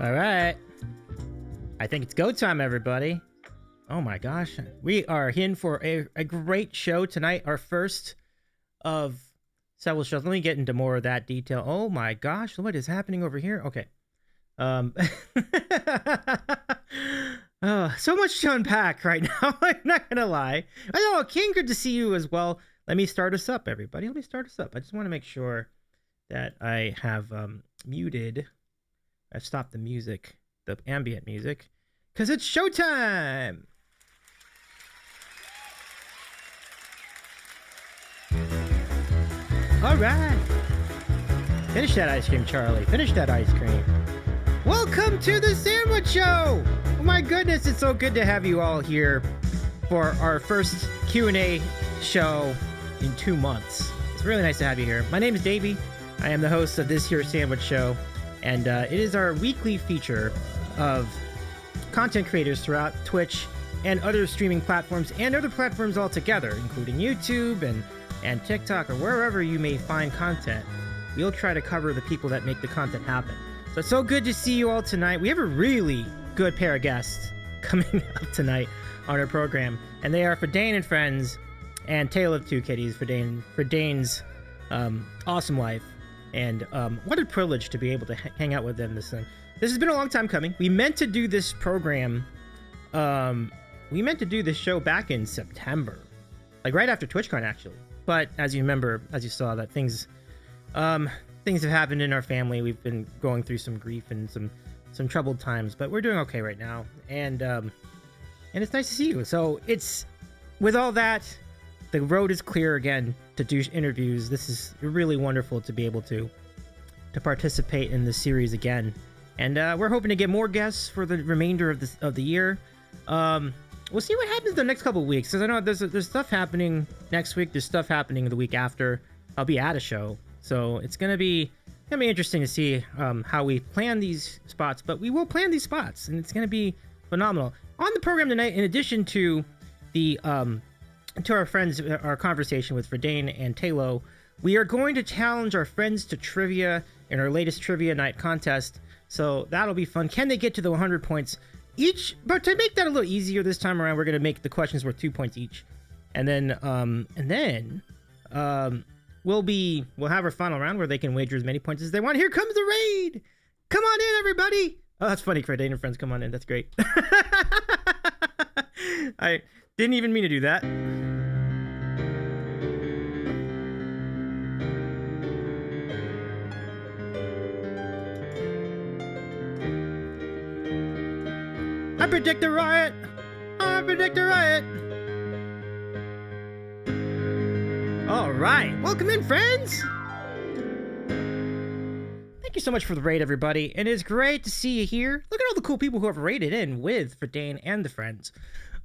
All right. I think it's go time, everybody. Oh my gosh. We are in for a great show tonight. Our first of several shows. Let me get into more of that detail. Oh my gosh. What is happening over here? Okay. So much to unpack right now. I'm not going to lie. Oh, King, good to see you as well. Let me start us up, everybody. Let me start us up. I just want to make sure that I have muted. I've stopped the music, the ambient music, because it's showtime! All right. Finish that ice cream, Charlie. Finish that ice cream. Welcome to the Sandwich Show! Oh my goodness, it's so good to have you all here for our first Q&A show in 2 months. It's really nice to have you here. My name is Davey. I am the host of this here Sandwich Show, and it is our weekly feature of content creators throughout Twitch and other streaming platforms and other platforms altogether, including YouTube and TikTok or wherever you may find content. We'll try to cover the people that make the content happen. So it's so good to see you all tonight. We have a really good pair of guests coming up tonight on our program, and they are FridenAndFriends and tailof2kitties for Dane's awesome life. And what a privilege to be able to hang out with them this time. This has been a long time coming. We meant to do this program. We meant to do this show back in September, like right after TwitchCon, actually. But as you remember, as you saw, that things have happened in our family. We've been going through some grief and some troubled times, but we're doing okay right now. And it's nice to see you. So it's with all that, the road is clear again to do interviews. This is really wonderful to be able to participate in this series again, and we're hoping to get more guests for the remainder of the year. We'll see what happens the next couple of weeks, because I know there's stuff happening next week. There's stuff happening the week after. I'll be at a show, so it's gonna be interesting to see how we plan these spots. But we will plan these spots, and it's gonna be phenomenal. On the program tonight, in addition to the to our friends, our conversation with Friden and Talo, we are going to challenge our friends to trivia in our latest trivia night contest. So that'll be fun. Can they get to the 100 points each? But to make that a little easier this time around, we're going to make the questions worth 2 points each. And then we'll have our final round where they can wager as many points as they want. Here comes the raid. Come on in, everybody. Oh, that's funny. FridenAndFriends, come on in. That's great. I didn't even mean to do that. I predict a riot! I predict a riot! Alright, welcome in, friends! Thank you so much for the raid, everybody. And it's great to see you here. Look at all the cool people who have raided in with Friden and the friends.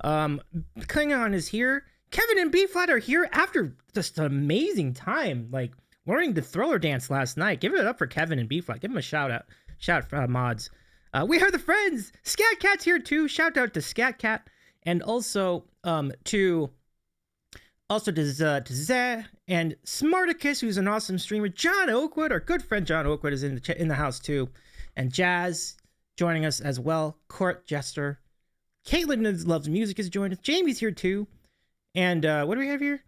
Klingon is here. Kevin and B-Flat are here after just an amazing time, like learning the thriller dance last night. Give it up for Kevin and B-Flat. Give them a shout out. Mods. We are the friends. Scat Cat's here too. Shout out to Scat Cat, and also to Zeh and Smarticus, who's an awesome streamer. John Oakwood, our good friend John Oakwood, is in the house too, and Jazz joining us as well. Court Jester, Caitlin loves music is joining us. Jamie's here too, and what do we have here?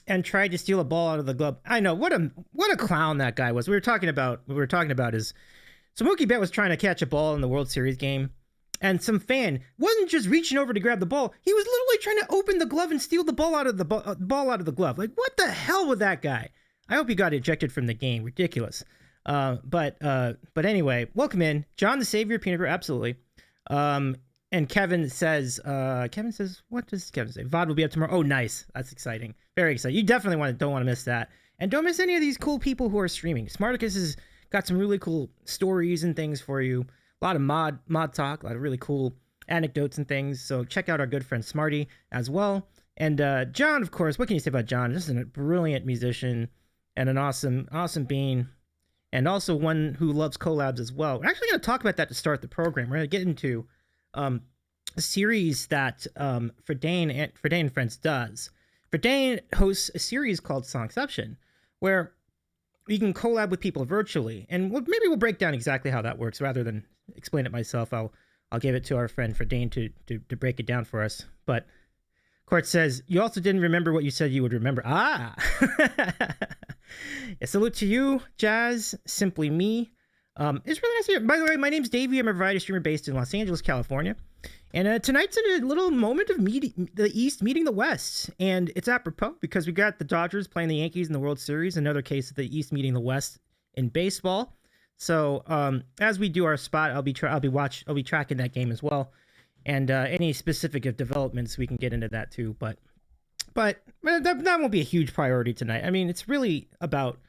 And tried to steal a ball out of the glove. I know what a clown that guy was. We were talking about is. So Mookie Bet was trying to catch a ball in the World Series game, and some fan wasn't just reaching over to grab the ball. He was literally trying to open the glove and steal the ball out of the ball out of the glove. Like, what the hell with that guy? I hope he got ejected from the game. Ridiculous. But anyway, welcome in. John the Savior, Peanut Butter, absolutely. And Kevin says, what does Kevin say? VOD will be up tomorrow. Oh, nice. That's exciting. Very exciting. You definitely don't want to miss that. And don't miss any of these cool people who are streaming. Smarticus has got some really cool stories and things for you. A lot of mod talk, a lot of really cool anecdotes and things. So check out our good friend Smarty as well. And John, of course, what can you say about John? Just a brilliant musician and an awesome being. And also one who loves collabs as well. We're actually going to talk about that to start the program. We're going to get into a series that FridenAndFriends does. Friden hosts a series called Songception, where you can collab with people virtually, and maybe we'll break down exactly how that works rather than explain it myself. I'll give it to our friend FridenAndFriends to break it down for us. But Court says you also didn't remember what you said you would remember. Ah, a salute to you, Jazz. Simply me. It's really nice to hear. By the way, my name's Davey. I'm a variety streamer based in Los Angeles, California. And tonight's a little moment of the East meeting the West. And it's apropos because we got the Dodgers playing the Yankees in the World Series. Another case of the East meeting the West in baseball. So as we do our spot, I'll be tracking that game as well. And any specific developments, we can get into that too. But that won't be a huge priority tonight. I mean, it's really about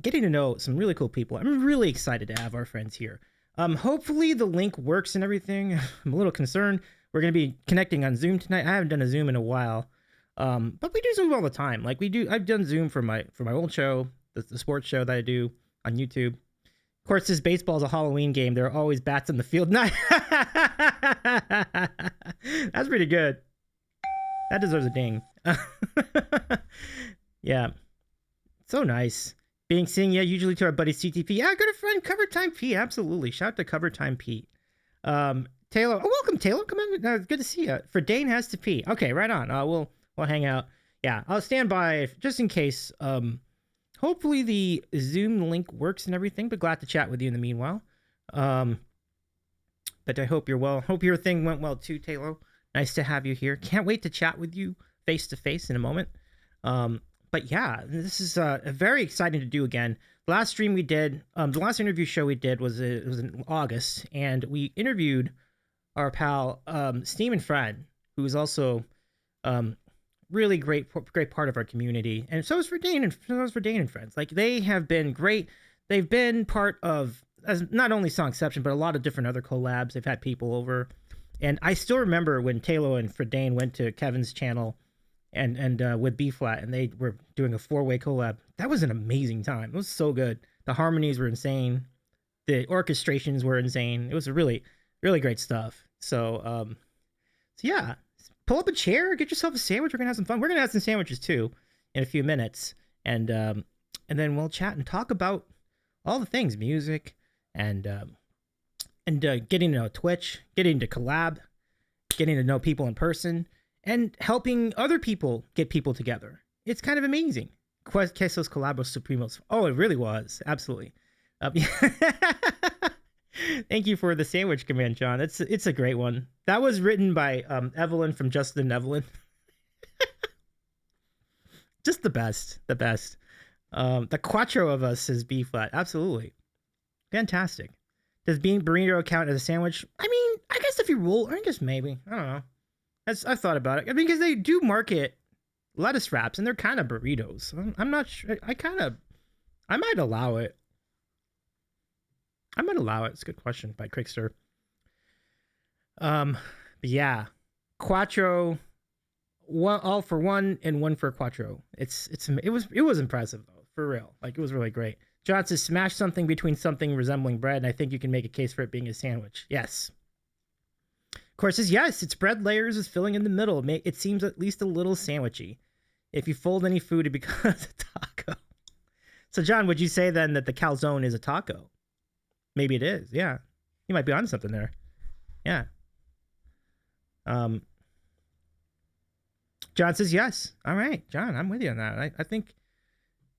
getting to know some really cool people. I'm really excited to have our friends here. Hopefully the link works and everything. I'm a little concerned. We're going to be connecting on Zoom tonight. I haven't done a Zoom in a while. But we do Zoom all the time. Like I've done Zoom for my old show, the sports show that I do on YouTube. Of course, this baseball is a Halloween game. There are always bats in the field. That's pretty good. That deserves a ding. Yeah. So nice. Seeing usually to our buddy CTP. Yeah, good friend Cover Time Pete. Absolutely. Shout out to Cover Time Pete. Taylor. Oh, welcome, Taylor. Come on. Good to see you. Fridane has to pee. Okay, right on. We'll hang out. Yeah, I'll stand by just in case. Hopefully the Zoom link works and everything, but glad to chat with you in the meanwhile. But I hope you're well. Hope your thing went well too, Taylor. Nice to have you here. Can't wait to chat with you face to face in a moment. But yeah, this is very exciting to do again. The last stream we did, the last interview show we did was in August, and we interviewed our pal Steam and Fred, who is also really great part of our community, and so is FridenAndFriends. Like they have been great. They've been part of as not only Songception but a lot of different other collabs. They've had people over, and I still remember when Taylor and Fridane went to Kevin's channel. And with B flat, and they were doing a 4-way collab. That was an amazing time. It was so good. The harmonies were insane. The orchestrations were insane. It was really, really great stuff. So yeah, pull up a chair, get yourself a sandwich. We're gonna have some fun. We're gonna have some sandwiches too in a few minutes, and then we'll chat and talk about all the things, music, and getting to know Twitch, getting to collab, getting to know people in person. And helping other people get people together. It's kind of amazing. Quesos Collabos Supremos. Oh, it really was. Absolutely. Thank you for the sandwich command, John. It's a great one. That was written by Evelyn from Justin and Evelyn. Just the best. The best. The quattro of us is B flat. Absolutely. Fantastic. Does being burrito count as a sandwich? I mean, I guess if you roll, I guess maybe. I don't know. I've thought about it. I mean, because they do market lettuce wraps, and they're kind of burritos. I'm not sure. I might allow it. It's a good question by Crickster. But yeah, quattro, all for one and one for quattro. It was impressive though, for real. Like it was really great. John says, smash something between something resembling bread, and I think you can make a case for it being a sandwich. Yes. Of course, yes, its bread layers is filling in the middle. It seems at least a little sandwichy. If you fold any food, it becomes a taco. So, John, would you say then that the calzone is a taco? Maybe it is. Yeah, you might be onto something there. Yeah. John says yes. All right, John, I'm with you on that. I think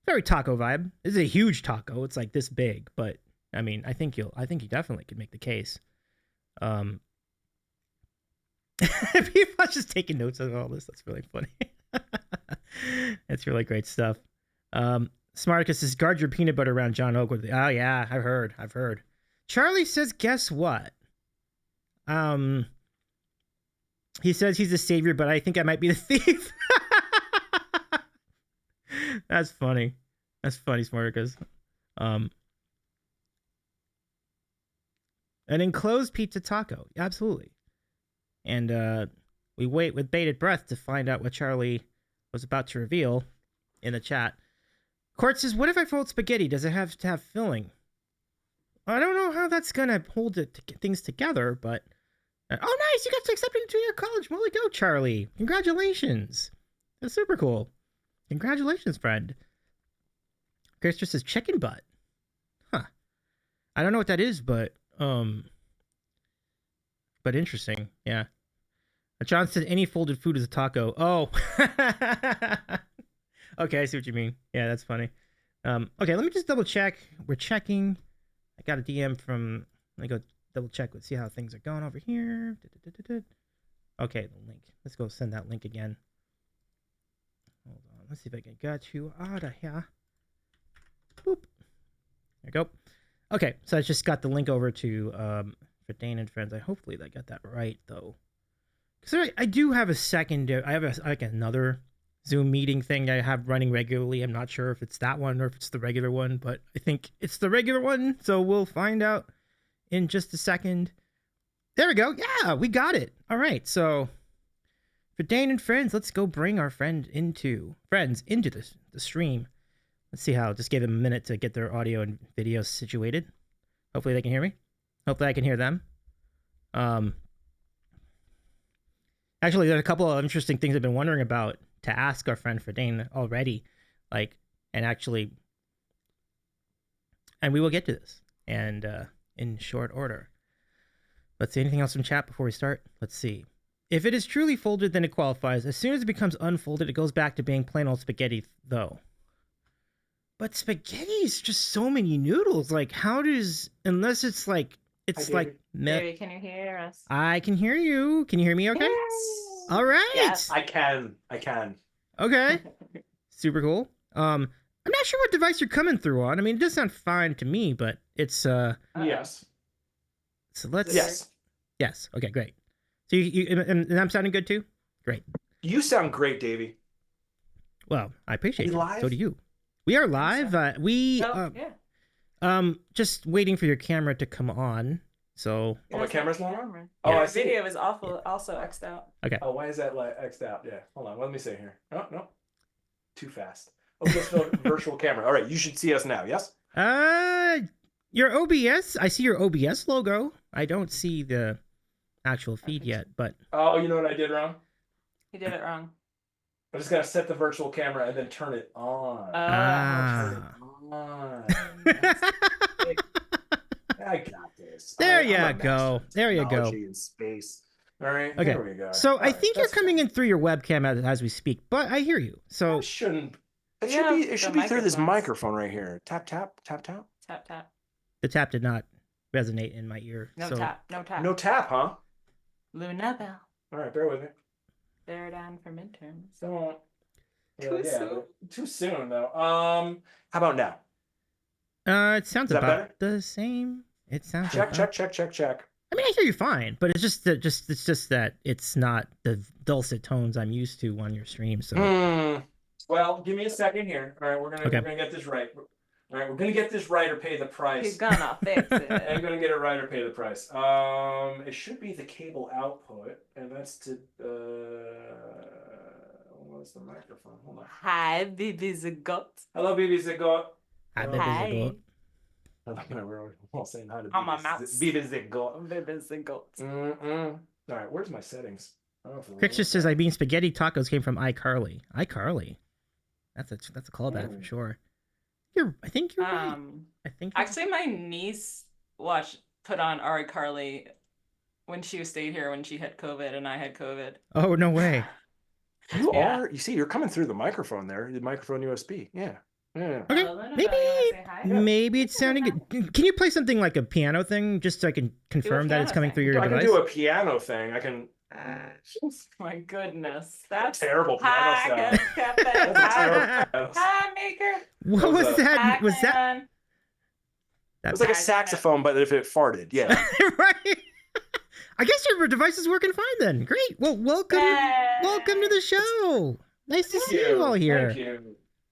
very taco vibe. This is a huge taco. It's like this big, but I mean, I think you definitely could make the case. People are just taking notes on all this. That's really funny. That's really great stuff. Smarticus says, guard your peanut butter around John Oakwood. Oh yeah, I've heard. Charlie says, guess what? He says he's the savior, but I think I might be the thief. That's funny. Smarticus. An enclosed pizza taco. Absolutely. And we wait with bated breath to find out what Charlie was about to reveal in the chat. Court says, what if I fold spaghetti? Does it have to have filling? I don't know how that's going to hold things together, but... oh, nice! You got accepted into your college. Well, go, Charlie. Congratulations. That's super cool. Congratulations, friend. Chris just says chicken butt. Huh. I don't know what that is, but interesting. Yeah. John said any folded food is a taco. Oh. Okay, I see what you mean. Yeah, that's funny. Okay, let me just double check. We're checking. I got a DM from. Let me go double check. Let's see how things are going over here. Okay, the link. Let's go send that link again. Hold on. Let's see if I can get you out of here. Boop. There we go. Okay, so I just got the link over to FridenAndFriends. Hopefully I got that right though. Because I do have a secondary. I have like another Zoom meeting thing I have running regularly. I'm not sure if it's that one or if it's the regular one, but I think it's the regular one. So we'll find out in just a second. There we go. Yeah, we got it. All right. So FridenAndFriends, let's go bring our friends into the stream. Let's see how. Just give them a minute to get their audio and video situated. Hopefully they can hear me. Hopefully I can hear them. Actually, there's a couple of interesting things I've been wondering about to ask our friend Friden already, and we will get to this, and in short order. Let's see, anything else from chat before we start? Let's see. If it is truly folded, then it qualifies. As soon as it becomes unfolded, it goes back to being plain old spaghetti, though. But spaghetti is just so many noodles. Like, how does, unless it's like, Baby, can you hear us? I can hear you. Can you hear me okay? Yes. All right. Yes. I can. Okay. Super cool. I'm not sure what device you're coming through on. I mean, it does sound fine to me, but it's Yes. So let's. Yes. Okay, great. So and I'm sounding good too. Great. You sound great, Davey. Well, I appreciate it. Live? So do you. We are live. Just waiting for your camera to come on. So. Oh, my camera's not on? Oh, I our see. video is also X'd out. Okay. Oh, why is that X'd out? Yeah. Hold on. Let me see here. Oh, no. Too fast. Oh, let's go virtual camera. All right. You should see us now. Yes? Your OBS. I see your OBS logo. I don't see the actual feed yet, but. Oh, you know what I did wrong? He did it wrong. I just gotta set the virtual camera and then turn it on. Ah. On. I got this. There you go. There you go. Technology in space. All right. Okay. There we go. So I All think you're coming in through your webcam as we speak, but I hear you. So It shouldn't. It Yeah, should the be through this microphones. microphone right here. Tap tap tap tap. Tap tap. the tap did not resonate in my ear. No so. tap. No tap. No tap, huh? Luna Bell. All right, bear with me. They're down for midterms. Don't. Too soon. Too soon though. How about now? It sounds Is that about better? the same. It sounds Check, about... check. I mean, I hear you fine, but it's just that it's not the dulcet tones I'm used to on your stream. So. Well, give me a second here. All right, we're gonna get this right. All right, we're gonna get this right or pay the price. He's gonna fix it. I'm gonna get it right or pay the price. It should be the cable output, and that's to what's the microphone? Hold on. Hi, Bibi Zagot. Hello, Bibi Zagot. Hi, Oh. Bibi Hi. Zagot. We're all saying hi to On my mouse. Bibi Zagot. Bibi Zagot. All right, where's my settings? Chris just says, "I mean, spaghetti tacos came from iCarly." iCarly. That's a callback for sure. I think you're right. I think Actually, my niece put on Ari Carly when she stayed here when she had COVID and I had COVID. Oh, no way. You Yeah. are. You see, you're coming through the microphone there. The microphone USB. Yeah. Okay, Hello, Luna, you wanna say hi? maybe it's sounding good. Can you play something like a piano thing just so I can confirm that it's piano coming thing. through your I can device? do a piano thing. I can. My goodness, that's Terrible piano sound. Cafe. That's a terrible piano sound. Hi, Maker. What was that? Hi, Was that man. It was like a saxophone, but if it farted, yeah. right? I guess your device is working fine then. Great. Well, welcome to the show. Nice to see you all here.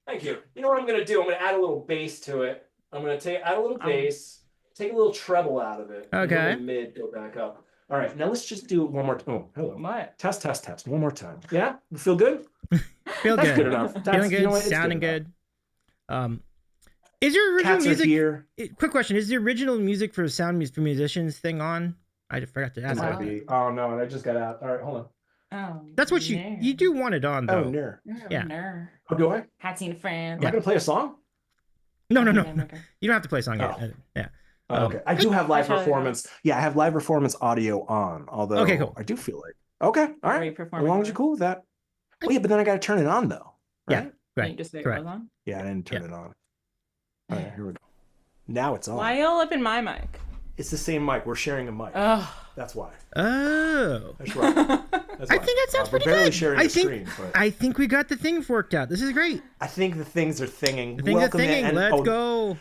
Thank you. You know what I'm gonna do? I'm gonna add a little bass to it. I'm gonna add a little bass, take a little treble out of it. Okay. And a little mid, go back up. All right, now let's just do it one more time. Oh, hello. What? Test. One more time. Yeah? You feel good? Feel That's good. good enough. Feeling good. You know what? It's Sounding good good. Is your original Cats music are here. Quick question: is the original music for for musicians thing on? I forgot to It ask might that. be. Oh no, and I just got out. All right, hold on. Oh, That's what you do want it on though. Oh, no. Yeah. No. Oh, do I? Am Hatsine friends. I gonna play a song? No. Okay. You don't have to play a song yet. Oh. Yeah. Oh, okay. I do have live Actually, performance. Yeah, I have live performance audio on. Although Okay, cool. I do feel like okay, all Are right. you As performing long as you're live? cool with that. Well, yeah, but then I got to turn it on though, Yeah. right? Can Right. you just say it Correct. was on? Yeah, I didn't turn it on. All right, here we go. Now it's on. Why y'all up in my mic? It's the same mic. We're sharing a mic. Ugh. That's why. Oh. That's right. That's I why. think that sounds we're pretty barely good. sharing I the think screen, but I think we got the things worked out. This is great. I think the things are thinging. The things are thinging. and- Let's oh, go.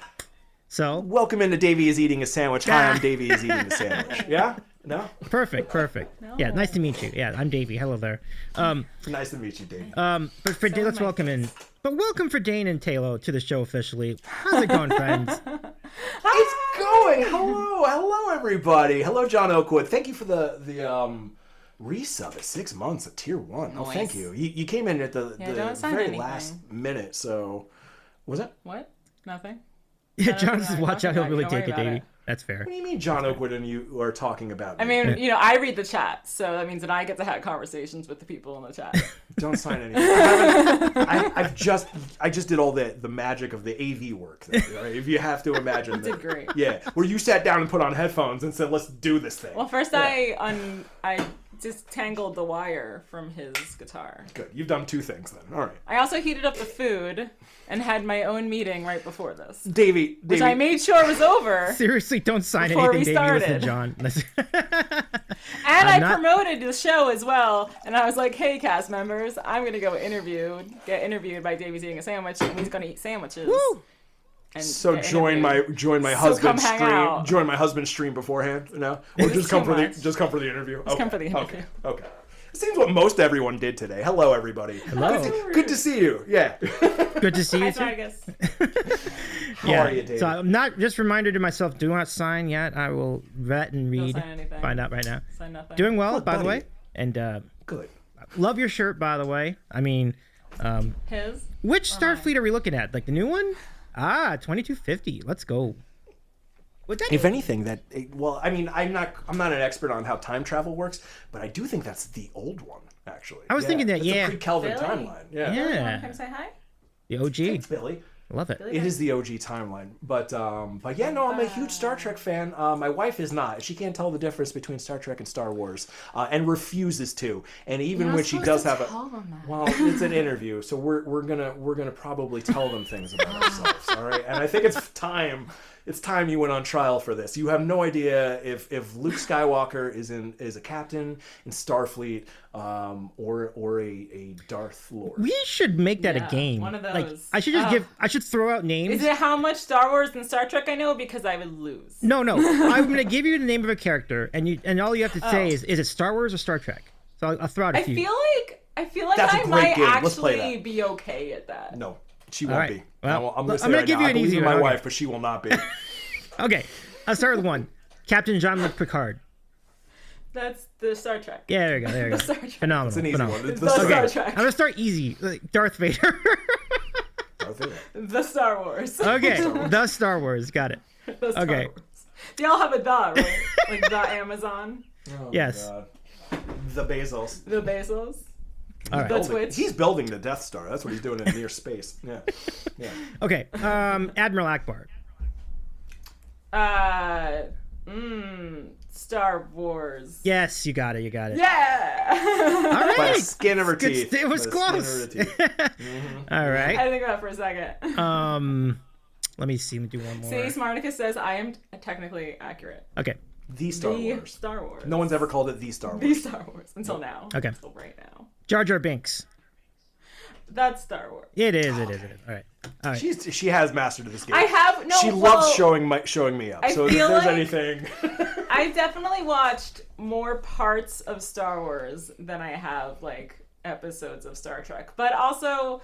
So Welcome into Davey is eating a sandwich. Hi, I'm Davey is eating a sandwich. Yeah? No? perfect. Yeah, nice to meet you. Yeah, I'm Davey. Hello there. Nice to meet you, Davey. But for So let's nice. welcome in. But welcome for Dane and Taylor to the show officially. How's it going, friends? It's going. Hello, everybody. Hello, John Oakwood. Thank you for the resub at 6 months at tier 1. Oh, thank Nice. you. You came in at the don't sign very anything. last minute. So was it? What? Nothing? Yeah, That's John what says, I'm watch out, talking he'll about. really Don't worry take it, about Davey. it. That's fair. What do you mean, John Oakwood and you are talking about me? I mean, I read the chat, so that means that I get to have conversations with the people in the chat. Don't sign anything. I just did all the magic of the AV work. There, right? If you have to imagine that. Did great. Yeah, where you sat down and put on headphones and said, "Let's do this thing." Well, first Yeah. I disentangled the wire from his guitar. Good. You've done two things then. All right, I also heated up the food and had my own meeting right before this, Davey. which I made sure was over. Seriously, don't sign Before anything, we Davey. Listen, started. John. Listen. And I not- promoted the show as well, and I was like, "Hey, cast members, I'm gonna go get interviewed by Davey's eating a sandwich, and he's gonna eat sandwiches." Woo! And So get join interviewed. my So husband's come hang stream. out. Join my husband's stream beforehand, you know, or It's just come too for much. the interview. Just come for the interview. Okay. It seems what most everyone did today. Hello, everybody. Hello. Good to see you. Yeah. Good to see you. Hi, too. Vargas. How are you, David? So I'm not just reminder to myself, do not sign yet. I will vet and Don't read. sign anything. Find out right now. Sign nothing. Doing well, Look, by the buddy. way. And Good. love your shirt, by the way. I mean, His. which Or mine? Starfleet are we looking at? Like the new one? 2250. Let's go. Would that If anything, well, I mean, I'm not an expert on how time travel works, but I do think that's the old one, actually. I was thinking that, That's yeah. a pre-Kelvin Really? timeline. Yeah. Yeah. You wanna come say hi? the OG? Thanks, Billy. Love it. It is the OG timeline, but yeah, no, I'm a huge Star Trek fan. My wife is not. She can't tell the difference between Star Trek and Star Wars, and refuses to. And even when she does have well, it's an interview, so we're gonna probably tell them things about ourselves. All right, and I think it's time. It's time you went on trial for this. You have no idea if Luke Skywalker is a captain in Starfleet, or a Darth Lord. We should make that Yeah, a game. one of Like, those. I should just I should throw out names. Is it how much Star Wars and Star Trek I know? Because I would lose. No. I'm gonna give you the name of a character, and all you have to say is it Star Wars or Star Trek? So I'll throw out a I few. feel like That's a I great might game. Let's play actually that. be okay at that. No, she won't right. be. Well, I'm gonna say I'm gonna right give now, you I an believe easy in one. my Okay. wife, but she will not be. Okay, I'll start with one. Captain Jean-Luc Picard. That's the Star Trek. Yeah, there you go. There you go. The Star Trek. Phenomenal. It's an easy phenomenal. one. It's The the Star Star Trek. I'm gonna start easy. Like Darth Vader. The Star Wars. Okay, the Star Wars. Got it. The Star Okay. Wars. They all have a the, right? Like the Amazon, Oh, Yes. God. The Bezos. the Bezos, All right. the Twitch. He's building the Death Star. That's what he's doing in near space. Yeah. Yeah. Okay. Admiral Akbar. Star Wars. Yes, you got it. You got it. Yeah. All By the right. skin of her Good teeth. it was By the skin close. of her teeth. All I right. had to think about it for a second. Let me see. Let me do one more. See, Smarticus says I am technically accurate. Okay. The Star The Wars. Star Wars. No one's ever called it the Star Wars. The Star Wars until now. Okay. Until right now. Jar Jar Binks. That's Star Wars. It is. It is. All right. All right. She has mastered this game. I have no. She loves showing me up. I So if feel there's like- anything, I've definitely watched more parts of Star Wars than I have like episodes of Star Trek. But also,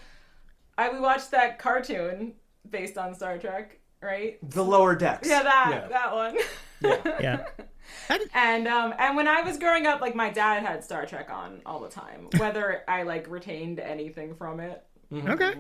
we watched that cartoon based on Star Trek, right? the lower decks. Yeah, that one. Yeah. And when I was growing up, like my dad had Star Trek on all the time, whether I like retained anything from it. Okay.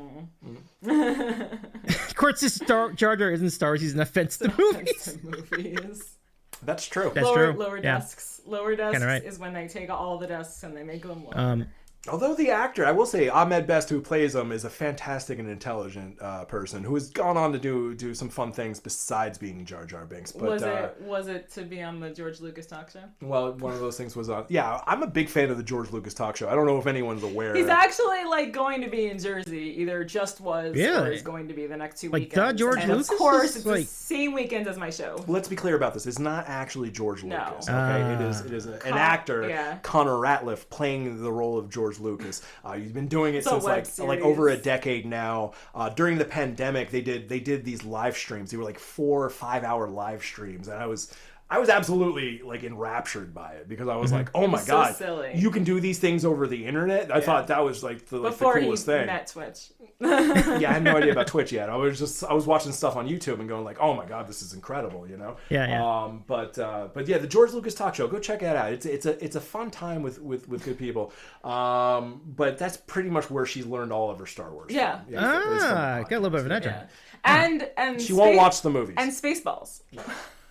Of course, this Jar Jar isn't Star Wars. He's an offense to movies. Movies. That's true. That's true. Lower Yeah. desks. Lower desks Kinda right. is when they take all the desks and they make them lower. Although the actor, I will say, Ahmed Best, who plays him, is a fantastic and intelligent person who has gone on to do some fun things besides being Jar Jar Binks. But was it to be on the George Lucas talk show? Well, one of those things was on. Yeah, I'm a big fan of the George Lucas talk show. I don't know if anyone's aware. He's actually like going to be in Jersey. Either just was or is going to be the next 2 weekends. Like the George Lucas? Of course, it's the same weekend as my show. Let's be clear about this. It's not actually George Lucas. Okay, it is an actor, Connor Ratliff, playing the role of George Lucas. He's been doing it since like over a decade now. During the pandemic, they did these live streams. They were like 4 or 5 hour live streams, and I was absolutely like enraptured by it because I was like, oh my god, silly. You can do these things over the internet. I thought that was like the coolest thing. Met Twitch. Yeah, I had no idea about Twitch yet. I was watching stuff on YouTube and going like, oh my god, this is incredible, you know. Yeah. But yeah, the George Lucas talk show. Go check it out. It's a fun time with good people. But that's pretty much where she's learned all of her Star Wars. Yeah. Got a little bit of an edge. Yeah. And she won't watch the movies. And Spaceballs.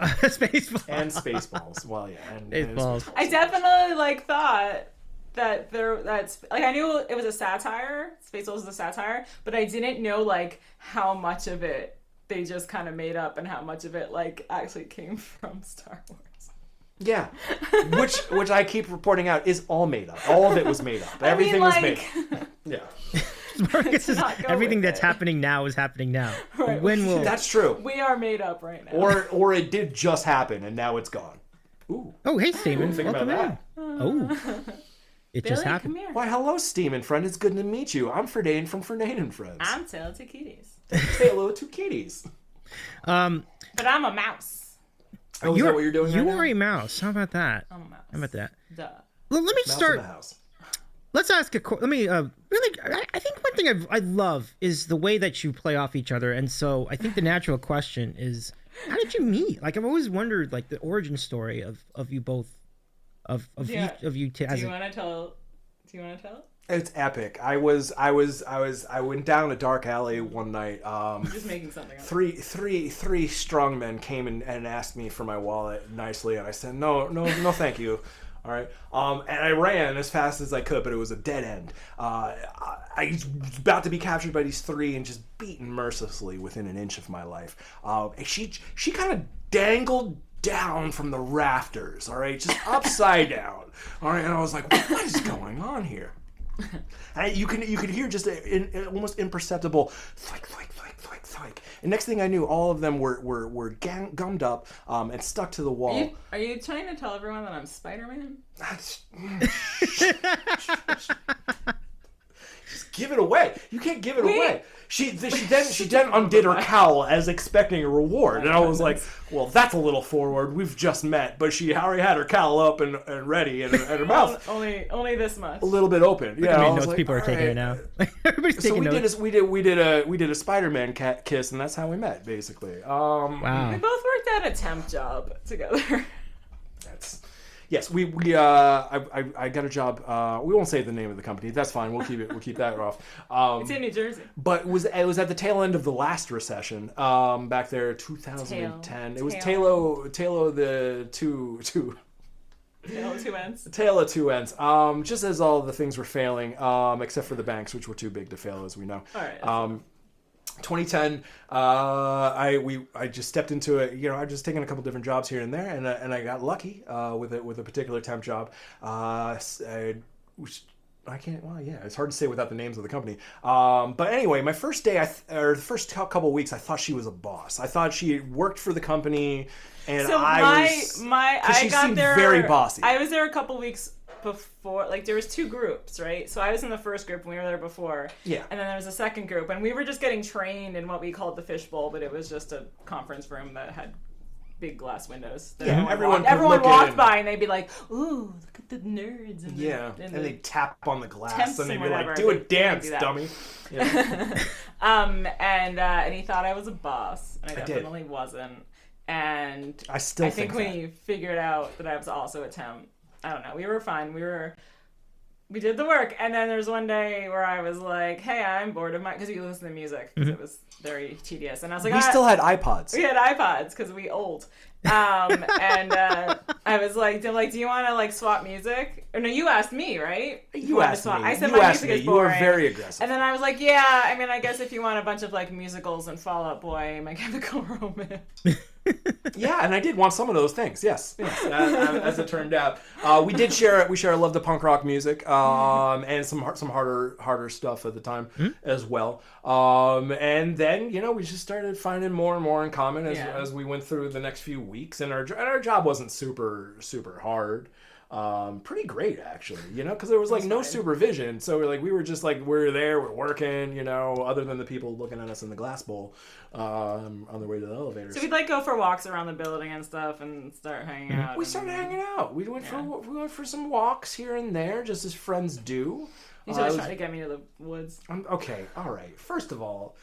Spaceballs. And Spaceballs. Well, yeah. And Spaceballs. I definitely thought that that's like, I knew it was a satire. Spaceballs was a satire, but I didn't know how much of it they just kind of made up and how much of it actually came from Star Wars. Yeah, which I keep reporting out is all made up. All of it was made up. Everything was made up. Yeah. Marcus is, everything that's happening now is happening now. Right. When will That's true. We are made up right now. Or it did just happen and now it's gone. Ooh. Oh, hey, Steven. Think about that. Oh. It just happened. Come here. Why, hello, Steven, friend. It's good to meet you. I'm Fridane from FridenAndFriends. I'm tailof2kitties. Say hello to kitties. But I'm a mouse. Oh, is that what you're doing You right are now? a mouse. How about that? I'm a mouse. How about that? Duh. Well, let me Mouse start. in the house. Let's ask let me really. I think one thing I love is the way that you play off each other, and so I think the natural question is, how did you meet? Like, I've always wondered the origin story of you both, of you. Do you want to tell? Do you want to tell it? It's epic. I went down a dark alley one night. Just making something up. Three strong men came and asked me for my wallet nicely, and I said no, thank you. All right. And I ran as fast as I could, but it was a dead end. I was about to be captured by these three and just beaten mercilessly within an inch of my life. And she kind of dangled down from the rafters. All right, just upside down. All right, and I was like, what is going on here? And you could hear just an almost imperceptible thwack, thwack, thwack, thwack, thwack. And next thing I knew, all of them were gummed up and stuck to the wall. Are you trying to tell everyone that I'm Spider-Man? Just give it away. You can't give it away. She then undid her cowl as expecting a reward, and I was like, well, that's a little forward. We've just met, but she already had her cowl up and ready, and her mouth only this much, a little bit open. Yeah, I mean, notes people are taking it now. Everybody's taking notes. We did a Spider-Man cat kiss, and that's how we met, basically. Wow. We both worked at a temp job together. Yes, I got a job. We won't say the name of the company. That's fine. We'll keep that off. It's in New Jersey. But it was at the tail end of the last recession. Back there, 2010. It was Talo the two. Tale of two ends. Tale of two ends. Just as all the things were failing, except for the banks, which were too big to fail, as we know. All right. 2010, I just stepped into it. You know, I've just taken a couple different jobs here and there, and I got lucky with a particular temp job. I can't. Well, yeah, it's hard to say without the names of the company. But anyway, my first day, or the first couple of weeks, I thought she was a boss. I thought she worked for the company, and so I got there very bossy. I was there a couple weeks before, there was two groups, right? So I was in the first group and we were there before. Yeah. And then there was a second group and we were just getting trained in what we called the fishbowl, but it was just a conference room that had big glass windows. Yeah, everyone walked by and they'd be like, "Ooh, look at the nerds!" And and they tap on the glass and they'd be whatever. like, "Do a dance, dummy." Yeah. And he thought I was a boss, and I definitely wasn't. And I think when he figured out that I was also a temp, I don't know. We were fine. We did the work, and then there's one day where I was like, "Hey, I'm bored of because we listen to music because it was very tedious." And I was like, "We still had iPods. We had iPods because we old." And I was like, do you want to like swap music? Or no, you asked me, right? You asked me. I said you my asked music me. is You were boring. very aggressive. And then I was like, yeah, I mean, I guess if you want a bunch of like musicals and Fall Out Boy, My Chemical Romance. Yeah, and I did want some of those things. Yes, as it turned out, we did share. We share a love to punk rock music, and some harder stuff at the time as well. And then we just started finding more and more in common as we went through the next few weeks, and our job wasn't super hard. Pretty great actually, because there was like no supervision. So we were just like, we're there, we're working, other than the people looking at us in the glass bowl on the way to the elevators. So we'd like go for walks around the building and stuff and start hanging out. We started hanging out. We went for some walks here and there, just as friends do. You should try to get me to the woods. Okay, all right. First of all,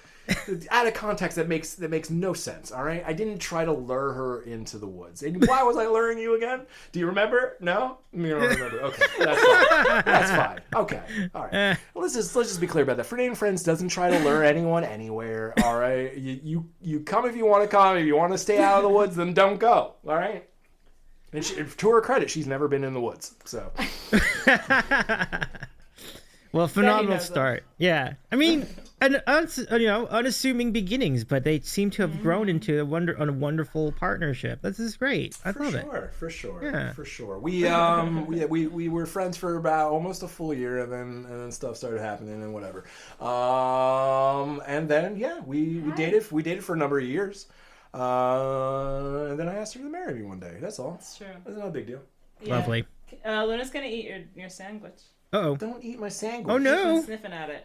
out of context, that makes no sense. All right, I didn't try to lure her into the woods. And why was I luring you again? Do you remember? No, you don't remember. Okay, that's fine. That's fine. Okay, all right. Well, let's just be clear about that. Friday and Friends doesn't try to lure anyone anywhere. All right, you come if you want to come. If you want to stay out of the woods, then don't go. All right. And to her credit, she's never been in the woods. So. Well, phenomenal start. Yeah, I mean, unassuming beginnings, but they seem to have grown into a wonderful partnership. This is great. I love it. For sure. Yeah. For sure. We were friends for about almost a full year, and then stuff started happening and whatever. And then we dated. We dated for a number of years. And then I asked her to marry me one day. That's all. That's true. That's not a big deal. Yeah. Lovely. Luna's gonna eat your sandwich. Uh-oh. Don't eat my sandwich. Oh no. She's sniffing at it.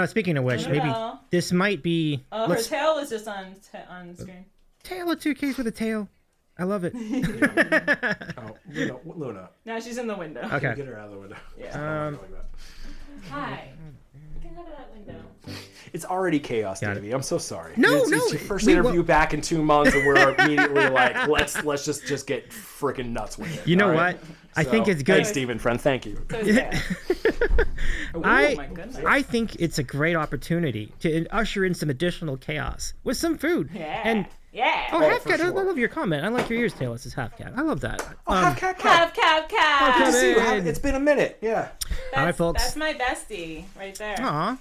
Speaking of which, maybe this might be. Oh, her tail was just on screen. Tail of 2Ks with a tail. I love it. Luna. Now she's in the window. Okay. Get her out of the window. Yeah. Hi. You can go to that window. It's already chaos, Davey. I'm so sorry. No, it's your first interview back in 2 months, and we're immediately like, let's just get freaking nuts with it. You know what? I think it's good. Thanks, Stephen, friend. Thank you. So my goodness. I think it's a great opportunity to usher in some additional chaos with some food. Yeah. And yeah. Oh, half cat! Sure. I love your comment. I like your ears, Taylor. This is half cat. I love that. Half cat. Good to see you. It's been a minute. Yeah. All right, folks. That's my bestie right there. Aw. All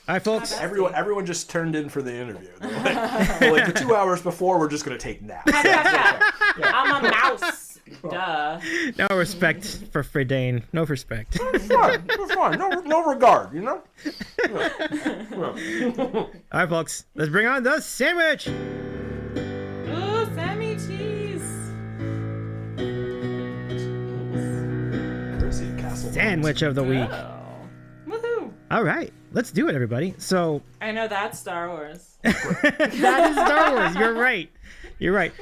right, folks. Everyone just turned in for the interview. Like the 2 hours before, we're just gonna take naps. I'm a mouse. Duh. No respect for Fridane. No respect. It's fine. No regard. Yeah. All right, folks. Let's bring on the sandwich. Ooh, Sammy cheese. Sandwich of the week. Oh. Woohoo. All right. Let's do it, everybody. So. I know that's Star Wars. That is Star Wars. You're right.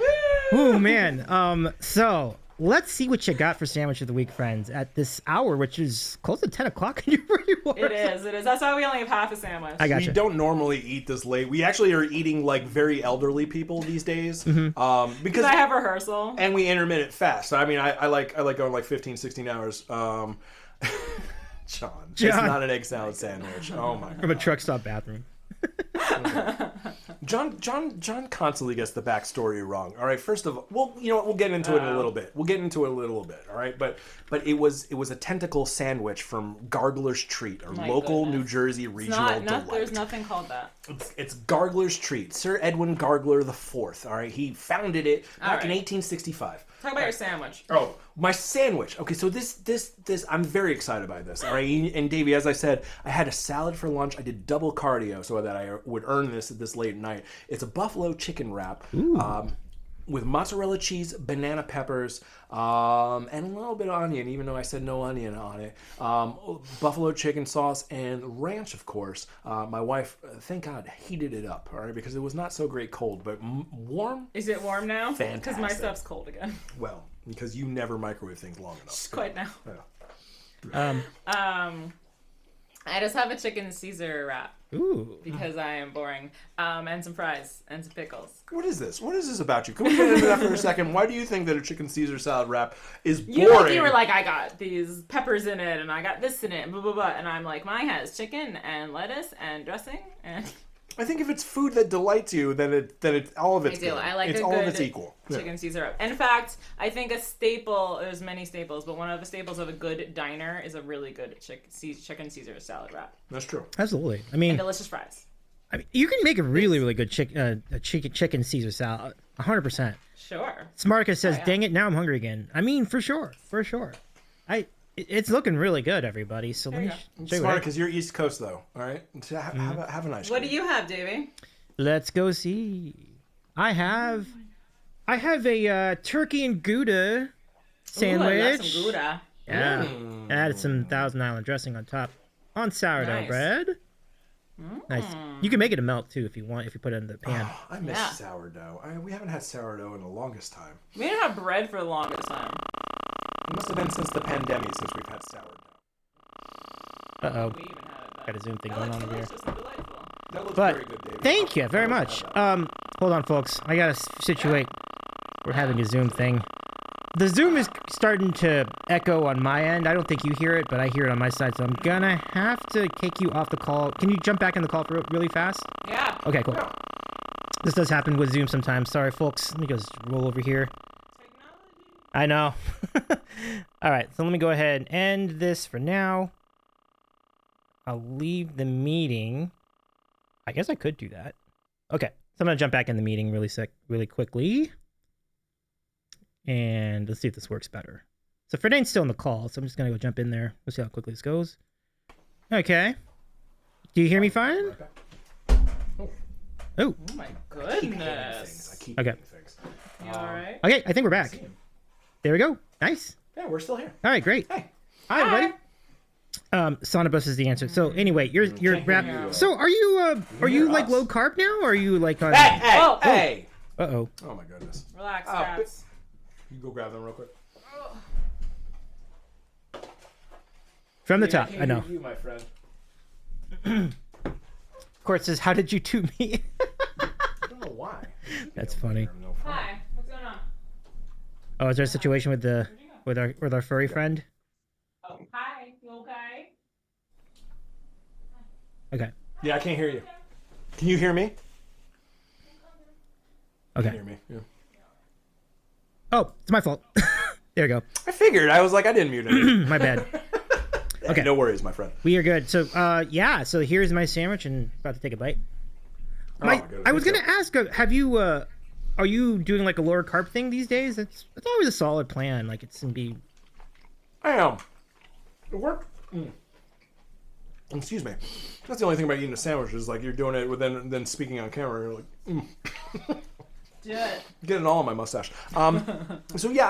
Oh man. So let's see what you got for sandwich of the week, friends, at this hour, which is close to 10 o'clock. It is. That's why we only have half a sandwich. I gotcha. We don't normally eat this late. We actually are eating like very elderly people these days. Because I have rehearsal. And we intermittent fast. I mean, I like going like 15, 16 hours. John, it's not an egg salad sandwich. Oh my god. From a truck stop bathroom. John constantly gets the backstory wrong. All right, first of all, well, you know what? We'll get into it in a little bit. All right, but it was a tentacle sandwich from Gargler's Treat, a local New Jersey regional delight. There's nothing called that. It's Gargler's Treat. Sir Edwin Gargler IV. All right, he founded it back in 1865. Talk about your sandwich. Oh, my sandwich. Okay, so this I'm very excited by this. All right, and Davey, as I said, I had a salad for lunch. I did double cardio so that I would earn this late at night. It's a buffalo chicken wrap with mozzarella cheese, banana peppers, and a little bit of onion, even though I said no onion on it. Buffalo chicken sauce and ranch, of course. My wife, thank God, heated it up, all right, because it was not so great cold, but warm. Is it warm now? Fantastic. Because my stuff's cold again. Well, because you never microwave things long enough. Just quite now. Yeah. I just have a chicken Caesar wrap. Ooh. Because I am boring. And some fries and some pickles. What is this? What is this about you? Can we get into that for a second? Why do you think that a chicken Caesar salad wrap is boring? You were like, I got these peppers in it, and I got this in it, and blah, blah, blah. And I'm like, mine has chicken and lettuce and dressing. And I think if it's food that delights you, then it all of it's I do. good. I like it's a all good of it's equal. chicken Caesar wrap. In fact, I think a staple. There's many staples, but one of the staples of a good diner is a really good chicken Caesar salad wrap. That's true. Absolutely. I mean, And delicious fries. I mean, you can make a really, really good chicken Caesar salad. 100%. Sure. Smarticus says, yeah. "Dang it, now I'm hungry again." I mean, for sure. It's looking really good, everybody. So let me show you. Smart, because you're East Coast, though. All right, so have a nice. What do you have, Davey? Let's go see. I have a turkey and Gouda sandwich. Ooh, I love some Gouda. Yeah, added some Thousand Island dressing on top, on sourdough Nice. bread. Nice. You can make it a melt too if you want. If you put it in the pan. Oh, I miss sourdough. We haven't had sourdough in the longest time. We didn't have bread for the longest time. It must have been since the pandemic since we've had sourdough. Uh-oh. We even had it then. Got a Zoom thing That going looks on over here. delicious and delightful. That looks But very good, Dave. thank you very much. Hold on, folks. I gotta situate. We're having a Zoom thing. The Zoom is starting to echo on my end. I don't think you hear it, but I hear it on my side. So I'm gonna have to kick you off the call. Can you jump back in the call really fast? Yeah. Okay, cool. Yeah. This does happen with Zoom sometimes. Sorry, folks. Let me just roll over here. Technology. I know. All right, so let me go ahead and end this for now. I'll leave the meeting. I guess I could do that. Okay, so I'm gonna jump back in the meeting really quickly. And let's see if this works better. So Fredane's still in the call, so I'm just gonna go jump in there. Let's see how quickly this goes. Okay. Do you hear me fine? Oh. Oh my I keep hitting goodness. things. I keep Okay. hitting things. You alright? Okay, I think we're back. There we go. Nice. Yeah, we're still here. All right, great. Hey. Hi, everybody. Sonobus is the answer. So anyway, you're Can't hear you. So are you like us. low carb now, or are you like on? Hey! Oh. Hey! Uh-oh. Oh my goodness. Relax, Oh, Traps. You go grab them real quick. From the top, can't I know. hear you, my friend. Court says, "How did you two meet?" I don't know why. That's funny. No fun. Hi. What's going on? Oh, is there a situation with our furry friend? Oh, hi. You okay? Okay. Yeah, I can't hear you. Can you hear me? Okay. Hear me? Yeah. Oh, it's my fault. There we go. I figured. I was like, I didn't mute it. My bad. Okay. No worries, my friend. We are good. So, yeah. So here's my sandwich, and about to take a bite. my goodness, I was me gonna ask, have you? Are you doing like a lower carb thing these days? That's always a solid plan. Like it's gonna be. I am. It worked. Excuse me. That's the only thing about eating a sandwich is like you're doing it with then speaking on camera. You're like, Do it. getting all on my mustache. So yeah,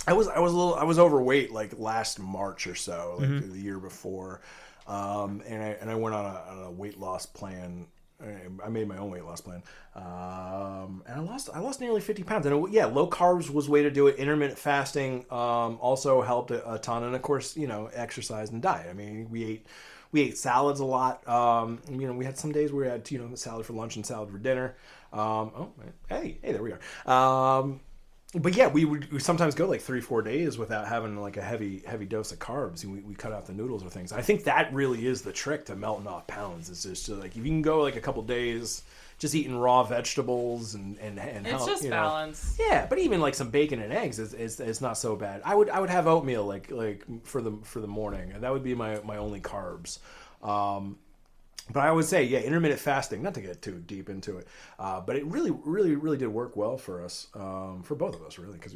I was overweight like last March or so, like the year before, and I went on a weight loss plan. I made my own weight loss plan, and I lost nearly 50 pounds. And yeah, low carbs was the way to do it. Intermittent fasting also helped a ton, and of course, exercise and diet. I mean, we ate salads a lot. We had some days where we had salad for lunch and salad for dinner. Hey, there we are. But yeah, we sometimes go like 3-4 days without having like a heavy dose of carbs. And we cut out the noodles or things. I think that really is the trick to melting off pounds. Is just like if you can go like a couple days just eating raw vegetables and It's help, just balance. Yeah, but even like some bacon and eggs is not so bad. I would have oatmeal like for the morning, and that would be my only carbs. But I would say, yeah, intermittent fasting, not to get too deep into it, but it really did work well for us, for both of us, really, because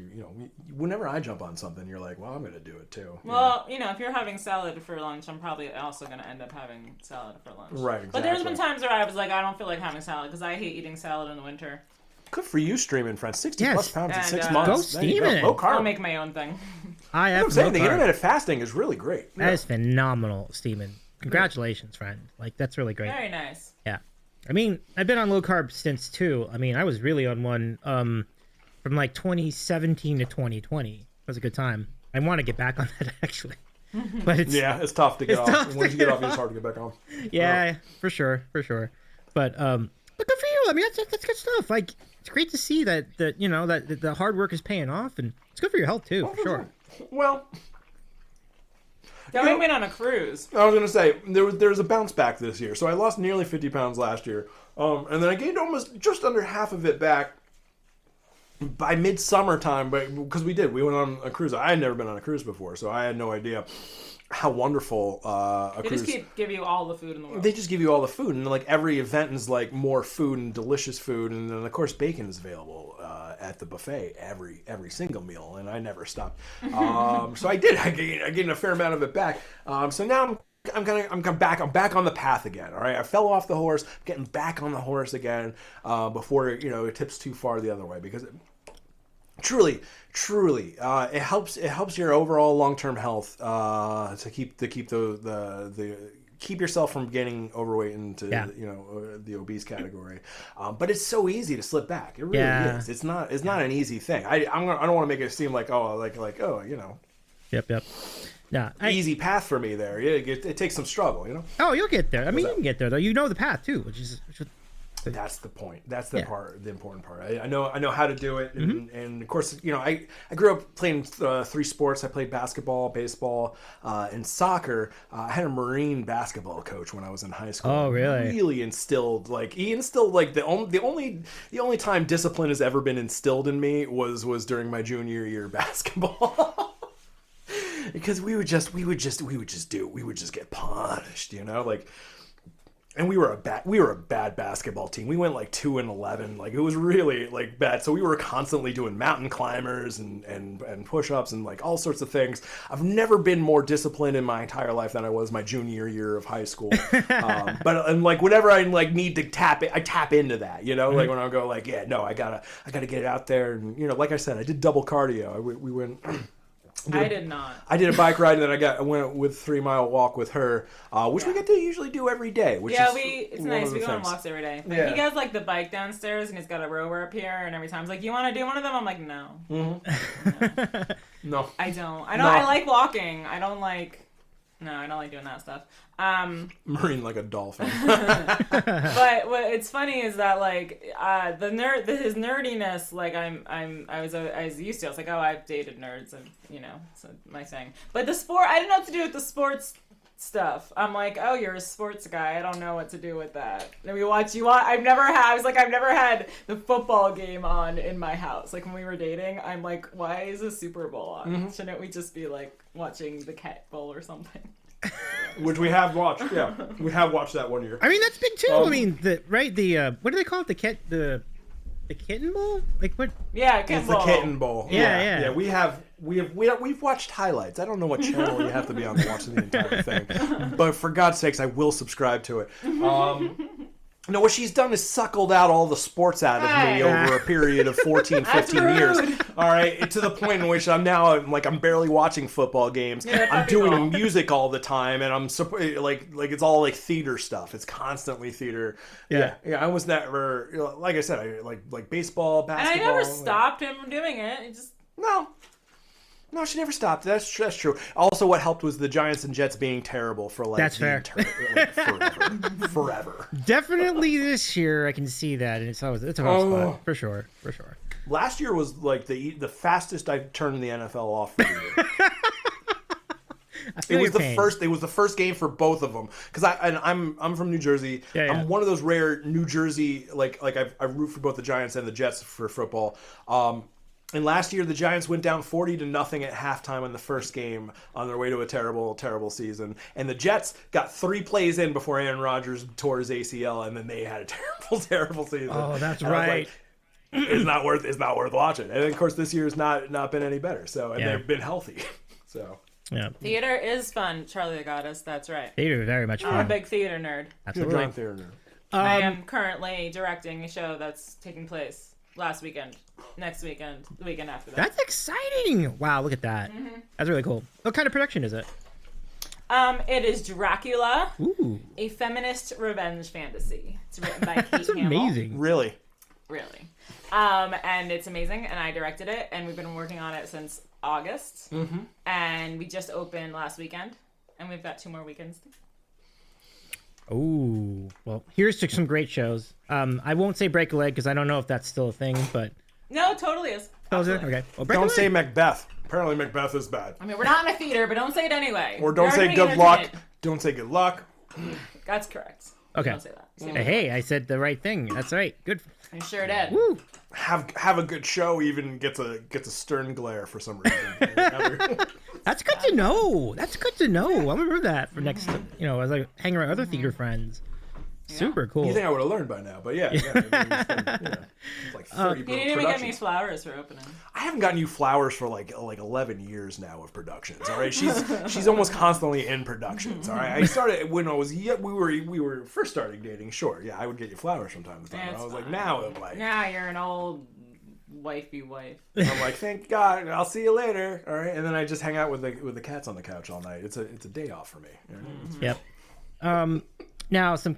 whenever I jump on something, you're like, well, I'm going to do it too. Well, if you're having salad for lunch, I'm probably also going to end up having salad for lunch. Right, exactly. But there's been times where I was like, I don't feel like having salad because I hate eating salad in the winter. Good for you, streaming friends. 60 Yes. plus pounds in And, 6 months. Go There you steaming. Low carb. I'll make my own thing. I I'm have saying the no carb. intermittent fasting is really great. That is phenomenal, Steven. Congratulations, friend. Like that's really great. Very nice. Yeah. I mean, I've been on low carb since too. I mean, I was really on one from like 2017 to 2020. It was a good time. I want to get back on that actually. But It's tough to get It's off. tough Once to you get get off, it's hard to get back on. yeah, for sure. But good for you. I mean, that's good stuff. Like it's great to see that that the hard work is paying off, and it's good for your health too, for sure. Well, Going went on a cruise. I was gonna say there's a bounce back this year. So I lost nearly 50 pounds last year, and then I gained almost just under half of it back by midsummer time. But because we went on a cruise. I had never been on a cruise before, so I had no idea how wonderful a cruise. They just give you all the food in the world. They just give you all the food, and like every event is like more food and delicious food, and then of course bacon is available at the buffet every single meal, and I never stopped. So I gained a fair amount of it back. So now I'm back on the path again. All right, I fell off the horse, getting back on the horse again before it tips too far the other way, because truly, it helps your overall long-term health to keep yourself from getting overweight into the obese category. But it's so easy to slip back. It really is. It's not an easy thing. I don't want to make it seem like Yep. Yeah. Easy path for me there. It takes some struggle, Oh, you'll get there. I mean, you can get there though. You know the path too, which is. That's the point. That's the important part. I know how to do it, and of course, I grew up playing 3 sports. I played basketball, baseball, and soccer. I had a Marine basketball coach when I was in high school. Oh, really? He instilled the only time discipline has ever been instilled in me was during my junior year basketball. Because we would just get punished, And we were a bad basketball team. We went like 2-11. Like, it was really like bad. So we were constantly doing mountain climbers and push-ups and like all sorts of things. I've never been more disciplined in my entire life than I was my junior year of high school. But like whenever I like need to I tap into that. Like when I go like, I gotta get it out there. And like I said, I did double cardio. We went. I did not. I did a bike ride, and then I went with 3-mile walk with her, which we get to usually do every day. It's nice. We go on walks every day. But he has like the bike downstairs, and he's got a rower up here, and every time he's like, "You want to do one of them?" I'm like, "No." Mm-hmm. No. I don't. I like walking. I don't like doing that stuff. Marine like a dolphin. But what it's funny is that like his nerdiness, like I was used to. I was like, oh, I've dated nerds, and it's my thing. But the sport, I didn't know what to do with the sports stuff. I'm like, oh, you're a sports guy. I don't know what to do with that. And we watch I've never had the football game on in my house. Like when we were dating, I'm like, why is the Super Bowl on? Mm-hmm. Shouldn't we just be like watching the Cat Bowl or something? Which we have watched. Yeah, we have watched that one year. I mean, that's big too. I mean, the what do they call it? The kitten bowl? Like what? Yeah, kitten bowl. The kitten bowl. Yeah. We've watched highlights. I don't know what channel you have to be on to watch the entire thing, but for God's sakes, I will subscribe to it. No, what she's done is suckled out all the sports out of me over a period of 14, 15 years. All right, to the point in which I'm barely watching football games. Yeah, I'm doing music all the time, and I'm like it's all like theater stuff. It's constantly theater. Yeah. I was never like I said, I like baseball, basketball. And I never stopped him from doing it. It just No, she never stopped. That's true. Also, what helped was the Giants and Jets being terrible for that's fair. Forever. Definitely this year, I can see that, and it's a tough spot for sure. Last year was like the fastest I've turned the NFL off for the year. It was the first game for both of them because I'm from New Jersey. Yeah. I'm one of those rare New Jersey I root for both the Giants and the Jets for football. And last year, the Giants went down 40-0 at halftime in the first game on their way to a terrible, terrible season. And the Jets got 3 plays in before Aaron Rodgers tore his ACL, and then they had a terrible, terrible season. Oh, that's right. It's not worth watching. And of course, this year's not been any better. So, and they've been healthy. So. Yeah. Theater is fun, Charlie the Goddess. That's right. Theater is very much fun. I'm a big theater nerd. Absolutely. You're a theater nerd. I am currently directing a show that's taking place last weekend, next weekend, the weekend after that. That's exciting! Wow, look at that. Mm-hmm. That's really cool. What kind of production is it? It is Dracula, Ooh. a feminist revenge fantasy. It's written by Kate That's Hamill. amazing. Really? And it's amazing, and I directed it, and we've been working on it since August. Mm-hmm. And we just opened last weekend, and we've got 2 more weekends. Oh, well, here's to some great shows. I won't say Break a Leg because I don't know if that's still a thing, but... No, it totally is. Oh, is it? Okay. Well, Break a Don't Leg. say Macbeth. Apparently Macbeth is bad. I mean, we're not in a theater, but don't say it anyway. Or don't You're say being good luck. entertained. Don't say good luck. That's correct. Okay. Don't say that. Say Hey, I said the right thing. That's right. Good. You sure did. Woo. Have a good show even gets a stern glare for some reason. That's good to know. That's good to know. I'll remember that for next, as I hang around other theater friends. Super cool. You think I would have learned by now, but yeah. It's like 30 You didn't even get me flowers for opening. I haven't gotten you flowers for like 11 years now of productions. All right, she's almost constantly in productions. All right, I started when I was we were first starting dating. Sure, yeah, I would get you flowers from time to time. I was like, now I'm like, now you're an old wifey wife. I'm like, thank God, I'll see you later. All right, and then I just hang out with the cats on the couch all night. It's a day off for me. Yep. Now some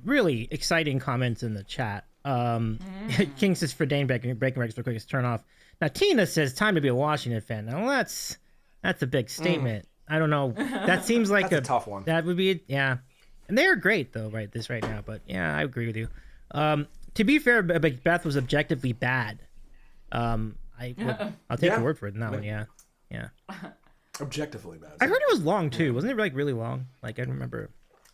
really exciting comments in the chat. King says for Dane breaking records real quick is turn off. Now Tina says time to be a Washington fan. Now that's a big statement. I don't know. That seems like That's a tough one. That would be and they're great though right now. But yeah, I agree with you. To be fair, Beth was objectively bad. I'll take your word for it in that one. Yeah. Objectively bad. I heard it was long too. Wasn't it like really long? Like I remember.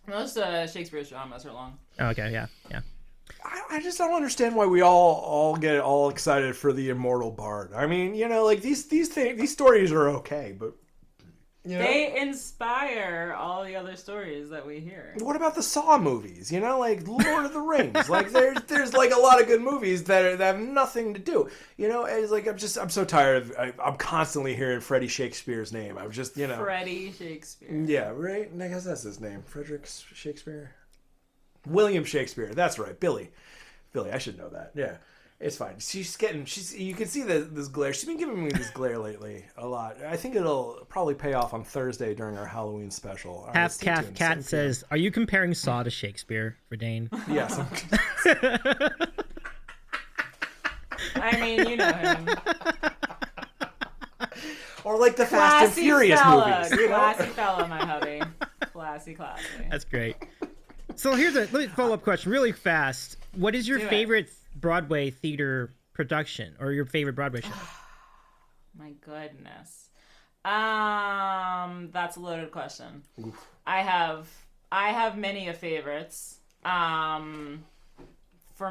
Most Shakespeare's dramas are long. Oh, okay, yeah. I just don't understand why we all get all excited for the immortal bard. I mean, like these stories are okay, but they inspire all the other stories that we hear. What about the Saw movies? Like Lord of the Rings. Like there's like a lot of good movies that have nothing to do. It's like I'm so tired of I'm constantly hearing Freddie Shakespeare's name. I'm just Freddie Shakespeare. Yeah, right. I guess that's his name. Frederick Shakespeare. William Shakespeare. That's right. Billy. I should know that. Yeah. It's fine. You can see this glare. She's been giving me this glare lately a lot. I think it'll probably pay off on Thursday during our Halloween special. Half Calf Cat says, "Are you comparing Saw to Shakespeare for Dane?" Yes. I mean, you know him. Or like the Fast and Furious movies. Classy fella, my hubby. Classy. That's great. So let me follow-up question really fast. What is your favorite Broadway theater production or your favorite Broadway show? My goodness. That's a loaded question. Oof. I have many favorites. For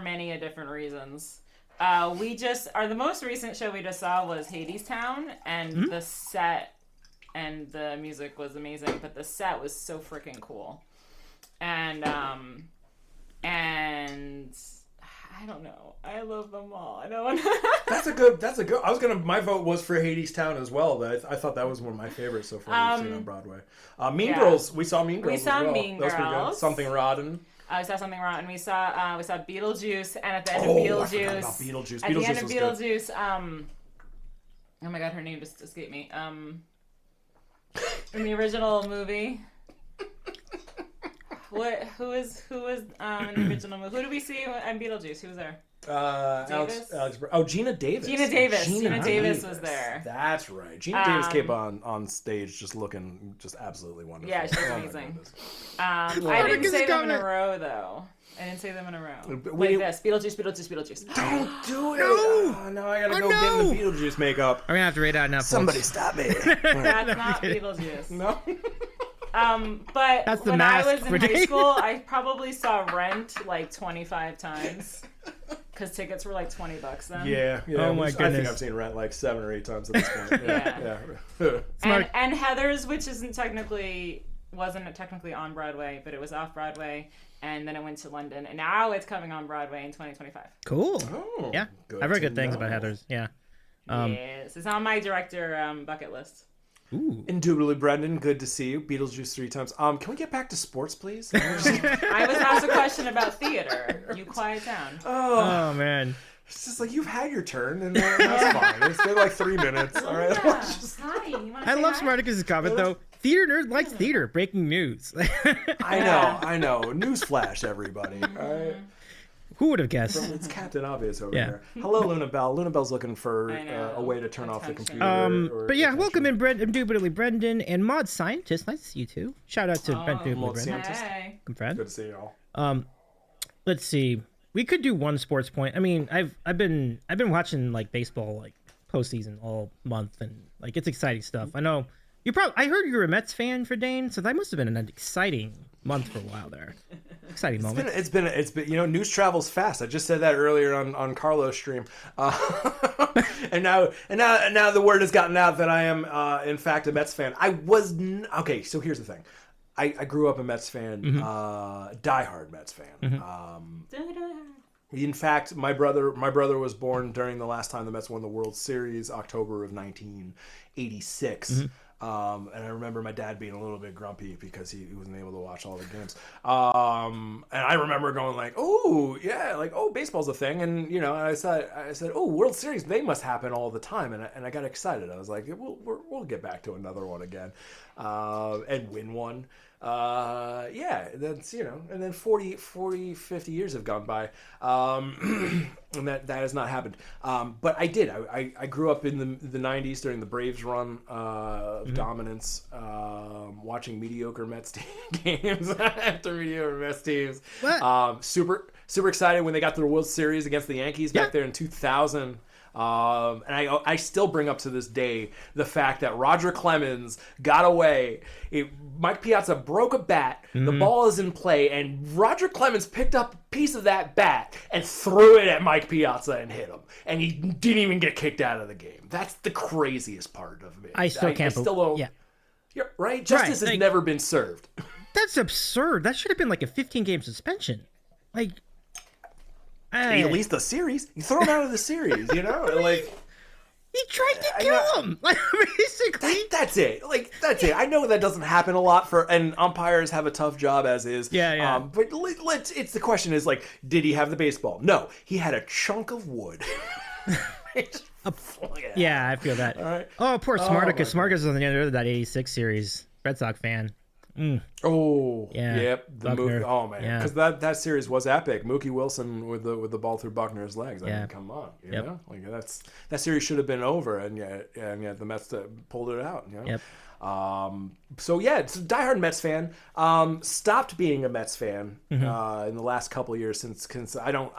many different reasons. The most recent show we just saw was Hadestown, and the set and the music was amazing, but the set was so freaking cool. And I don't know. I love them all. I don't. That's a good. My vote was for Hadestown as well. But I thought that was one of my favorites so far we've seen on Broadway. Mean Girls. We saw Mean Girls. We saw as well. Mean That was pretty Girls. good. Something Rotten. We saw Something Rotten. We saw Beetlejuice, and at the end of Beetlejuice. I forgot about Beetlejuice. At the end of was Beetlejuice, good. oh my god, her name just escaped me. In the original movie. Who was in the original movie? Who did we see in Beetlejuice? Who was there? Gina Davis. Gina Davis was there. That's right. Gina Davis came on stage just looking just absolutely wonderful. Yeah, she was amazing. I didn't say them in a row though. Like this. Beetlejuice. Don't do it. No. No, I gotta go get in the Beetlejuice makeup. I'm gonna have to rate out now. Somebody stop me. That's not Beetlejuice. No. But That's the when I mask was in high school, I probably saw Rent like 25 times. Because tickets were like $20 then. Yeah. Oh my goodness. I think I've seen Rent like 7 or 8 times at this point. Yeah. And Heathers, which wasn't technically on Broadway, but it was off Broadway, and then it went to London, and now it's coming on Broadway in 2025. Cool. Oh, yeah. I've heard good things about Heathers. Yeah. Yes, it's on my director bucket list. Ooh. Indubitably, Brendan, good to see you. Beetlejuice 3 times. Can we get back to sports, please? I was asked a question about theater. You quiet down. Oh man. It's just like, you've had your turn, and that's fine. It's been like 3 minutes. All right. Yeah. Hi. You I love Smarticus's comment though. Theater nerd likes theater. Breaking news. I know. Newsflash, everybody. All right. Who would have guessed? It's Captain Obvious over here. Hello, Luna Bell. Luna Bell's looking for a way to turn off the computer. But yeah, welcome in, Indubitably Brendan and Mod Scientist. Nice to see you too. Shout out to Indubitably Brendan. Hey. Good friend. Good to see y'all. Let's see. We could do one sports point. I mean, I've been watching like baseball like postseason all month, and like it's exciting stuff. I know I heard you were a Mets fan for Dane, so that must have been an exciting month for a while there. Exciting moment. It's been news travels fast. I just said that earlier on Carlos' stream, and now the word has gotten out that I am in fact a Mets fan. Okay. So here's the thing. I grew up a Mets fan, diehard Mets fan. In fact, my brother was born during the last time the Mets won the World Series, October of 1986. And I remember my dad being a little bit grumpy because he wasn't able to watch all the games. And I remember going like, "Oh yeah, like baseball's a thing." And I said, "Oh, World Series, they must happen all the time." And I got excited. I was like, "We'll get back to another one again, and win one." That's and then 40 50 years have gone by, and that has not happened, but I grew up in the 90s during the Braves run of dominance, watching mediocre Mets games after mediocre Mets teams. Super excited when they got to the World Series against the Yankees back there in 2000. And I still bring up to this day the fact that Roger Clemens got away. Mike Piazza broke a bat. The ball is in play, and Roger Clemens picked up a piece of that bat and threw it at Mike Piazza and hit him. And he didn't even get kicked out of the game. That's the craziest part of it. I still can't believe. Yeah. You're right. Justice has never been served. That's absurd. That should have been like a 15-game suspension. Like. At least the series. You throw him out of the series, like he tried to kill him. Like basically, that's it. That's it. I know that doesn't happen a lot and umpires have a tough job as is. Yeah. But it's the question is like, did he have the baseball? No, he had a chunk of wood. Yeah, I feel that. All right. Oh, poor Smartacus. Smartacus was on the end of that '86 series. Red Sox fan. Oh, yeah. Yep. Oh man, yeah. because that series was epic. Mookie Wilson with the ball through Buckner's legs. I mean, come on, you know, like that series should have been over, and yet the Mets pulled it out. Yep. So yeah, it's a diehard Mets fan. Stopped being a Mets fan in the last couple of years since I don't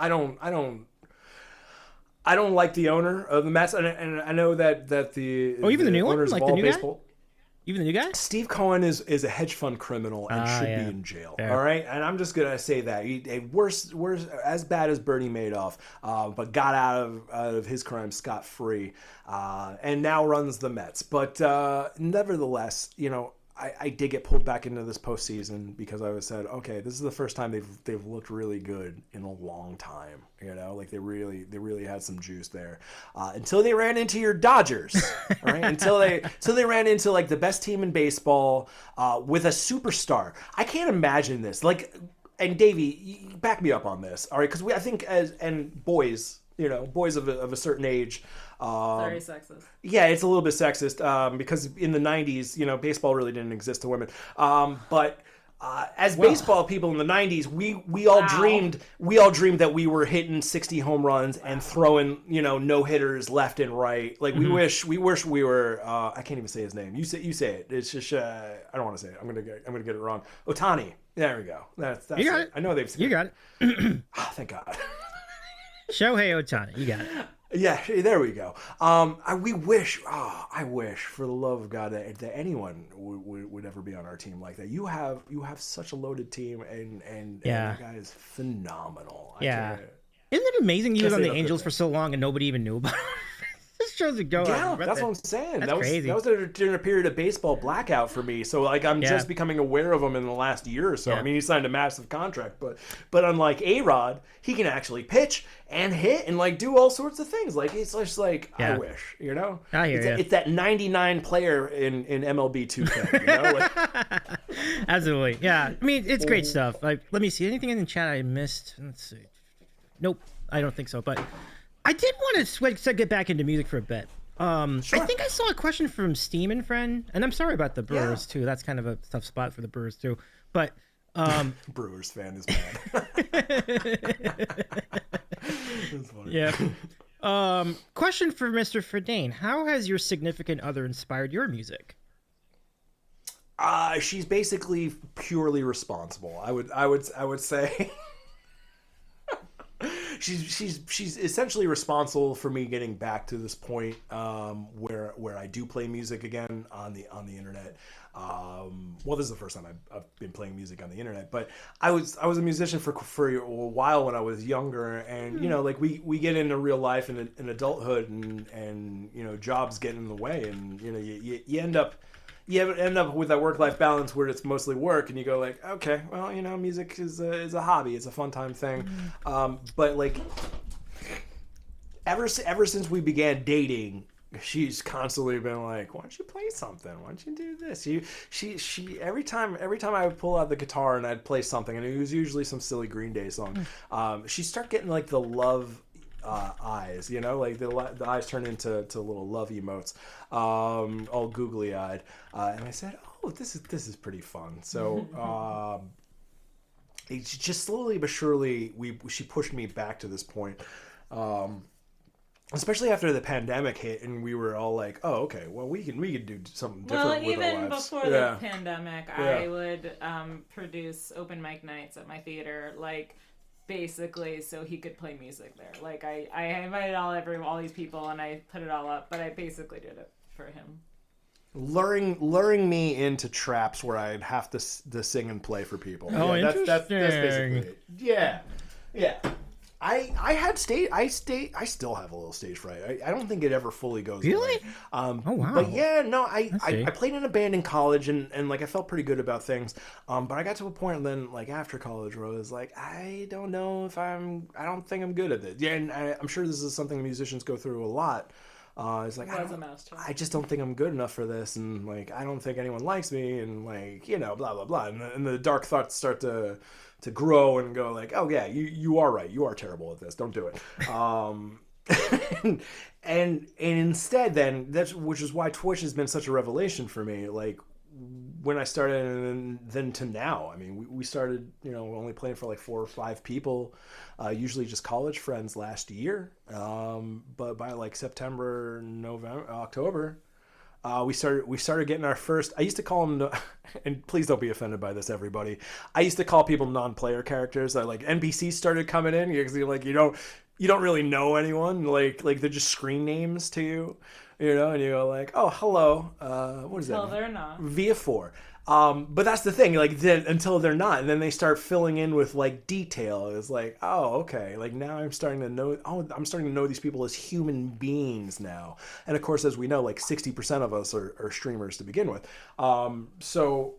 like the owner of the Mets, and I know that the even the new one, like the new baseball, guy. Even the new guy? Steve Cohen is a hedge fund criminal and should be in jail. Fair. All right, and I'm just gonna say that worse as bad as Bernie Madoff, but got out of his crime scot free, and now runs the Mets. But nevertheless, I did get pulled back into this postseason because I said, okay, this is the first time they've looked really good in a long time. Like they really had some juice there until they ran into your Dodgers, right? until they ran into like the best team in baseball with a superstar. I can't imagine this. Like, and Davey, back me up on this, all right? Because I think boys of a certain age. Very sexist. Yeah, it's a little bit sexist because in the 90s, baseball really didn't exist to women. But as baseball people in the 90s, we all dreamed that we were hitting 60 home runs and throwing no hitters left and right. Like we wish we were. I can't even say his name. You say it. It's just I don't want to say it. I'm gonna get it wrong. Ohtani. There we go. That's you got it. I know they've. You got it. Oh, thank God. Shohei Ohtani. You got it. Yeah, there we go. I wish for the love of God that anyone would ever be on our team like that. You have such a loaded team, and that guy is phenomenal. Isn't it amazing he was on the Angels for so long and nobody even knew about him? This shows it go. Yeah, that's what I'm saying. That's crazy. That was during a period of baseball blackout for me. So like I'm just becoming aware of him in the last year or so. Yeah. I mean, he signed a massive contract, but unlike A-Rod, he can actually pitch and hit and like do all sorts of things. Like it's just like I wish, I hear it's that 99 player in MLB 2K. Absolutely, yeah. I mean, it's great stuff. Like, let me see anything in the chat I missed. Let's see. Nope, I don't think so. But I did want to get back into music for a bit. Sure. I think I saw a question from Steam and Friend, and I'm sorry about the Brewers too. That's kind of a tough spot for the Brewers too. But Brewers fan is mad. That's funny. Yeah. Question for Mr. Fridane: how has your significant other inspired your music? She's basically purely responsible. I would say. she's essentially responsible for me getting back to this point where I do play music again on the internet. Well, this is the first time I've been playing music on the internet, but I was a musician for a while when I was younger, and you know, like we get into real life and in adulthood, and you know, jobs get in the way, and you know, you end up with that work-life balance where it's mostly work, and you go like, okay, well, you know, music is a hobby, it's a fun time thing, but like ever since we began dating, she's constantly been like, why don't you play something? Why don't you do this? She every time I would pull out the guitar and I'd play something, and it was usually some silly Green Day song, she'd start getting like the love eyes, you know, like the eyes turn into little love emotes, all googly eyed, and I said, oh, this is pretty fun. So it's just slowly but surely she pushed me back to this point, especially after the pandemic hit and we were all like, oh, okay, well, we can do something different with our lives. Even before the pandemic, I would produce open mic nights at my theater, like basically so he could play music there. Like I invited all these people and I put it all up, but I basically did it for him. Luring me into traps where I'd have to sing and play for people. Oh, yeah, interesting. That's basically it. Yeah. I still have a little stage fright. I don't think it ever fully goes away. Really? Oh, wow. But yeah, no, I played in a band in college and like I felt pretty good about things. But I got to a point then like after college where I was like, I don't know if I don't think I'm good at this. Yeah, and I'm sure this is something musicians go through a lot. It's like I just don't think I'm good enough for this, and like I don't think anyone likes me, and like, you know, blah blah blah, and the dark thoughts start to grow and go like, oh yeah, you are right, you are terrible at this, don't do it. And instead then which is why Twitch has been such a revelation for me. Like when I started and then to now, I mean, we started, you know, only playing for like 4 or 5 people, usually just college friends last year. But by like September, November, October, we started getting our first. I used to call them, and please don't be offended by this, everybody. I used to call people non-player characters. Like NPCs started coming in because like you don't really know anyone. Like they're just screen names to you. You know, and you go like, oh, hello, what is that? Until they're not. Via 4. But that's the thing, like, until they're not, and then they start filling in with, like, detail. It's like, oh, okay, like, now I'm starting to know these people as human beings now. And, of course, as we know, like, 60% of us are streamers to begin with. So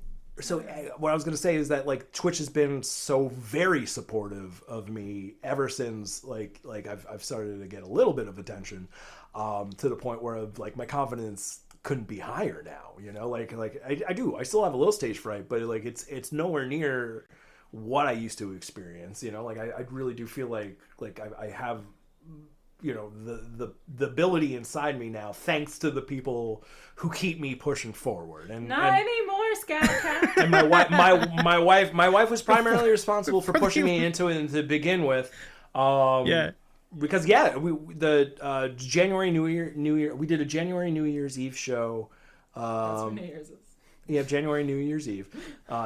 what I was going to say is that, like, Twitch has been so very supportive of me ever since, like I've started to get a little bit of attention, to the point where, like, my confidence couldn't be higher now, you know? Like I still have a little stage fright, but, like, it's nowhere near what I used to experience, you know? Like, I really do feel like I have, you know, the ability inside me now, thanks to the people who keep me pushing forward. And not anymore, Scat Cat. And my wife was primarily responsible for pushing me into it to begin with. Because the January New Year we did a January New Year's Eve show. That's what New Year's is. Yeah, January New Year's Eve,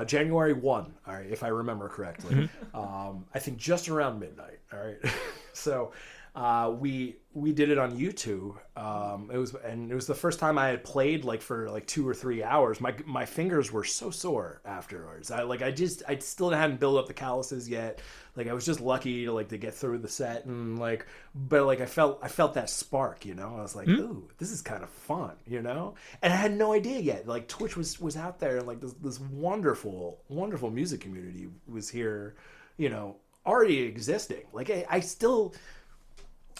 January 1. All right, if I remember correctly. I think just around midnight. All right, so. We did it on YouTube. It was the first time I had played like for like 2 or 3 hours. My fingers were so sore afterwards. I still hadn't built up the calluses yet. Like I was just lucky to get through the set, and but I felt that spark, you know. I was like, ooh, this is kind of fun, you know. And I had no idea yet. Like Twitch was out there, and like this wonderful music community was here, you know, already existing. Like I still.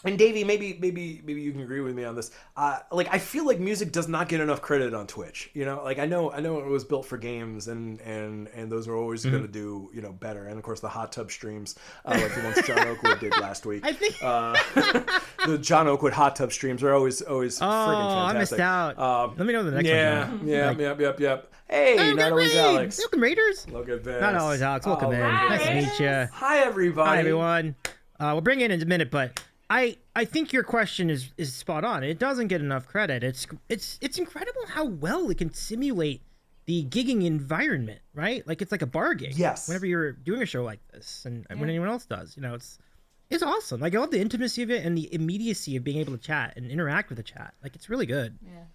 And Davey, maybe you can agree with me on this. I feel like music does not get enough credit on Twitch. You know, like I know it was built for games, and those are always going to do, you know, better. And of course the hot tub streams, like the ones John Oakwood did last week. I think the John Oakwood hot tub streams are always friggin' fantastic. I missed out. Let me know the next one. Yep. Hey, not always Alex. Welcome, Raiders. Look at this. Not always Alex. Welcome in. Hi, Nice to meet you. Hi, everybody. Hi, everyone. We'll bring it in a minute, but. I think your question is spot on. It doesn't get enough credit. It's incredible how well it can simulate the gigging environment, right? Like it's like a bar gig. Yes. Whenever you're doing a show like this, and when anyone else does, you know, It's awesome. Like I love the intimacy of it and the immediacy of being able to chat and interact with the chat. Like it's really good. Yeah.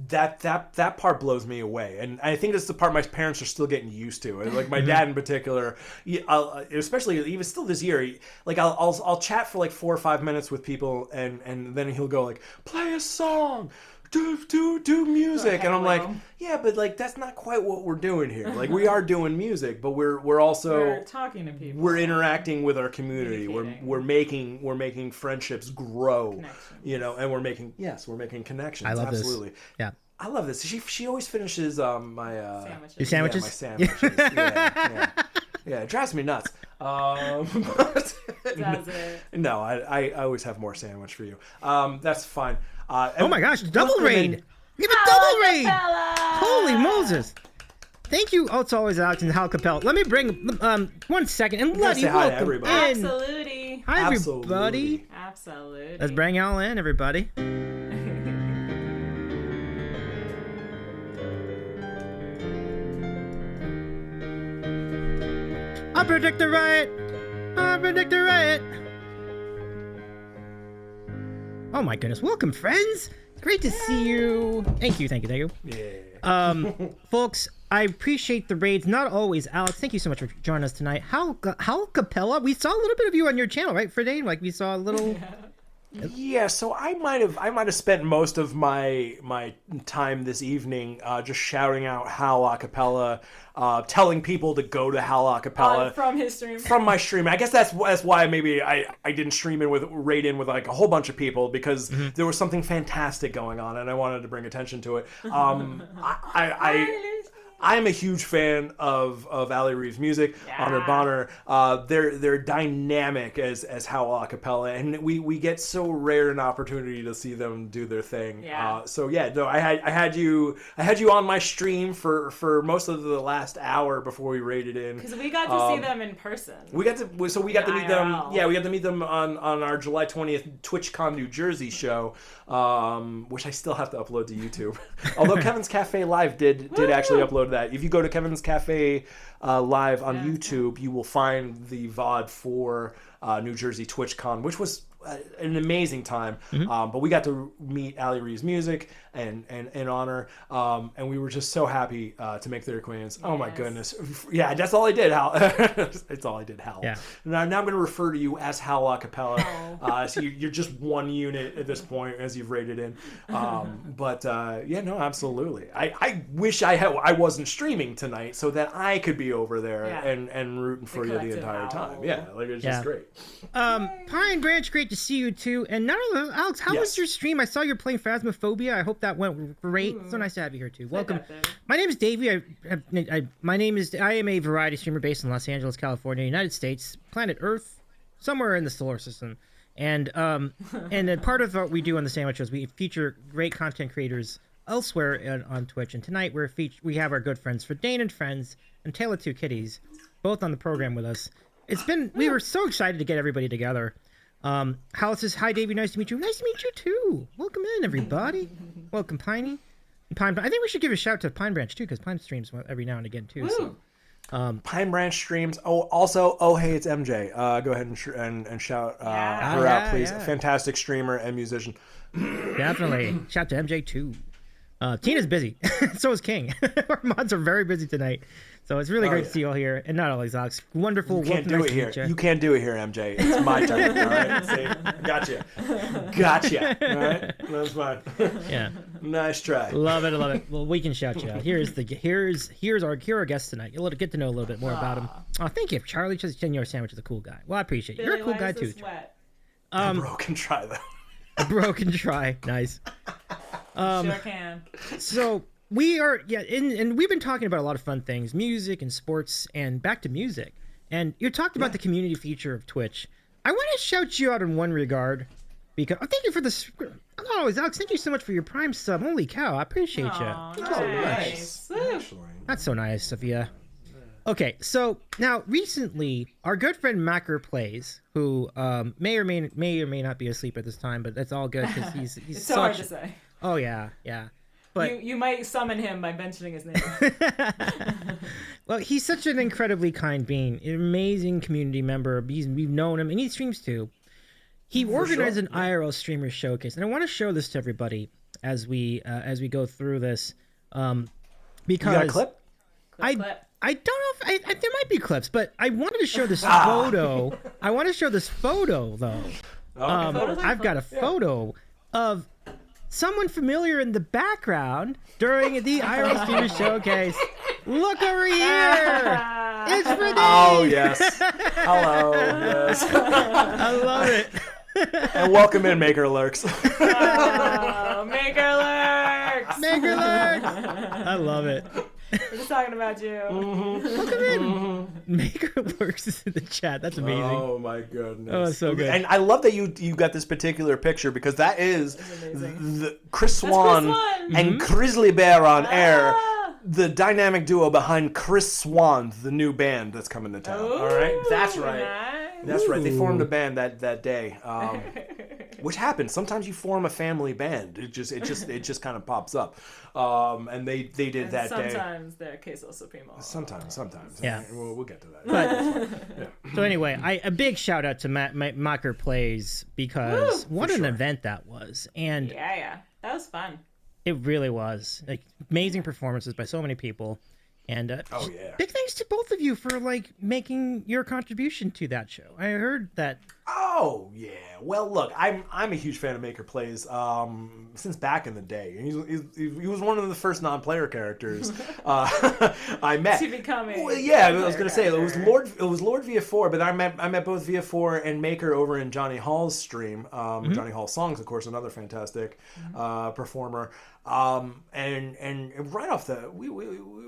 That part blows me away, and I think that's the part my parents are still getting used to. Like my dad in particular, especially even still this year, like I'll chat for like 4 or 5 minutes with people, and then he'll go like, play a song, do music, and I'm like, yeah, but like that's not quite what we're doing here. Like we are doing music, but we're also We're talking to people. We're interacting with our community. We're making friendships grow, and we're making connections. I love Absolutely. this. Yeah. I love this. She always finishes my Sandwiches. Your sandwiches? Yeah, my sandwiches. Yeah, it drives me nuts. But, Does it? no, I always have more sandwich for you. That's fine. Oh my gosh, double raid! We have a double raid! Holy Moses! Thank you. Oh, it's always Alex and Hal Capel. Let me bring 1 second and let you say hi to welcome everybody. in. Absolutely. Hi, Absolutely. everybody. Absolutely. Let's bring y'all in, everybody. I predict the riot. I predict the riot. Oh my goodness! Welcome, friends. Great to see you. Thank you. Yeah. Folks, I appreciate the raids. Not always, Alex. Thank you so much for joining us tonight. Hal Capella. We saw a little bit of you on your channel, right, Fridane? Like we saw a little. Yeah, so I might have spent most of my time this evening just shouting out Hal Acapella, telling people to go to Hal Acapella from his stream. From my stream. I guess that's why maybe I didn't stream in with like a whole bunch of people, because there was something fantastic going on and I wanted to bring attention to it. I'm a huge fan of Ali Reeves' music, Honor Bonner. They're dynamic as Hal Acapella, and we get so rare an opportunity to see them do their thing. Yeah. I had you on my stream for most of the last hour before we raided in. Because we got to see them in person. We got to meet them. IRL. Yeah, we got to meet them on our July 20th TwitchCon New Jersey show, which I still have to upload to YouTube. Although Kevin's Cafe Live did actually upload that. If you go to Kevin's Cafe Live on YouTube, you will find the VOD for New Jersey TwitchCon, which was an amazing time. But we got to meet Ali Reeves' music and Honor, and we were just so happy to make their acquaintance. Oh my goodness. Yeah, that's all I did, Hal. It's all I did, Hal. Yeah. Now I'm going to refer to you as Hal Acapella. So you're just one unit at this point as you've rated in. Absolutely. I wish I wasn't streaming tonight so that I could be over there and rooting for you the entire time. Yeah, like it's just great. Pine Branch, great to see you too. And not only Alex, how was your stream? I saw you're playing Phasmophobia. I hope that went great. So nice to have you here too. Welcome. My name is Davey. I am a variety streamer based in Los Angeles, California, United States, planet Earth, somewhere in the solar system. And part of what we do on the Sandwich is we feature great content creators elsewhere on Twitch. And tonight we have our good friends FridenAndFriends and tailof2kitties both on the program with us. We were so excited to get everybody together. Hal says, hi, Davey. Nice to meet you. Nice to meet you, too. Welcome in, everybody. Welcome, Piney. I think we should give a shout to Pine Branch, too, because Pine streams every now and again, too. So. Pine Branch streams. Hey, it's MJ. Go ahead and shout her out, please. Yeah. Fantastic streamer and musician. Definitely. Shout to MJ, too. Tina's busy. So is King. Our mods are very busy tonight. So it's really great to see you all here. And not always, Alex. Wonderful. You can't do it here. You can't do it here, MJ. It's my turn. All right? See? Gotcha. All right? That's fine. Yeah. Nice try. Love it. Well, we can shout you out. Here's our guest tonight. You'll get to know a little bit more about him. Oh, thank you. Charlie Senor Sandwich is a cool guy. Well, I appreciate it. You're a cool guy, too. A broken try, though. A broken try. Nice. Sure can. So we are, and we've been talking about a lot of fun things, music and sports, and back to music. And you talked about the community feature of Twitch. I want to shout you out in one regard, because thank you for this. Oh, Alex, thank you so much for your Prime sub. Holy cow, I appreciate you. Thank you so much. That's so nice of you. Okay, so now recently, our good friend Macker Plays, who may or may not be asleep at this time, but that's all good because he's it's so hard to say. Oh yeah. But you might summon him by mentioning his name. well, he's such an incredibly kind being, an amazing community member. We've known him, and he streams too. He organized an IRL streamer showcase, and I want to show this to everybody as we go through this. Because You got a clip? Clip. I don't know if there might be clips, but I wanted to show this photo. I want to show this photo though. I've got a photo of someone familiar in the background during the IRL Streamer Showcase. Look over here! It's Renee! Oh, yes. Hello. Yes. I love it. And welcome in, Maker Lurks. Maker Lurks! Maker Lurks! I love it. We're just talking about you. Welcome in. Maker Lurks is in the chat. That's amazing. Oh, my goodness. Oh, it's so good. And I love that you got this particular picture because that is the Chris Swan and Grizzly Bear on air. The dynamic duo behind Chris Swan, the new band that's coming to town. All right, that's right. Nice. That's right. They formed a band that day, which happens. Sometimes you form a family band. It just kind of pops up. And they did that day. Sometimes they're Queso Supremo. Sometimes. Yeah. We'll get to that. But, so anyway, a big shout out to Macker Plays because what an event that was, and Yeah, that was fun. it really was like amazing performances by so many people, and big thanks to both of you for like making your contribution to that show. I heard that. Oh yeah. Well, look, I'm a huge fan of Maker Plays since back in the day. He was one of the first non-player characters I met. To become a well, yeah, I was gonna say it was Lord Via 4, but I met both Via 4 and Maker over in Johnny Hall's stream. Johnny Hall Songs, of course, another fantastic performer. And right off the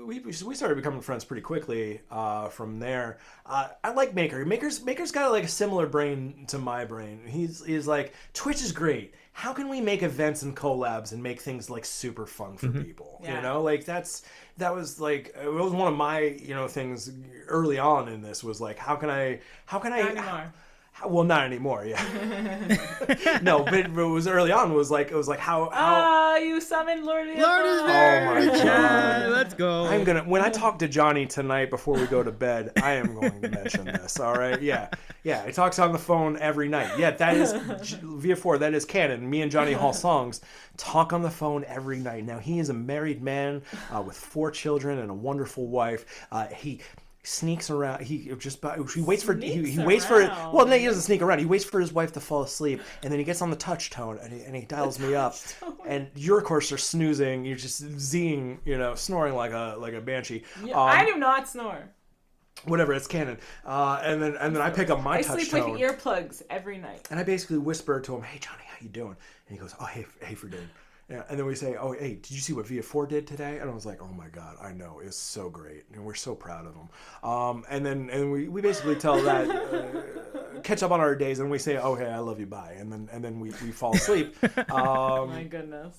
we started becoming friends pretty quickly from there. I like Maker. Maker's got like a similar brain to my brain. He's like, Twitch is great. How can we make events and collabs and make things like super fun for people? Yeah. You know, like that was like it was one of my things early on in this was like how can I Not anymore. well, not anymore, yeah. No, but it was early on. It was like how you summoned Lord is there. Oh my God. Let's go. when I talk to Johnny tonight before we go to bed, I am going to mention this. All right, yeah. He talks on the phone every night. Yeah, that is Via 4. That is canon. Me and Johnny Hall Songs talk on the phone every night. Now he is a married man with 4 children and a wonderful wife. He sneaks around. He waits for well, no, he doesn't sneak around. He waits for his wife to fall asleep, and then he gets on the touch tone and he dials me up. And you, of course, are snoozing. You're just zing, snoring like a banshee. Yeah, I do not snore. Whatever, it's canon. And then I pick up my touch tone. I sleep with earplugs every night. And I basically whisper to him, "Hey Johnny, how you doing?" And he goes, "Oh, hey Friden." Yeah, and then we say, "Oh, hey, did you see what Via 4 did today?" And I was like, "Oh my God, I know, it's so great, and we're so proud of them." And we basically tell that catch up on our days, and we say, "Oh, hey, I love you, bye," and then we fall asleep. My goodness.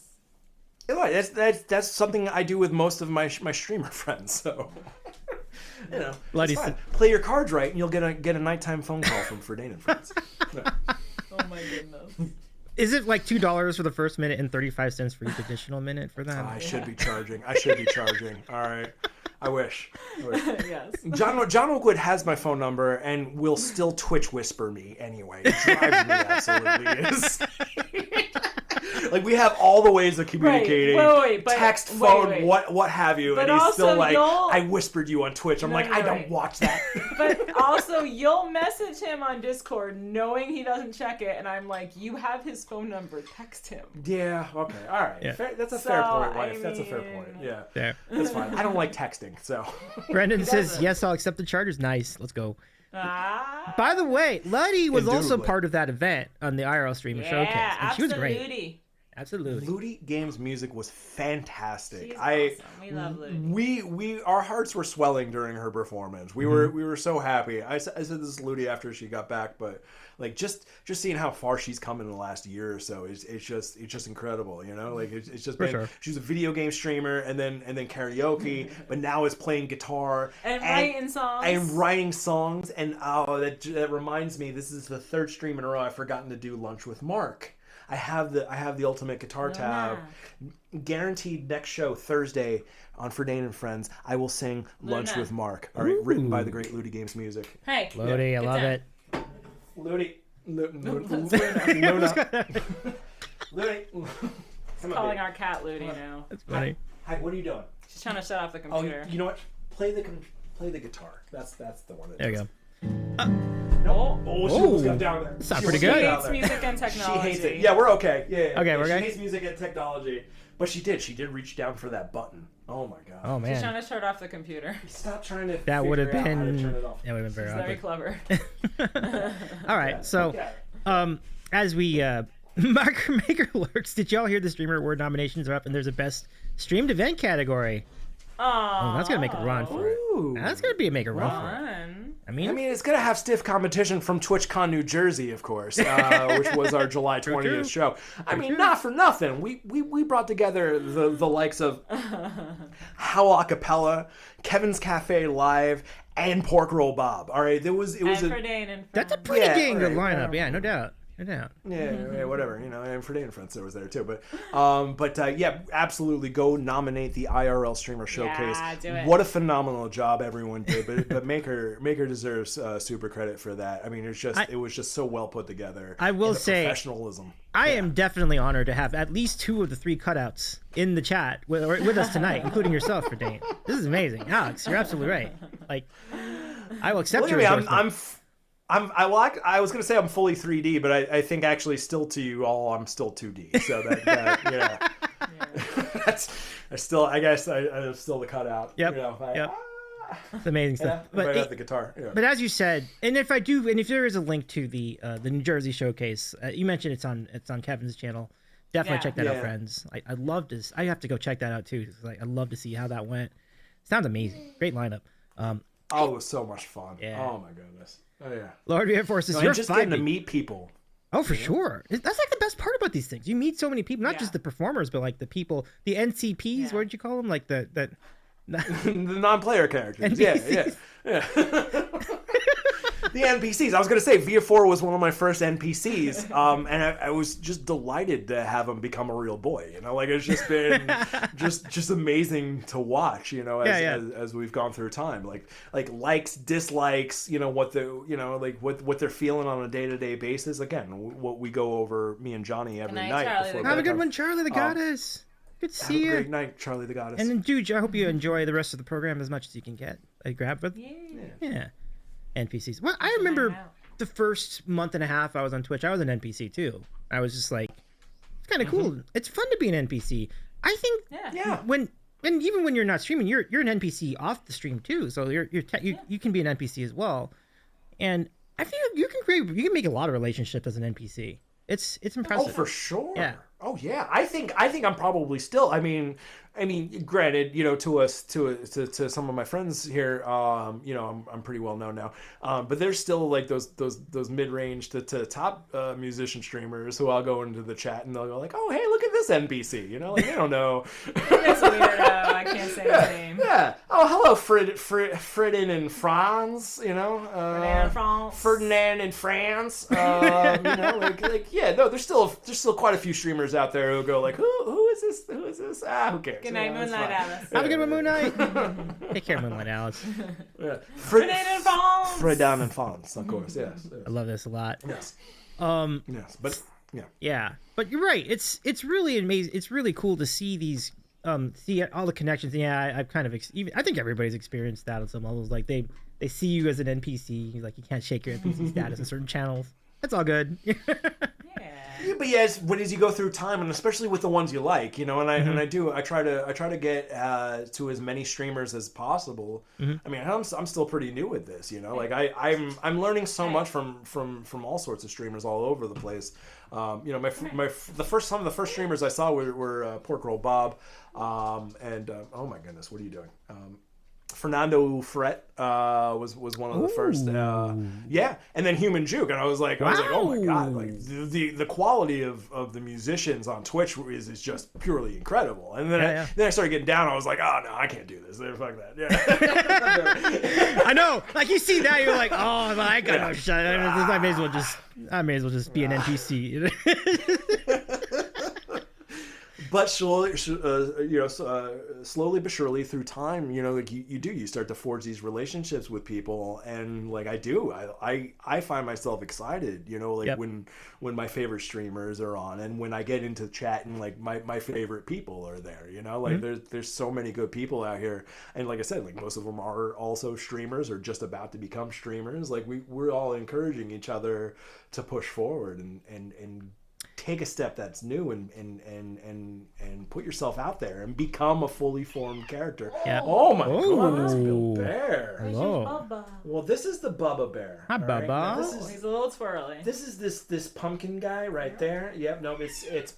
That's something I do with most of my streamer friends. So it's fine. Play your cards right, and you'll get a nighttime phone call from FridenAndFriends. Yeah. Oh my goodness. Is it like $2 for the first minute and 35 cents for each additional minute for that? I should be charging. All right. I wish. Yes. John Oakwood has my phone number and will still Twitch whisper me anyway. It drives me absolutely is. Like we have all the ways of communicating, text, phone, what have you, but and he's still like, I whispered you on Twitch. I'm I don't watch that. But also, you'll message him on Discord knowing he doesn't check it, and I'm like, you have his phone number, text him. Yeah, okay, all right. Yeah. That's a fair point, wife. That's a fair point. Yeah, that's fine. I don't like texting, so. Brendan says, yes, I'll accept the charters. Nice, let's go. By the way, Luddy was also part of that event on the IRL Streamer Showcase, and she was great. Absolutely. Ludi Games' music was fantastic. She's awesome. We love Ludi. Our hearts were swelling during her performance. We were so happy. I said this is Ludi after she got back, but like just seeing how far she's come in the last year or so it's just incredible. Like it's just been. Sure. She was a video game streamer and then karaoke, but now is playing guitar and writing songs. And that reminds me, this is the 3rd stream in a row I've forgotten to do lunch with Mark. I have the ultimate guitar tab. Guaranteed next show Thursday on FridenAndFriends. I will sing Lunch with Mark. All right, written by the great Ludi Games Music. Hey, Lodi, I love it. Ludi. Luna. Ludi. calling our cat Ludi now. That's funny. Hi, what are you doing? She's trying to shut off the Oh, computer. you know what? Play the guitar. That's the one. There you go. No. Oh, she almost got down there. It's not She pretty almost good. got She down hates there. music and technology. She hates it. Yeah, we're okay. Yeah. Okay, we're She okay. hates music and technology, but she did reach down for that button. Oh my god. Oh She's man, trying to shut off the computer. Stop trying to. that would have figure out how to been turn it off. that would have been She's very very awkward. clever. All right, so Okay. as we Marker Maker lurks, did y'all hear the Streamer Award nominations are up and there's a best streamed event category? Oh, that's gonna make a run for it. Ooh. That's gonna be a make a run for it. Fun. I mean, It's going to have stiff competition from TwitchCon New Jersey, of course, which was our July 20th show. I mean, not for nothing. We brought together the likes of Howl Acapella, Kevin's Cafe Live, and Pork Roll Bob. All right, it was And a FridenAndFriends. that's a pretty Yeah, dang good right, lineup. Yeah, no doubt. No doubt. yeah, whatever, and FridenAndFriends was there too, but yeah, absolutely go nominate the IRL Streamer Showcase. Yeah, do it. What a phenomenal job everyone did, but Maker deserves super credit for that. I mean, it was just so well put together. I will and the say- professionalism. I am definitely honored to have at least 2 of the 3 cutouts in the chat with us tonight, including yourself, Fridane. This is amazing, Alex. You're absolutely right. Like, I will accept your Believe me, endorsement. I was gonna say I'm fully 3D, but I think actually still to you all I'm still 2D. So that yeah, I guess I'm still the cutout. Yep. Yep. It's amazing stuff. But the guitar. Yeah. But as you said, and if there is a link to the New Jersey showcase, you mentioned it's on Kevin's channel. Definitely Yeah. check that out, Yeah. friends. I love this. I have to go check that out too. Like, I love to see how that went. Sounds amazing. Great lineup. Oh, it was so much fun. Yeah. Oh my goodness. Oh yeah. Lord Air Forces, And you're just getting to 5D. meet people. Oh, for sure. That's like the best part about these things. You meet so many people, not just the performers, but like the people, the NCPs. Yeah. What did you call them? Like the The non-player characters. NPCs. Yeah. The NPCs. I was gonna say Via4 was one of my first NPCs, and I was just delighted to have him become a real boy. Like it's just been just amazing to watch. As we've gone through time, like likes, dislikes. What what they're feeling on a day-to-day basis. Again, what we go over, me and Johnny every night, night. Charlie Before the Have a good bedtime. one, Charlie the Goddess. Good to Have see a you. great night, Charlie the Goddess. And then, dude, I hope you enjoy the rest of the program as much as you can get. Grab with Yeah. NPCs. Well, I remember the first month and a half I was on Twitch, I was an NPC too. I was just like, it's kind of cool. It's fun to be an NPC. I think Yeah. when even when you're not streaming, you're an NPC off the stream too. So you can be an NPC as well. And I feel you can make a lot of relationships as an NPC. It's impressive. Oh, for sure. Yeah. Oh, yeah. I think I'm probably still. I mean, granted, to some of my friends here, I'm pretty well known now. But there's still like those mid-range to top musician streamers who I'll go into the chat and they'll go like, oh, hey, look at this NPC. Like they don't know. This weirdo. I can't say his name. Yeah. Oh, hello, Friden and Franz. Ferdinand and France. There's still quite a few streamers out there who go like, who is this? Who is this? Who cares? Good night, It's Moonlight fine. Alice. Have a good one, Moon Knight. Take care, Moonlight Alice. Yeah. FridenAndFriends. Fridan and Fonz, of course. Yes. I love this a lot. Yes. Yes. But yeah. Yeah, but you're right. It's really amazing. It's really cool to see these see all the connections. Yeah, I've kind of I think everybody's experienced that on some levels. Like they see you as an NPC. Like you can't shake your NPC status in certain channels. That's all good. Yeah, but yes, but as you go through time, and especially with the ones you like, and I try to get to as many streamers as possible. I mean, I'm still pretty new with this, like I'm learning so much from all sorts of streamers all over the place. Some of the first streamers I saw were Pork Roll Bob, and oh my goodness, what are you doing? Fernando Fret was one of the first, and then Human Juke, and I was like, oh my god, like the quality of the musicians on Twitch is just purely incredible. And then then I started getting down. I was like, oh no, I can't do this. Fuck that. Yeah. I know. Like you see that, you're like, oh my god, I may as well just be an NPC. but slowly, slowly but surely through time, like you start to forge these relationships with people, and like I find myself excited, Yep. when my favorite streamers are on, and when I get into chat and like my favorite people are there, like there's so many good people out here, and like I said, like most of them are also streamers or just about to become streamers. Like we're all encouraging each other to push forward and take a step that's new and put yourself out there and become a fully formed character. Yeah. Oh my God, that's Bill Bear. Hello. Well, this is the Bubba Bear. Hi, all right? Bubba. Now, He's a little twirly. this is this pumpkin guy right there. Yep. No, it's he is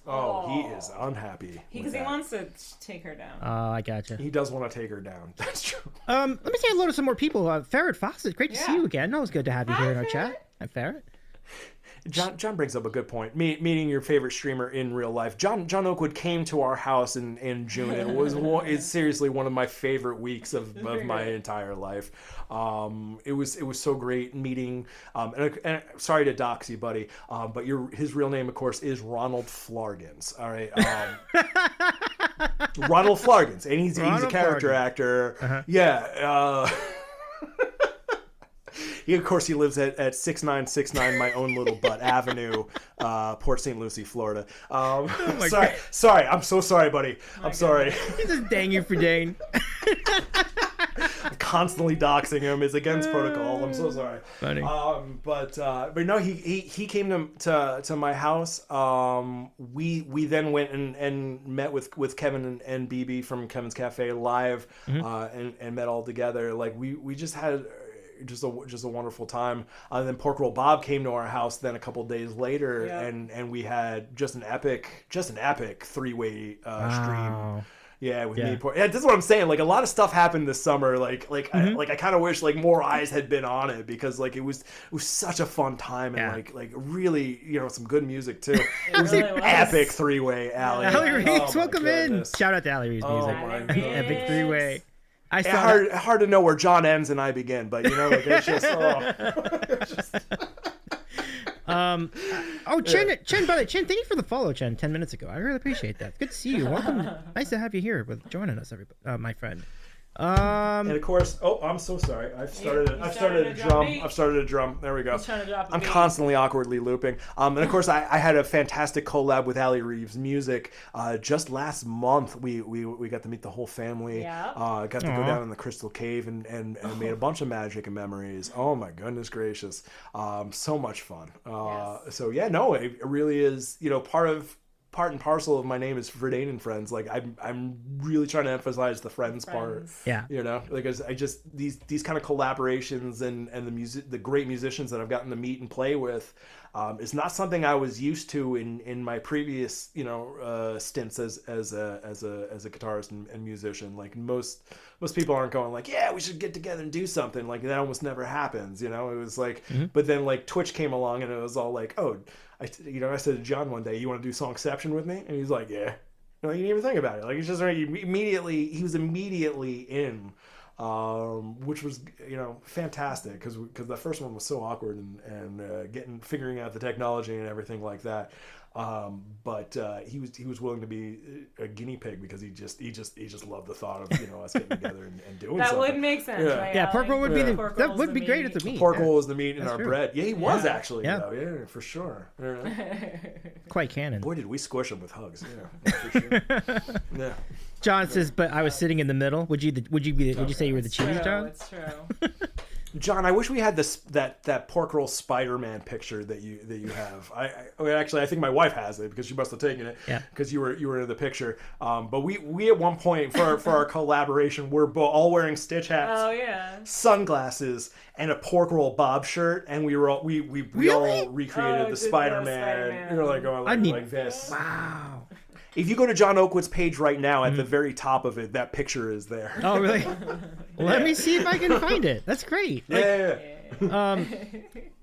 unhappy. Because he wants to take her down. I gotcha. He does want to take her down. That's true. Let me say hello to some more people. Ferret Fawcett, great to see Yeah. you again. Always good to have you here in our Ferret. chat. Hi, Ferret. John brings up a good point. Meeting your favorite streamer in real life. John Oakwood came to our house in June. And it's seriously one of my favorite weeks of my entire life. It was so great meeting. And sorry to dox you, buddy. But his real name, of course, is Ronald Flargans. All right. Ronald Flargans, and he's a character actor. Uh-huh. Yeah. Of course, he lives at 6969 My Own Little Butt Avenue, Port St. Lucie, Florida. Sorry. I'm so sorry, buddy. I'm sorry. He's just dang you for Dane. Constantly doxing him is against protocol. I'm so sorry. Funny. But no, he came to my house. We then went and met with Kevin and BB from Kevin's Cafe live, and met all together. Like we just had just a wonderful time. And then Pork Roll Bob came to our house then a couple days later, and we had just an epic 3-way stream. Yeah, with me. Yeah, this is what I'm saying. Like a lot of stuff happened this summer. I kind of wish like more eyes had been on it, because like it was such a fun time, and like really some good music too. It was an epic 3-way. Allie Reeves, welcome in. Shout out to Allie Reeves music. My Epic 3-way. I saw hard to know where John ends and I begin, but like it's just. Chen, by the way, Chen, thank you for the follow, Chen, 10 minutes ago. I really appreciate that. Good to see you. Welcome. Nice to have you here joining us, everybody, my friend. And of course, I'm so sorry. I've started a drum. There we go. I'm constantly awkwardly looping. And of course, I had a fantastic collab with Allie Reeves Music. Just last month, we got to meet the whole family. Yeah. Got to go down in the Crystal Cave and made a bunch of magic and memories. Oh my goodness gracious. So much fun. Yes. So yeah, no, it really is. Part and parcel of my name is FridenAndFriends. Like I'm really trying to emphasize the friends part. Yeah. Because I just these kind of collaborations and the great musicians that I've gotten to meet and play with is not something I was used to in my previous stints as a guitarist and musician. Like most people aren't going like, yeah, we should get together and do something. Like that almost never happens. It was like, but then like Twitch came along and it was all like, oh. I said to John one day, you want to do Songception with me? And he's like, yeah. He didn't even think about it. Like, it's just he was immediately in, which was, fantastic because the first one was so awkward and figuring out the technology and everything like that. But he was willing to be a guinea pig because he just loved the thought of us getting together and doing that something. would make sense, right? Yeah, pork roll would be that would be great at the meat. Pork roll was the meat in our true. bread. Yeah, he was actually. Yeah. Though. Yeah, for sure. Quite canon. Boy, did we squish him with hugs. Yeah, for sure. Yeah. John says, but I was sitting in the middle. Would you say you were the cheese, John? It's true. John, I wish we had that pork roll Spider-Man picture that you have. I think my wife has it because she must have taken it. Yeah. Because you were in the picture. But we at one point for our collaboration we're all wearing Stitch hats. Oh yeah. Sunglasses and a pork roll Bob shirt, and we all recreated the Spider-Man. We were like going like this. Wow. If you go to John Oakwood's page right now, at the very top of it, that picture is there. Oh, really? Let me see if I can find it. That's great. Yeah.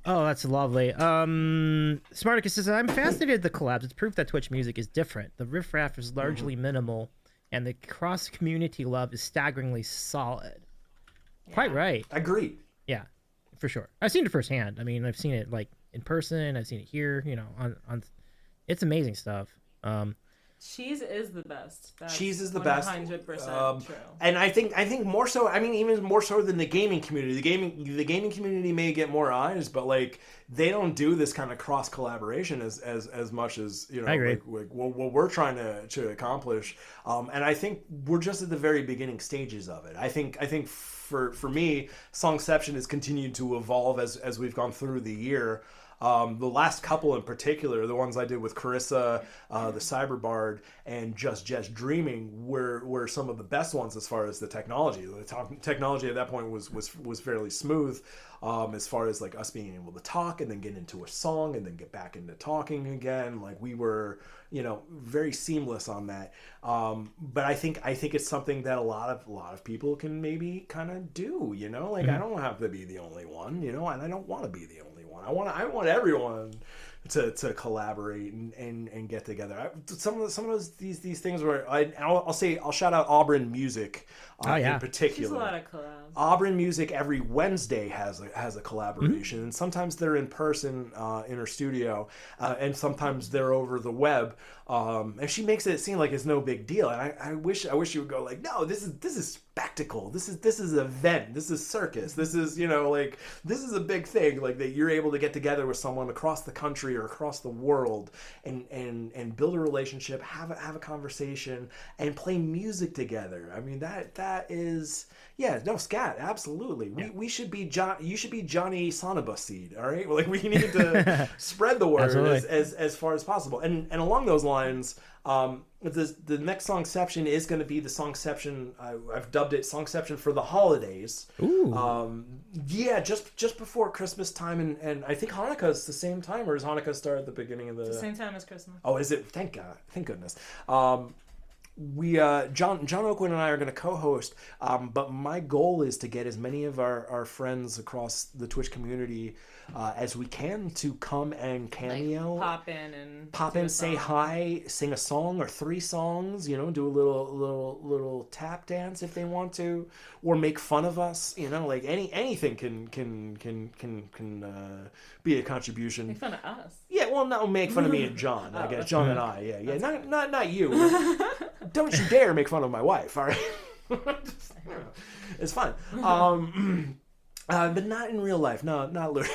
Oh, that's lovely. Smarticus says, I'm fascinated at the collabs. It's proof that Twitch music is different. The riffraff is largely minimal, and the cross-community love is staggeringly solid. Yeah. Quite right. Agreed. Yeah, for sure. I've seen it firsthand. I mean, I've seen it like in person. I've seen it here. On it's amazing stuff. Cheese is the best. That's Cheese is the best. 100% true. And I think more so. I mean, even more so than the gaming community. The gaming community may get more eyes, but like they don't do this kind of cross collaboration as much as I agree. like what we're trying to accomplish. And I think we're just at the very beginning stages of it. I think for me, Songception has continued to evolve as we've gone through the year. The last couple in particular, the ones I did with Carissa, the Cyberbard, and Just Dreaming, were some of the best ones as far as the technology. The technology at that point was fairly smooth, as far as like us being able to talk and then get into a song and then get back into talking again. Like we were, very seamless on that. But I think it's something that a lot of people can maybe kind of do. Like I don't have to be the only one. And I don't want to be the only one. I want everyone to collaborate and get together. Some of those these things where I'll shout out Auburn Music in particular. She's a lot of collabs. Auburn Music every Wednesday has a collaboration, and sometimes they're in person in her studio, and sometimes they're over the web. And she makes it seem like it's no big deal. And I wish you would go like, no, this is spectacle. This is an event. This is circus. This is this is a big thing. Like that you're able to get together with someone across the country or across the world and build a relationship, have a conversation, and play music together. I mean that is scat, absolutely. Yeah. We should be you should be Johnny Sonaba Seed, all right? Like we need to spread the word as far as possible. And along those lines, the next Songception is going to be the Songception. I've dubbed it Songception for the holidays. Ooh. Just before Christmas time, and I think Hanukkah is the same time, or does Hanukkah start at the beginning of the same time as Christmas? Oh, is it? Thank God, thank goodness. We John Oakwood and I are going to co-host, but my goal is to get as many of our friends across the Twitch community as we can to come and cameo, like pop in, say hi, sing a song or 3 songs, do a little tap dance if they want to, or make fun of us, like anything can be a contribution. Make fun of us. Yeah, well, no, make fun of me and John. I guess John and I. Yeah, not you. Don't you dare make fun of my wife, all right? It's fun. But not in real life. No, not Louis.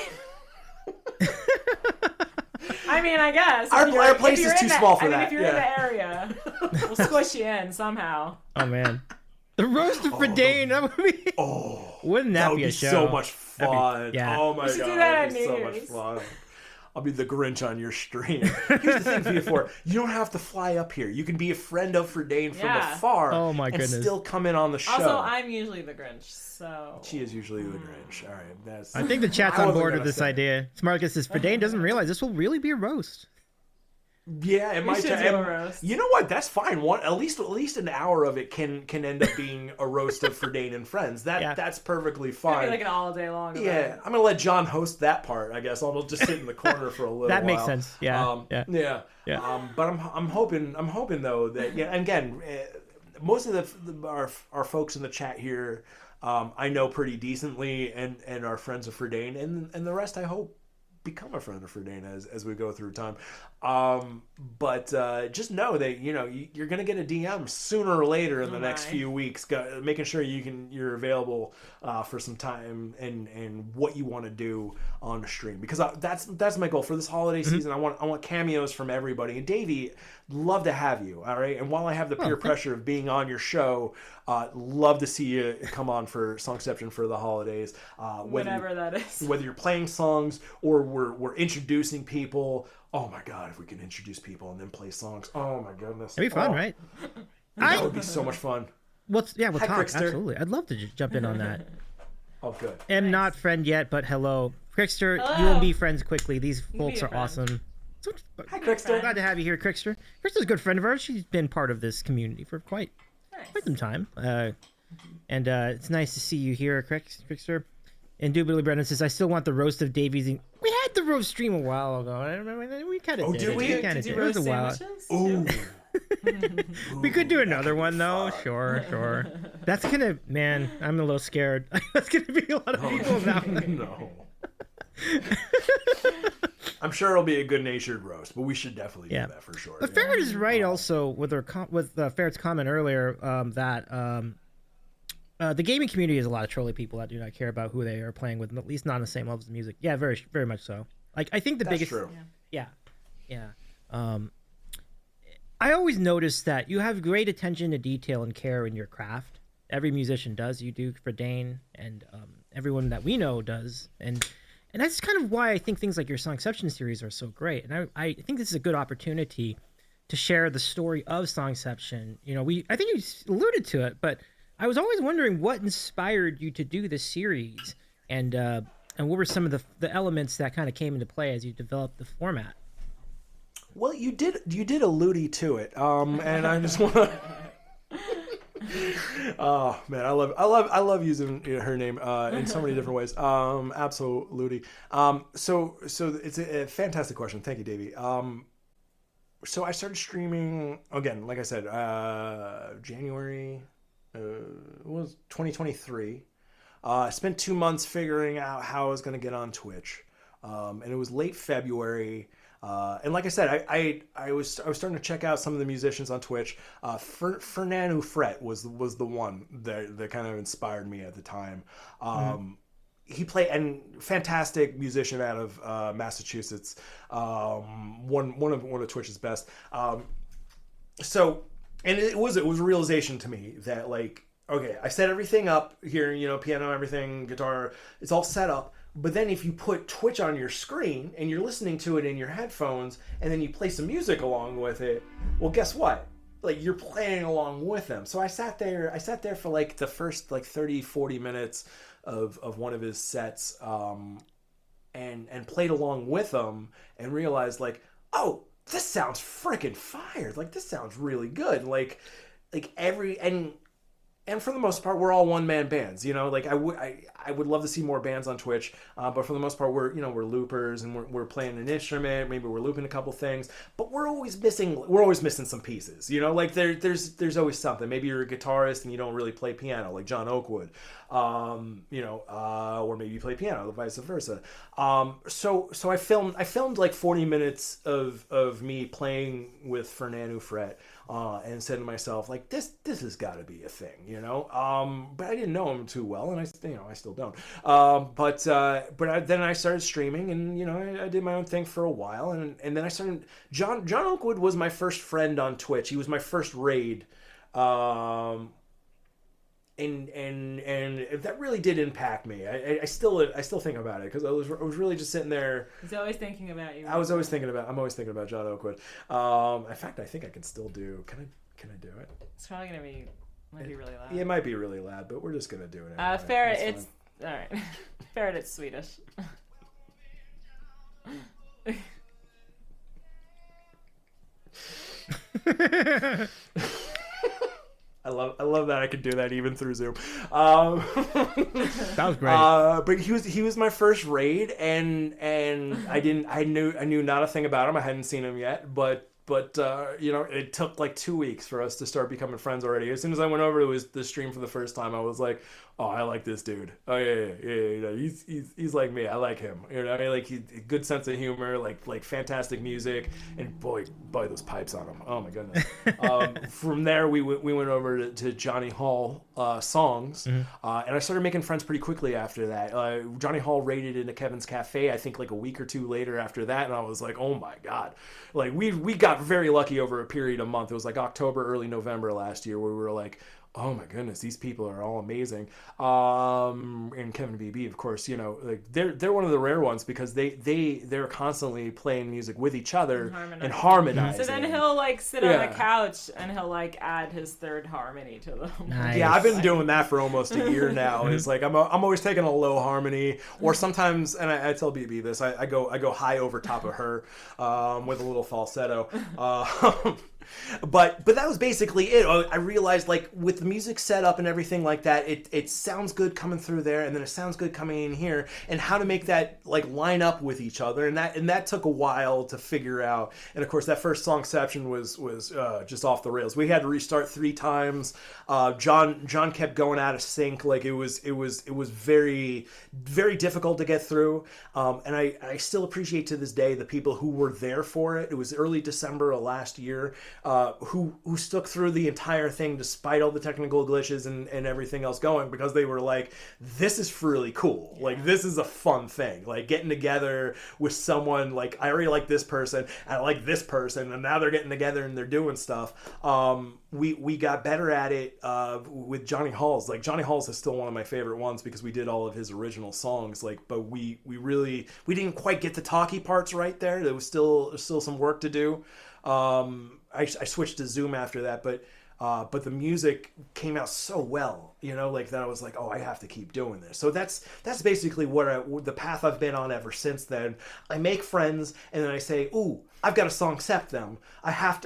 I mean, I guess. Our place is too small for that. If you're in the area, we'll squish you in somehow. Oh, man. The roast of Fridane. Wouldn't that be a show? So much fun. Oh, my God. We should do that on New so Year's. Much fun. I'll be the Grinch on your stream. Here's the thing, V4. You don't have to fly up here. You can be a friend of Fridane from afar. Oh my goodness. And still come in on the show. Also, I'm usually the Grinch, so... She is usually the Grinch. All right. I think the chat's on board with this idea. Smartcus says, Fridane doesn't realize this will really be a roast. Yeah, it might. You know what? That's fine. At least an hour of it can end up being a roast of Fridane and Friends. That's perfectly fine. Maybe like an all day long. Yeah, I'm gonna let John host that part. I guess I'll just sit in the corner for a little. That while. makes sense. Yeah. But I'm hoping though that again, most of our folks in the chat here, I know pretty decently and are friends of Fridane, and the rest I hope become a friend of Fridane as we go through time. But just know that you're gonna get a DM sooner or later in the next few weeks, making sure you're available for some time and what you want to do on the stream, because that's my goal for this holiday season. I want cameos from everybody. And Davey, love to have you. All right, and while I have the peer pressure of being on your show, love to see you come on for Songception for the holidays. Whenever that is. Whether you're playing songs or we're introducing people. Oh my God, if we can introduce people and then play songs. Oh my goodness. It'd be fun, right? That would be so much fun. We'll talk. Crickster. Absolutely. I'd love to jump in on that. Oh, good. Am not friend yet, but hello. Crickster, Hello. you will be friends quickly. These folks are awesome. Hi, Crickster. Glad to have you here, Crickster. Crickster's a good friend of ours. She's been part of this community for quite some time. And it's nice to see you here, Crickster. Indubitably, Brendan says, I still want the roast of Davies. We had the roast stream a while ago. I remember we kind of did. Did we? Did you roast sandwiches? Ooh. We could do another one, though. Sure. That's gonna, man, I'm a little scared. That's gonna be a lot of people now. No. I'm sure it'll be a good-natured roast, but we should definitely do that for sure. But Ferret is right also with Ferret's comment earlier that the gaming community is a lot of trolly people that do not care about who they are playing with, at least not on the same levels of music. Yeah, very very much so. Like I think the biggest. True. Yeah. I always notice that you have great attention to detail and care in your craft. Every musician does. You do for Dane, and everyone that we know does. And that's kind of why I think things like your Songception series are so great. And I think this is a good opportunity to share the story of Songception. You know, I think you alluded to it, but I was always wondering what inspired you to do this series, and what were some of the elements that kind of came into play as you developed the format. Well, you did allude to it, and I just want to. Oh man, I love using her name in so many different ways. Absolutely. So it's a fantastic question. Thank you, Davey. So I started streaming again, like I said, January was 2023. I spent 2 months figuring out how I was going to get on Twitch, and it was late February. And like I said, I was starting to check out some of the musicians on Twitch. FridenAndFriends was the one that kind of inspired me at the time. He played and fantastic musician out of Massachusetts. One of Twitch's best. So and it was a realization to me that like, okay, I set everything up here, you know, piano, everything, guitar, it's all set up. But then if you put Twitch on your screen and you're listening to it in your headphones and then you play some music along with it, well, guess what? Like you're playing along with them. So I sat there for like the first like 30, 40 minutes of one of his sets and played along with them and realized like, oh, this sounds freaking fire. Like this sounds really good. Like and for the most part, we're all one-man bands, you know. Like I would love to see more bands on Twitch, but for the most part, we're loopers and we're playing an instrument. Maybe we're looping a couple things, but we're always missing some pieces, you know. Like there's always something. Maybe you're a guitarist and you don't really play piano, like John Oakwood, or maybe you play piano, vice versa. So I filmed like 40 minutes of me playing with FridenAndFriends. And said to myself, like, this has got to be a thing, you know. But I didn't know him too well, and I still don't. Then I started streaming, and you know, I did my own thing for a while, and then I started. John Oakwood was my first friend on Twitch. He was my first raid, and that really did impact me. I still think about it because I was really just sitting there. He's always thinking about you. I'm always thinking about John Oakwood. In fact, I think I can still do. Can I do it? It's probably might be really loud. Yeah, it might be really loud, but we're just gonna do it. Anyway. Ferret, it's all right. Ferret, it's Swedish. I love that I could do that even through Zoom. That was great. But he was my first raid, and I knew not a thing about him. I hadn't seen him yet, but you know, it took like 2 weeks for us to start becoming friends already. As soon as I went over to the stream for the first time, I was like, oh, I like this dude. Oh yeah. He's like me. I like him. You know, I mean, like he good sense of humor, like fantastic music, and boy, those pipes on him. Oh my goodness. From there, we went over to Johnny Hall songs, and I started making friends pretty quickly after that. Johnny Hall raided into Kevin's Cafe, I think like a week or two later after that, and I was like, oh my god. Like we got very lucky over a period of a month. It was like October, early November last year where we were like, oh my goodness, these people are all amazing. And Kevin BB, of course, you know, like they're one of the rare ones because they're constantly playing music with each other and harmonizing. So then he'll like sit on the couch and he'll like add his third harmony to them. Nice. Yeah, I've been doing that for almost a year now. It's like I'm always taking a low harmony, or sometimes, and I tell BB this, I go high over top of her with a little falsetto. But that was basically it. I realized, like, with the music set up and everything like that, it sounds good coming through there, and then it sounds good coming in here, and how to make that like line up with each other, and that took a while to figure out. And of course, that first songception was just off the rails. We had to restart 3 times. John kept going out of sync. Like it was very, very difficult to get through. And I still appreciate to this day the people who were there for it. It was early December of last year, who stuck through the entire thing despite all the technical glitches and everything else going, because they were like, this is really cool. Yeah. Like, this is a fun thing. Like, getting together with someone, like, I already like this person, and I like this person, and now they're getting together and they're doing stuff. We got better at it with Johnny Halls. Like, Johnny Halls is still one of my favorite ones because we did all of his original songs. Like, but we didn't quite get the talky parts right there. There was still some work to do. I switched to Zoom after that, but the music came out so well, you know, like that I was like, oh, I have to keep doing this. So that's basically the path I've been on ever since then. I make friends, and then I say, ooh, I've got a song cept them. I have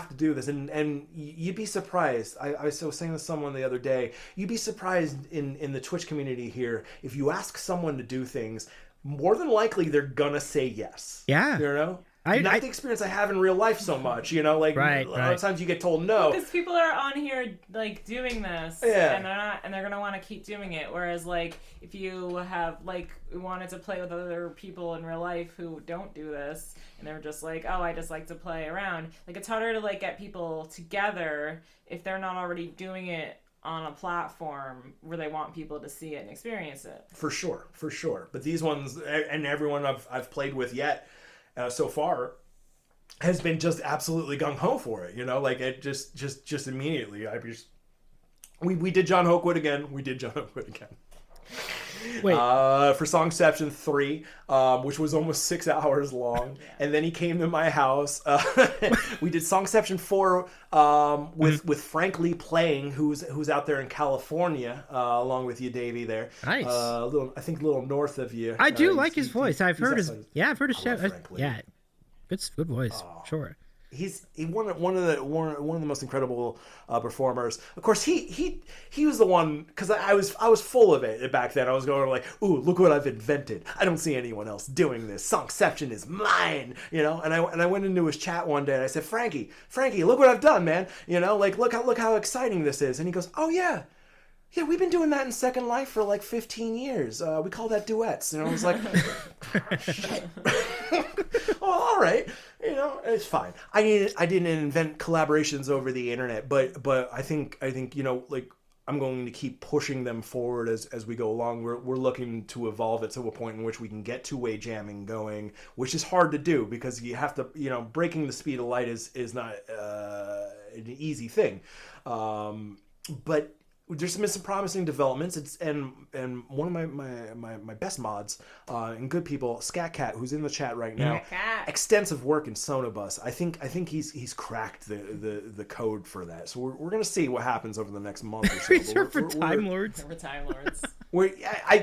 to do this. And you'd be surprised. I was saying to someone the other day, you'd be surprised in the Twitch community here, if you ask someone to do things, more than likely they're gonna say yes. Yeah. You know? Not the experience I have in real life so much, you know, like a lot of times you get told no. Because people are on here like doing this, and they're gonna want to keep doing it. Whereas like if you have like wanted to play with other people in real life who don't do this, and they're just like, oh, I just like to play around. Like it's harder to like get people together if they're not already doing it on a platform where they want people to see it and experience it. For sure. But these ones, and everyone I've played with yet. So far has been just absolutely gung-ho for it, you know, like it just immediately. We did John Hokewood again. Wait. For Songception 3, which was almost 6 hours long. And then he came to my house. We did Songception 4 with Frank Lee playing, who's out there in California, along with you, Davey, there. Nice. I think a little north of you. I do like his voice. I've heard his show. Yeah. Good voice. Sure. He's one of the most incredible performers. Of course, he was the one, because I was full of it back then. I was going like, ooh, look what I've invented. I don't see anyone else doing this. Songception is mine, you know. And I went into his chat one day and I said, Frankie, look what I've done, man. You know, like look how exciting this is. And he goes, oh yeah. Yeah, we've been doing that in Second Life for like 15 years. We call that duets. And I was like, shit. Oh, all right. You know, it's fine. I didn't invent collaborations over the internet, but I think you know, like, I'm going to keep pushing them forward as we go along. We're looking to evolve it to a point in which we can get two-way jamming going, which is hard to do because you have to, you know, breaking the speed of light is not an easy thing. But there's been some promising developments. And one of my best mods and good people, Scat Cat, who's in the chat right now, extensive work in Sonobus. I think he's cracked the code for that. So we're gonna see what happens over the next month or so. For Time Lords. We're Time Lords.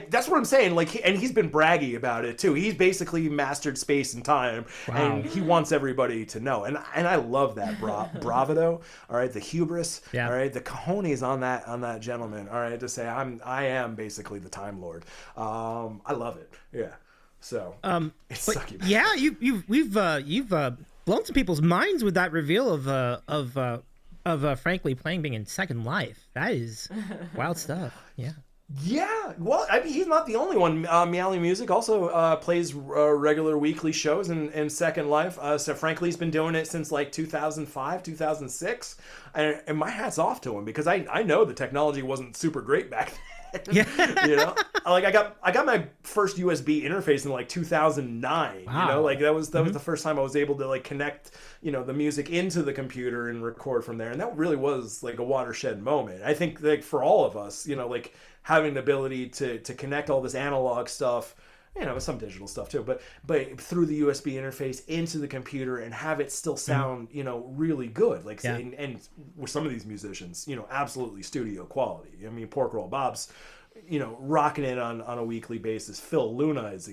That's what I'm saying. Like, and he's been braggy about it too. He's basically mastered space and time, and he wants everybody to know. And I love that bravado. All right, the hubris. Yeah. All right, the cojones on that gentleman. All right, to say I am basically the Time Lord. I love it. Yeah. So it's sucky. Yeah, you've blown some people's minds with that reveal of frankly playing being in Second Life. That is wild stuff. Yeah. Yeah, well, I mean, he's not the only one. Meowly Music also plays regular weekly shows in Second Life. So frankly, he's been doing it since like 2005, 2006. And my hat's off to him because I know the technology wasn't super great back then. Yeah. You know, like I got my first USB interface in like 2009. Wow. You know, like that was the first time I was able to like connect, you know, the music into the computer and record from there. And that really was like a watershed moment. I think like for all of us, you know, like having the ability to connect all this analog stuff, you know, some digital stuff too, but through the USB interface into the computer and have it still sound, you know, really good. Like, and with some of these musicians, you know, absolutely studio quality. I mean, Pork Roll Bob's, you know, rocking it on a weekly basis. Phil Luna is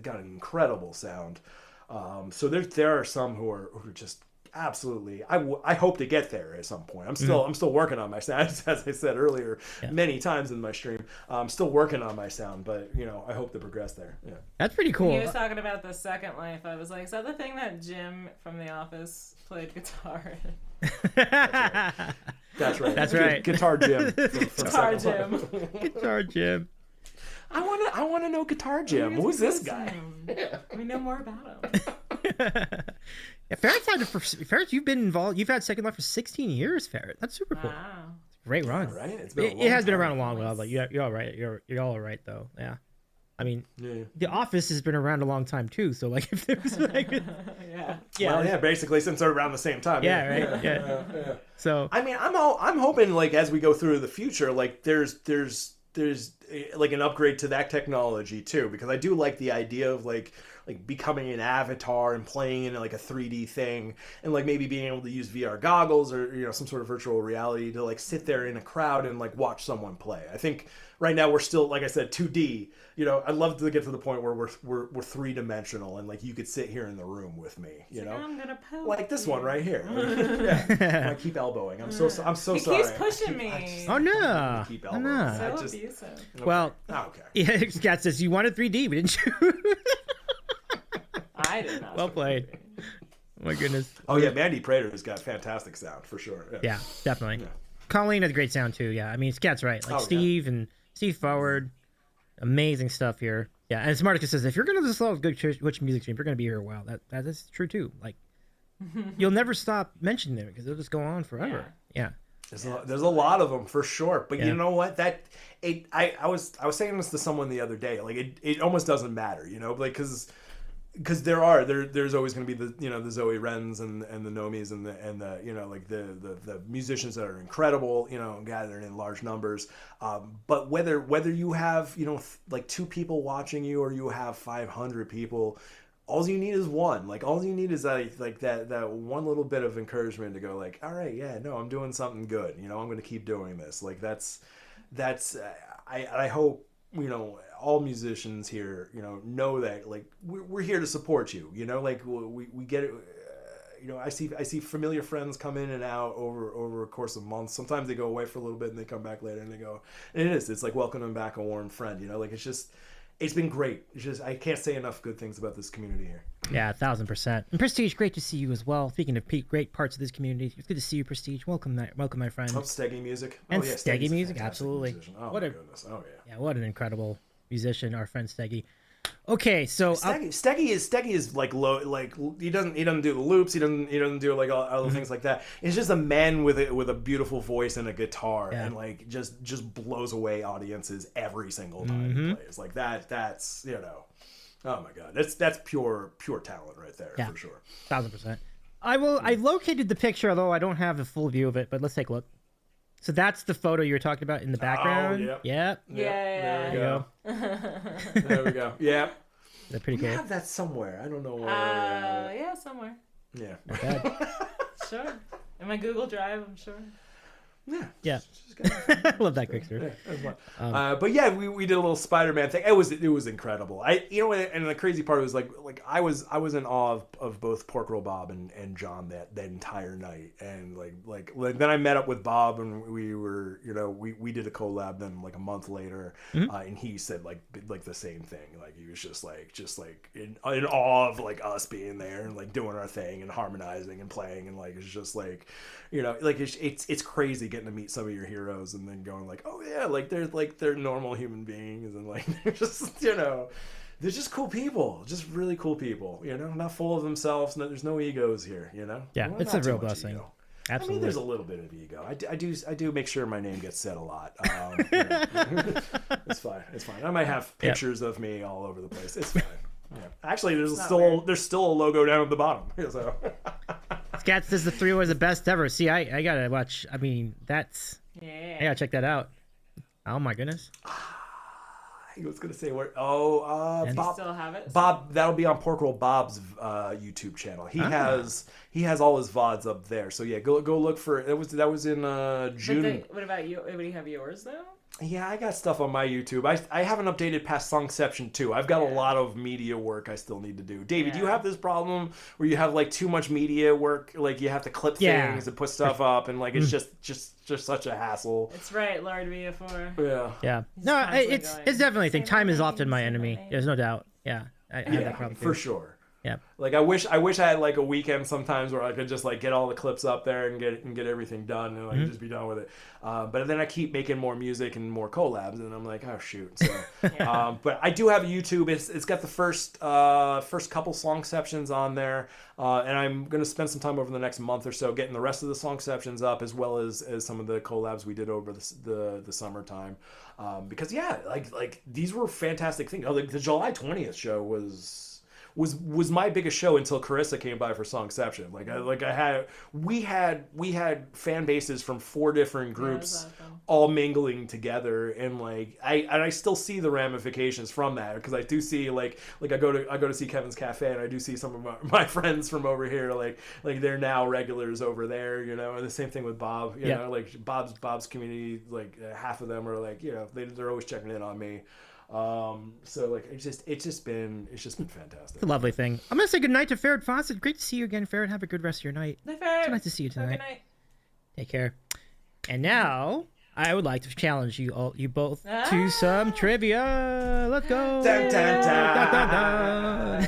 got an incredible sound. So there are some who are just absolutely. I hope to get there at some point. I'm still working on my sound, as I said earlier, many times in my stream. I'm still working on my sound, but I hope to progress there. Yeah, that's pretty cool. When he was talking about the Second Life, I was like, is that the thing that Jim from The Office played guitar in? That's right. That's right. Guitar Jim. Guitar Jim. Guitar Jim. I want to know Guitar Jim. Who's this guy? We know more about him. Yeah, Ferret's you've been involved. You've had Second Life for 16 years, Ferret. That's super cool. Wow. Great run. Right? It has been around a long while, but you're all right. You're all all right though. Yeah. I mean, The Office has been around a long time too. So like, if there was like, basically since they're around the same time. Right. So I mean, I'm hoping like as we go through the future, like there's like an upgrade to that technology too, because I do like the idea of like becoming an avatar and playing in like a 3D thing, and like maybe being able to use VR goggles or some sort of virtual reality to like sit there in a crowd and like watch someone play. I think right now we're still, like I said, 2D. I'd love to get to the point where we're 3-dimensional and like you could sit here in the room with me. I'm gonna poke like this you. one right here. I keep elbowing. I'm so sorry. He keeps pushing me. Oh no! Keep Oh, elbowing. no! So abusive. Okay. Well, okay. Yeah, Scott says you wanted 3D, didn't you? I did not. Well played. Oh my goodness. Oh yeah, Mandy Prater's got fantastic sound for sure. Yeah, definitely. Yeah. Colleen has great sound too. Yeah, I mean, Scott's right. Like Steve Forward, amazing stuff here. Yeah, and Smarticus says if you're gonna listen to good Twitch music stream, you're gonna be here a while. That is true too. Like, you'll never stop mentioning them because they'll just go on forever. Yeah. There's a lot of them for sure, but you know what? I was saying this to someone the other day. Like it almost doesn't matter, like because there's always going to be the Zoe Wrens and the Nomis and the musicians that are incredible, gathered in large numbers. But whether you have like 2 people watching you or you have 500 people, all you need is one. Like all you need is that one little bit of encouragement to go like, all right, yeah, no, I'm doing something good. I'm going to keep doing this. Like that's I hope all musicians here know that like we're here to support you. Like we get it. I see familiar friends come in and out over a course of months. Sometimes they go away for a little bit and they come back later and they go. And it's like welcoming back a warm friend. Like it's been great. It's just I can't say enough good things about this community here. Yeah, 1,000%. And Prestige, great to see you as well. Speaking of great parts of this community, it's good to see you, Prestige. Welcome, my friend. Oh, Steggy Music. And Steggy Music, absolutely. Oh my goodness. Oh yeah. Yeah, what an incredible musician, our friend Steggy. Okay, so Steggy is like low, like he doesn't do the loops, he doesn't do like all the things like that. It's just a man with a beautiful voice and a guitar, and like just blows away audiences every single time he plays. Like that's oh my god, that's pure talent right there for sure. 1,000%. I located the picture, although I don't have a full view of it, but let's take a look. So that's the photo you were talking about in the background. Oh, yep. Yeah. There we go. There we go. Yep. They're pretty cool. I have that somewhere. I don't know where. Yeah, somewhere. Yeah. Not bad. Sure. In my Google Drive, I'm sure. Yeah. I love that Quickster. Yeah, but yeah, we did a little Spider-Man thing. It was incredible. And the crazy part was like I was in awe of both Pork Roll Bob and John that entire night. And like then I met up with Bob and we were we did a collab then like a month later, and he said like the same thing. Like he was just like in awe of like us being there and like doing our thing and harmonizing and playing, and like it's just like like it's crazy getting to meet some of your heroes and then going like, oh yeah, like they're normal human beings and like they're just they're just cool people, just really cool people, not full of themselves. There's no egos here, Yeah, it's a real blessing. Ego. Absolutely. I mean, there's a little bit of ego. I do make sure my name gets said a lot. It's fine. I might have pictures of me all over the place. It's fine. Yeah. Actually, there's still a logo down at the bottom. So. Scat says the 3 was the best ever. See, I gotta watch. I mean, I gotta check that out. Oh my goodness. I was gonna say where. Bob. Still have it. Bob, that'll be on Pork Roll Bob's YouTube channel. He has all his VODs up there. So yeah, go look for it. That was in June. What about you? Would he have yours though? Yeah, I got stuff on my YouTube. I haven't updated past Songception 2. I've got a lot of media work I still need to do. David, do you have this problem where you have like too much media work? Like you have to clip things and put stuff up, and like it's just such a hassle. It's right, Lord VF4. Yeah. Yeah. No, it's definitely a thing. Time is often my enemy. There's no doubt. Yeah. I have that problem too. For sure. Yeah. Like I wish I had like a weekend sometimes where I could just like get all the clips up there and get everything done and like just be done with it. But then I keep making more music and more collabs and I'm like, oh shoot. So, but I do have a YouTube. It's got the first couple songceptions on there, and I'm gonna spend some time over the next month or so getting the rest of the songceptions up as well as some of the collabs we did over the summertime. Because like these were fantastic things. Like the July 20th show was my biggest show until Carissa came by for Songception. We had fan bases from 4 different groups all mingling together, and I still see the ramifications from that because I do see like I go to see Kevin's Cafe and I do see some of my friends from over here like they're now regulars over there, you know, and the same thing with Bob, you know, like Bob's community, like half of them are like, you know, they're always checking in on me. So like it's just been fantastic. It's a lovely thing. I'm gonna say goodnight to Farrad Fawcett. Great to see you again, Farrad. Have a good rest of your night. Bye, Farrad. So nice to see you tonight. Good night. Take care. And now I would like to challenge you both to some trivia. Let's go. Dun, dun, dun.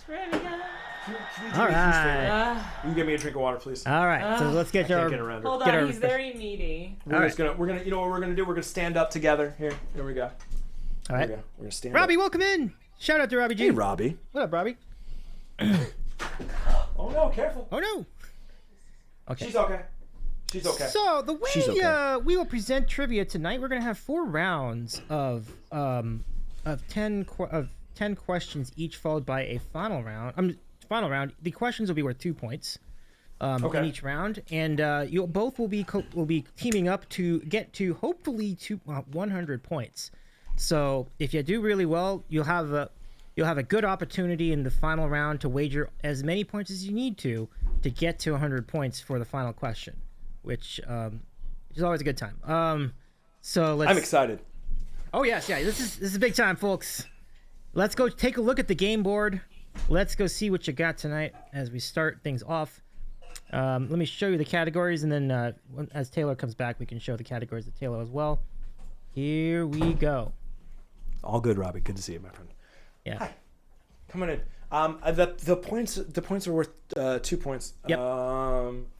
Trivia. All right. Will you get me a drink of water, please? All right. So let's get our. Hold on. He's very needy. We're gonna you know what we're gonna do? We're gonna stand up together. Here we go. All right. We're gonna stand Robbie, up. welcome in. Shout out to Robbie G. Hey, Robbie. What up, Robbie? Oh no, careful. Oh no. Okay. She's okay. So the way we will present trivia tonight, we're gonna have 4 rounds of 10 questions each, followed by a final round. The questions will be worth 2 points in each round, and you both will be teaming up to get to hopefully 100 points. So if you do really well, you'll have a good opportunity in the final round to wager as many points as you need to get to 100 points for the final question, which is always a good time. I'm excited. Oh yes, this is big time, folks. Let's go take a look at the game board. Let's go see what you got tonight as we start things off. Let me show you the categories, and then as Taylor comes back, we can show the categories to Taylor as well. Here we go. All good, Robbie. Good to see you, my friend. Yeah. Hi. Coming in. The points are worth 2 points. Yep.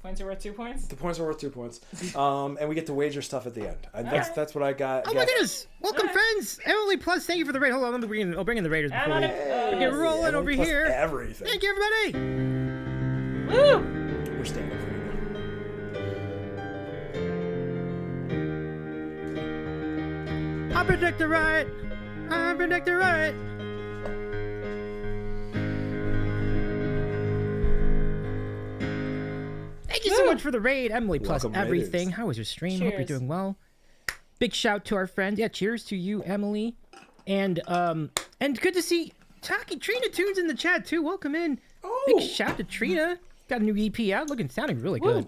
Points are worth 2 points? The points are worth 2 points. And we get to wager stuff at the end. That's what I got. Oh my goodness! Welcome, friends. Emily Plus, thank you for the raid. Hold on, I'll bring in the raiders before we get rolling over here. Everything. Thank you, everybody. Woo! We're staying up for you. I predict the right. Thank you so much for the raid, Emily Plus Welcome, everything. raiders. How was your stream? Cheers. Hope you're doing well. Big shout to our friends. Yeah, cheers to you, Emily. And good to see Trina Tunes in the chat too. Welcome in. Oh. Big shout to Trina. Got a new EP out, sounding really good.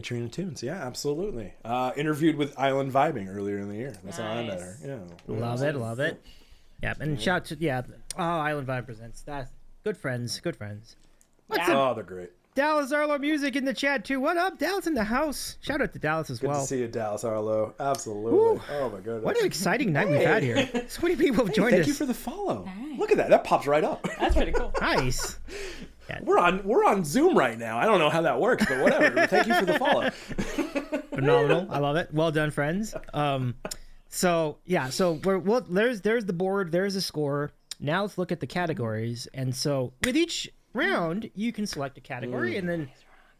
Trina Tunes, yeah, absolutely. Interviewed with Island Vibing earlier in the year. That's how I met her. Yeah. Love it. Yeah, and shout to Island Vibe presents. That's good friends. What's up? Oh, they're great. Dallas Arlo Music in the chat too. What up? Dallas in the house. Shout out to Dallas as Good well. to see you, Dallas Arlo. Absolutely. Woo. Oh my goodness. What an exciting night we've had here. So many people have joined us. Thank you for the follow. Nice. Look at that. That pops right up. That's pretty cool. Nice. Yeah. We're on Zoom right now. I don't know how that works, but whatever. Thank you for the follow. Phenomenal. I love it. Well done, friends. So there's the board. There's a score. Now let's look at the categories. And so with each round, you can select a category, and then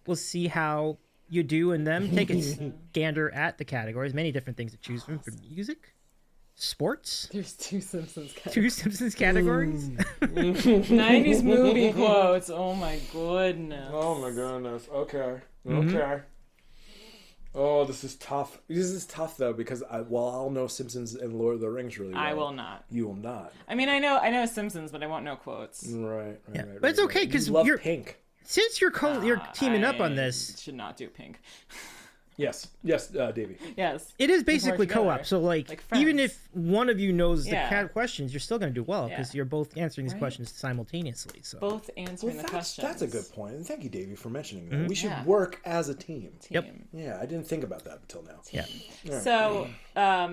we'll see how you do in them. Take a gander at the categories. Many different things to choose from music, sports. There's 2 Simpsons categories. 2 Simpsons categories. 90s movie quotes. Oh my goodness. Oh my goodness. Okay. Mm-hmm. Okay. Oh, this is tough. This is tough though because I'll know Simpsons and Lord of the Rings really well. I will not. You will not. I mean, I know Simpsons, but I won't know quotes. Right. But it's okay because you're Pink. Since you're teaming up on this. Should not do Pink. Yes, Davey. Yes. It is basically together. co-op. So like Like even friends. if one of you knows the Yeah. questions, you're still going to do well because Yeah. you're both answering these Right. questions simultaneously. So Both answering the questions. That's a good point. And thank you, Davey, for mentioning that. We should Yeah. work as a team. Yep. Team. Yeah, I didn't think about that until now. yeah. So,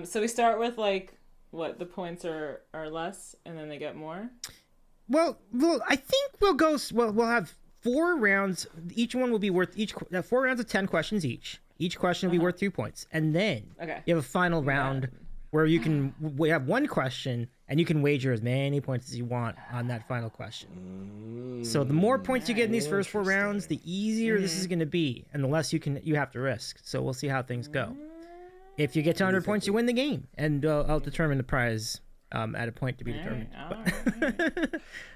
so we start with like what the points are less, and then they get more. Well, I think we'll have 4 rounds. Each one will be worth 4 rounds of 10 questions each. Each question will be worth 2 points, and then you have a final round where we have one question, and you can wager as many points as you want on that final question. So the more points you get in these first 4 rounds, the easier this is going to be, and the less you have to risk. So we'll see how things go. If you get to 100 points, you win the game, and I'll determine the prize at a point to be determined. All right.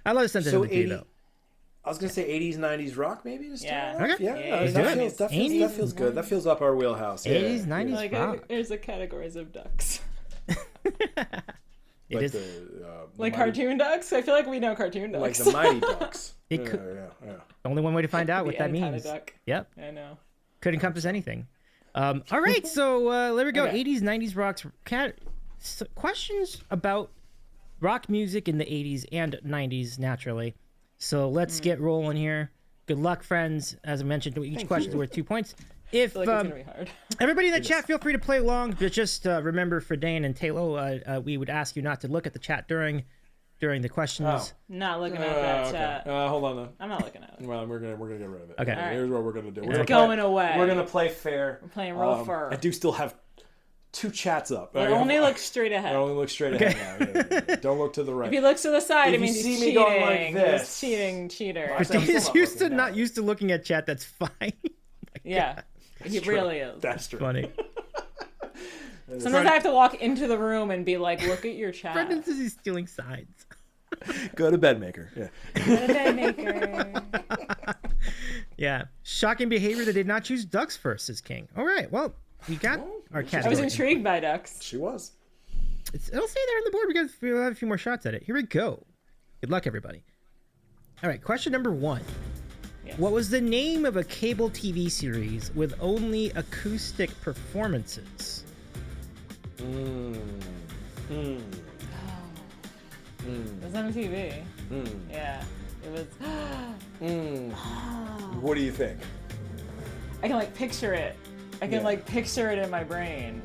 I love to send it though. I was gonna say 80s, 90s rock, maybe to start. Yeah. Off. Okay. Yeah, Let's that do it. feels good. That feels up our wheelhouse. Yeah. 80s, 90s Like rock. there's a categories of ducks. It is. Like cartoon ducks? I feel like we know cartoon ducks. Like the Mighty Ducks. It could- Yeah. Only one way to find out what Be that any kind means. of duck. Yep. I know. Could encompass anything. All right, so there we go. Okay. 80s, 90s rocks. Questions about rock music in the 80s and 90s, naturally. So let's get rolling here. Good luck, friends. As I mentioned, each question is worth 2 points. If I feel like it's gonna be hard. everybody in the chat, feel free to play along. But just remember, for Dane and Taylo, we would ask you not to look at the chat during the questions. Not looking at that chat. Hold on then. I'm not looking at it. Well, we're gonna get rid of it. Okay. Alright. Here's what we're gonna do. It's going away. We're gonna play fair. We're playing real fur. I do still have 2 chats up. But only look straight I ahead. only look straight ahead now. Yeah. Don't look to the right. If he looks to the side, If it means you he's see me cheating. going like this. He's cheating, cheater. Right. Dane is still used to looking not down. used to looking at chat. That's fine. Yeah, he True. really is. That's true. Funny. Sometimes I have to walk into the room and be like, "Look at your chat." Brendan says he's stealing sides. Go to bed maker. Yeah. Maker. Yeah. Shocking behavior that did not choose ducks first as king. All right. Well, we got our cat. I was intrigued by ducks. She was. It'll stay there on the board because we'll have a few more shots at it. Here we go. Good luck, everybody. All right. Question number 1. Yes. What was the name of a cable TV series with only acoustic performances? It was MTV. Yeah, it was. What do you think? I can like picture it. I can Yeah. like picture it in my brain.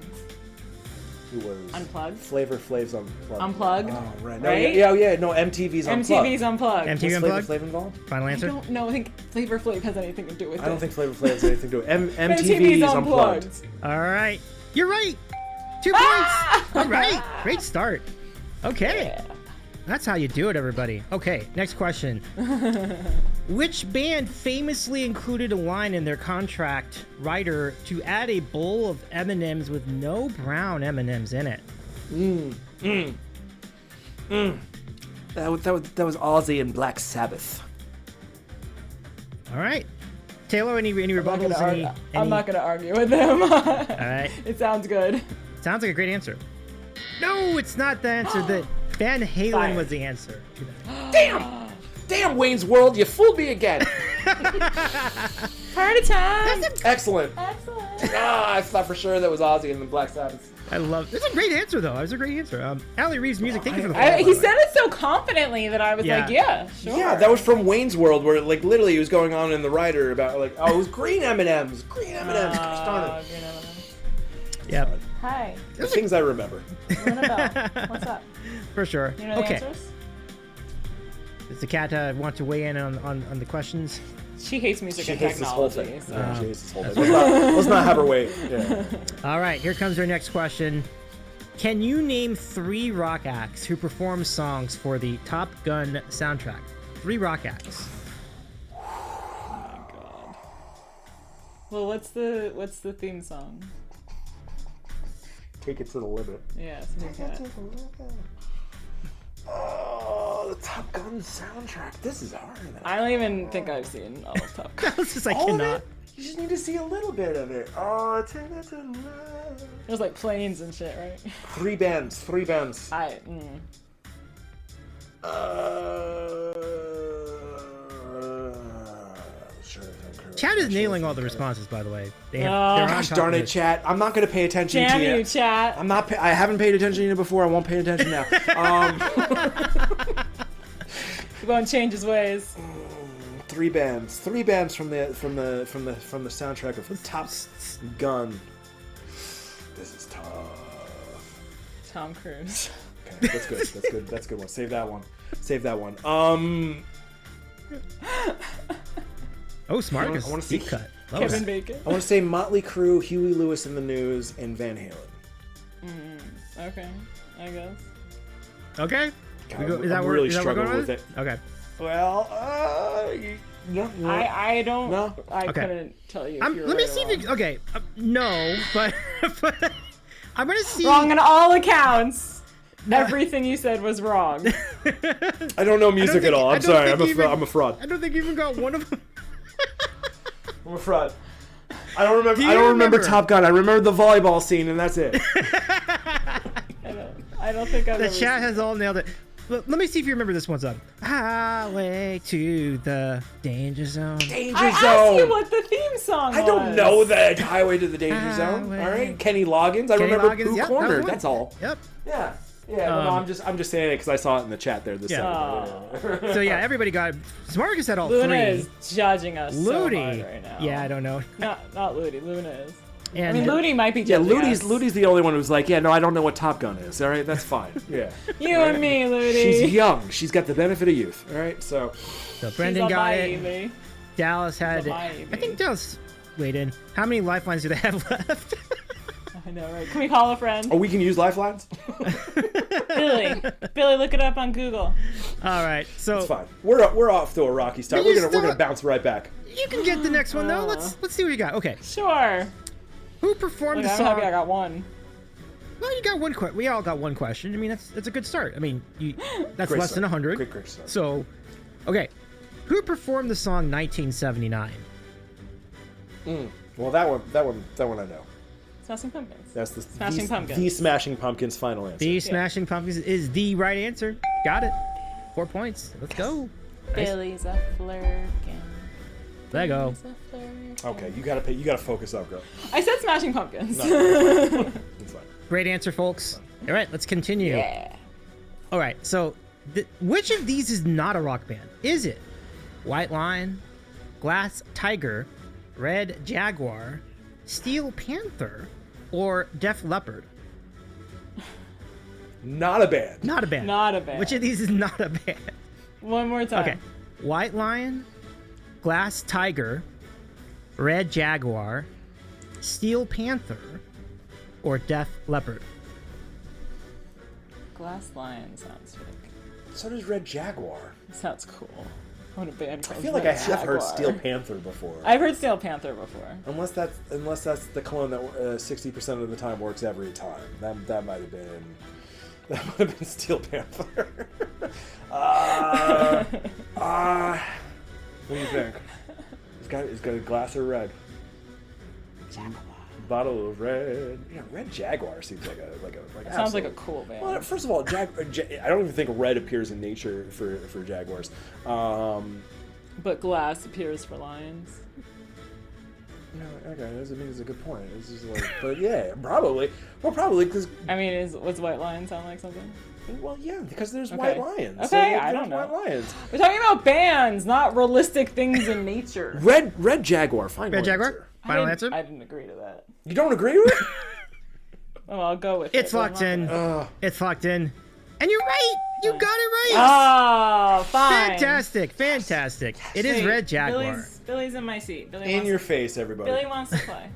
Who was Unplugged. Flavor Flav's Unplugged. Unplugged. Oh, right. No, Right? Yeah. No, MTV's Unplugged. MTV's Unplugged. MTV Was Flavor Unplugged? Flav involved? Final I answer? don't know. I think Flavor Flav has anything to do with it. I don't think Flavor Flav has anything to do with it. MTV's MTV's Unplugged. All right. You're right. 2 points. All right. Great start. Okay. Yeah. That's how you do it, everybody. Okay, next question. Which band famously included a line in their contract writer to add a bowl of M&Ms with no brown M&Ms in it? That was Ozzy and Black Sabbath. All right. Taylor, any rebuttals? I'm not gonna argue with them. All right. It sounds good. Sounds like a great answer. No, it's not the answer. The Van Halen Fire. was the answer to that. Damn, Wayne's World, you fooled me again. Party time. Excellent. Excellent. I thought for sure that was Ozzy and the Black Sabbath. I love. It's a great answer, though. It was a great answer. Allie Reeves music. Thank you for the. He said it so confidently that I was Yeah. like, yeah, sure. Yeah, that was from Wayne's World, where like literally he was going on in the writer about like, oh, it was green M&Ms, green M&Ms. Gosh darn it. You know. Yep, Hi, The things I remember. Annabelle. What's up? for sure. You know the Okay. answers? Does the cat want to weigh in on the questions? She hates music She and hates this whole technology. thing. So. Yeah, she hates this whole thing. Let's not have her wait. Yeah. All right, here comes our next question. Can you name 3 rock acts who perform songs for the Top Gun soundtrack? 3 rock acts. Well, what's the theme song? Take it to the limit. Yeah, something like that. Oh, the Top Gun soundtrack. This is hard. I don't even think I've seen all of Top Gun. It's just I All of cannot. it? You just need to see a little bit of it. Oh, take it to the limit. There's like planes and shit, right? 3 bands. She Chat is nailing all the responses, by the way. They're Gosh darn it, chat! I'm not gonna pay attention Damn to you. you, chat. I'm not. I haven't paid attention to you before. I won't pay attention now. He won't change his ways. Three bands from the soundtrack of Top Gun. This is tough. Tom Cruise. Okay, that's good. That's good. That's a good one. Save that one. Oh, Smarkus. I want to see deep cut. Kevin Bacon. I want to say Motley Crue, Huey Lewis and the News, and Van Halen. Okay, I guess. Okay. God, Is that I'm where really is that where we're struggling going with it. Okay. Well, no. I don't. No? I Okay. couldn't tell you. If you're Let me right or see wrong. if you. Okay. No, but I'm gonna see. Wrong on all accounts. Everything you said was wrong. I don't know music at all. I'm sorry. I'm a fraud. I don't think you even got one of them. I'm a fraud. I don't remember. Do I you don't remember remember? Top Gun. I remember the volleyball scene, and that's it. I don't think I've The ever chat seen has all nailed it. Let me see if you remember this one song. Highway to the danger zone. Danger I asked Zone. you what the theme song was. I don't know the Highway to the Danger Zone. Highway. All right, Kenny Loggins. I Kenny remember Loggins, Who yep, Cornered. that was one. That's all. Yep. Yeah. Yeah. No, I'm just saying it because I saw it in the chat there. This Yeah. second. So yeah, everybody got. Smarkus had all Luna three. is judging us so Ludi. hard right now. Yeah, I don't know. Not Ludi. Luna is. And I mean, Ludi might be Yeah, judging us. Ludi's the only one who's like, yeah, no, I don't know what Top Gun is. All right, that's fine. Yeah. You and me, Ludi. She's young. She's got the benefit of youth. All right, so. So Brendan She's a got it. baby. Dallas had. She's a I baby. think Dallas. Wait in. How many lifelines do they have left? I know, right? Can we call a friend? Oh, we can use lifelines? Billy, look it up on Google. All right. So It's fine. We're off to a rocky start. But you We're still- gonna bounce right back. you can get the next one though. Let's see what you got. Okay. Sure. Who performed Look, the I'm song? happy I got one. Well, you got one question. We all got one question. I mean, that's a good start. I mean, that's Great less start. than 100. Great start. So, okay. Who performed the song 1979? Well, that one I know. Smashing Pumpkins. That's the Smashing Pumpkins. The Smashing Pumpkins final answer. The Smashing Pumpkins is the right answer. Got it. 4 points. Let's go. Nice. Billy's a flirkin'. There you go. Billy's a flirkin'. Okay, you gotta focus up, girl. I said Smashing Pumpkins. It's fine. Great answer, folks. All right, let's continue. Yeah. All right, so which of these is not a rock band? Is it White Lion, Glass Tiger, Red Jaguar, Steel Panther, or Def Leppard? Not a band. Not a band. Not a band. Which of these is not a band? One more time. Okay. White Lion, Glass Tiger, Red Jaguar, Steel Panther, or Def Leppard? Glass Lion sounds fake. So does Red Jaguar. Sounds cool. What a band I called feel like Red I have heard Jaguar. Steel Panther before. I've heard Steel Panther before. Unless that's the clone that 60% of the time works every time. That might have been Steel Panther. What do you think? It's got a glass of red. Bottle of red. Yeah, Red Jaguar seems like a. Sounds like a absolute- cool band. Well, first of all, I don't even think red appears in nature for jaguars. But glass appears for lions. No, okay, that means it's a good point. It's just like, but yeah, probably. Well, probably because. I mean, what's White Lion sound like something? Well, yeah, because there's Okay. white lions. Okay, So I there's don't know. White lions. We're talking about bands, not realistic things in nature. Red Jaguar. Final Red Jaguar? answer. Final I answer? didn't agree to that. You don't agree with it? Oh, I'll go with It's it. locked in. Ugh. It's locked in. And you're right. You got it right. Oh, fine. Fantastic. Fantastic. It is Wait, Red Jaguar. Billy's in my seat. In your face, everybody. Billy wants to play.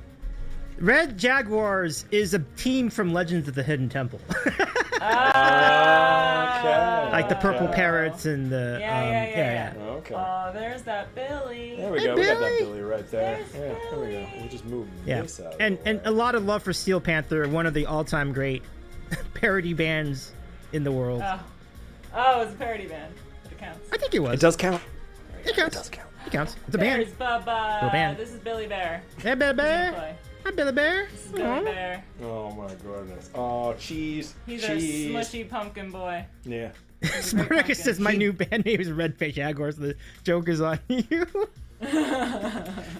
Red Jaguars is a team from Legends of the Hidden Temple. Ah. Like the purple parrots and the. Yeah. Okay. Oh, there's that Billy. There we Hey, go. We got that Billy. Billy right there. There's Yeah, there we go. Billy. We just moved Yeah. this out. And a lot of love for Steel Panther, one of the all-time great parody bands in the world. Oh, it's a parody band. It counts. I think it was. it does count. It counts. It does count. It counts. It's a band. There's Bubba. Little band. This is Billy Bear. Hey, Billy He's gonna Bear. play. Hi, Billy Bear. This is Billy Aw. Bear. Oh my goodness. Oh, cheese. He's our cheese. smushy pumpkin boy. Yeah. Spartacus says my new band name is Red Face Jaguars. The joke is on you.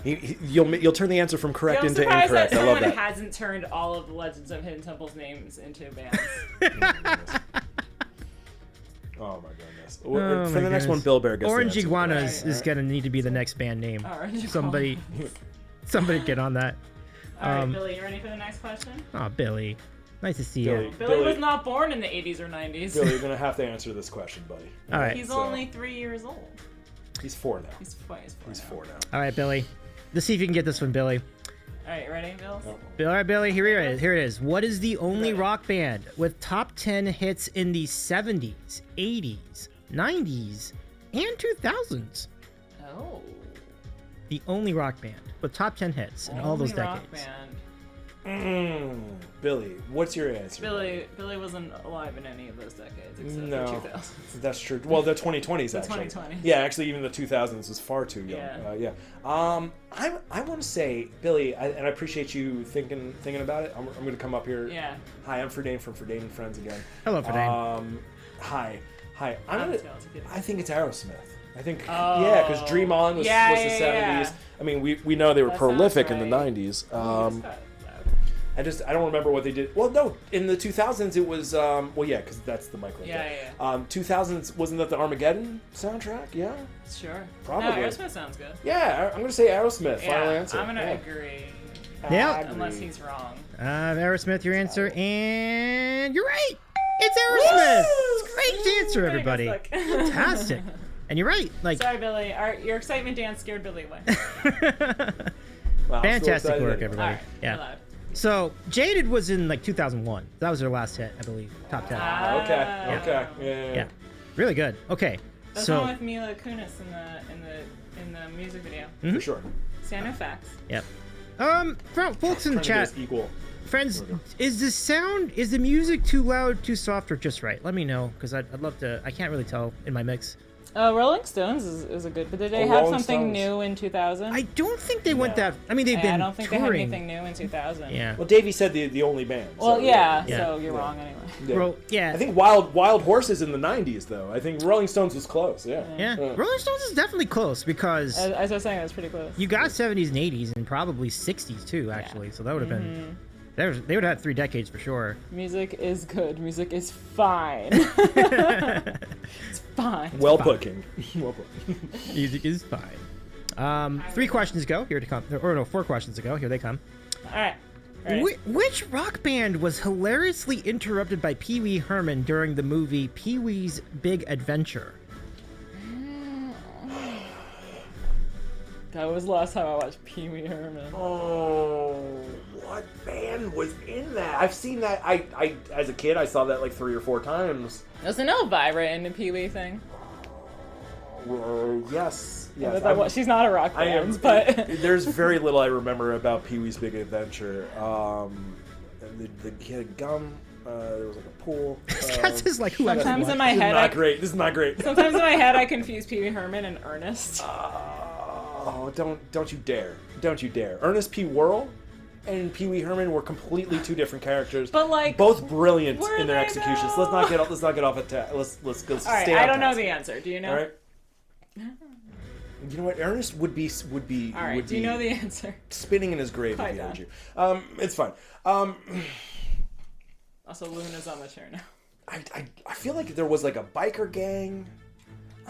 You'll turn the answer from correct I'm into surprised incorrect. that I love someone that. hasn't turned all of the Legends of Hidden Temples names into bands. Oh my goodness. Oh For the next one, Bill Bear gets Orange the answer. Iguanas is gonna need to be the next band name. Orange Somebody get on that. All right, Billy, you ready for the next question? Oh, Billy. Nice to see Billy. you. Billy was not born in the 80s or 90s. Billy, you're gonna have to answer this question, buddy. All right. He's only 3 years old. He's 4 now. He's He's 4 now. All right, Billy. Let's see if you can get this one, Billy. All right, ready, Bill? All right, Billy. Here it is. Here it is. What is the only rock band with top 10 hits in the 70s, 80s, 90s, and 2000s? Oh. The only rock band with top 10 hits in all those Only rock decades. band. Billy, what's your answer? Billy wasn't alive in any of those decades except No, for 2000s. that's true. Well, the 2020s The actually. 2020s. Yeah, actually, even the 2000s was far too young. Yeah. I want to say, Billy, and I appreciate you thinking about it. I'm going to come up here. Yeah. Hi, I'm Fridane from Fridane and Friends again. Hello, Fridane. Hi. Tailof2kitties. I think it's Aerosmith. I think, Oh. yeah, because Dream On was the 70s. Yeah. I mean, we know they were That sounds prolific in the right. 90s. I don't remember what they did. Well, no, in the 2000s it was because that's the Michael. Yeah. 2000s, wasn't that the Armageddon soundtrack? Yeah. Sure. Probably. No, Aerosmith sounds good. Yeah, I'm gonna say Aerosmith. Final Yeah, answer. I'm gonna Yeah. agree. Yeah. Agree. Unless he's wrong. Aerosmith, your answer, and you're right. It's Aerosmith. It's a great answer, everybody. Fantastic. And you're right. Like, Sorry, Billy. Your excitement dance scared Billy away. Wow, I'm fantastic so excited. work, All everybody. right. Yeah. You're allowed. So Jaded was in like 2001. That was their last hit, I believe. Top 10. Okay. Yeah. Yeah. Really good. Okay. That's So one with Mila Kunis in the music video. For sure. Stand facts. yep. Folks in the Trying to get chat, us equal. friends, is the music too loud, too soft, or just right? Let me know, because I'd love to. I can't really tell in my mix. Rolling Stones is a good, but did they have Rolling something Stones. new in 2000? I don't think they went that. I mean, they've been I don't think they had touring. anything new in 2000. Yeah. Well, Davey said the only band. Well, so, yeah, Yeah. so you're wrong anyway. Yeah. Well, yeah. I think Wild Horses in the 90s, though. I think Rolling Stones was close. Yeah. Yeah. Rolling Stones is definitely close because As I was saying, that's pretty close. you got 70s and 80s and probably 60s too, actually. So that would have been. They would have had 3 decades for sure. Music is good. Music is fine. It's fine. Well put, King. Well put. Music is fine. 3 questions ago. Here to come. Or no, 4 questions ago. Here they come. All right. Ready? Which rock band was hilariously interrupted by Pee Wee Herman during the movie Pee Wee's Big Adventure? That was the last time I watched Pee Wee Herman. Oh, what band was in that? I've seen that. I as a kid, I saw that like 3 or 4 times. Wasn't Elvira in the Pee Wee thing? Yes. She's not a rock I am, band, but there's very little I remember about Pee Wee's Big Adventure. The kid gum. There was like a pool. That's just like who sometimes in my This is head, not great. This is not great. sometimes in my head, I confuse Pee Wee Herman and Ernest. Oh, don't you dare. Don't you dare. Ernest P. Worrell and Pee Wee Herman were completely 2 different characters. But like, both brilliant were in their they, executions. though? Let's not get off attack. Let's go. all right, Stay I on don't know task. the answer. Do you know? All right. You know what? Ernest would be All right. Do you know the answer? spinning in his grave if Quite he heard done. you. It's fine. Also, Luna's on the chair now. I feel like there was like a biker gang.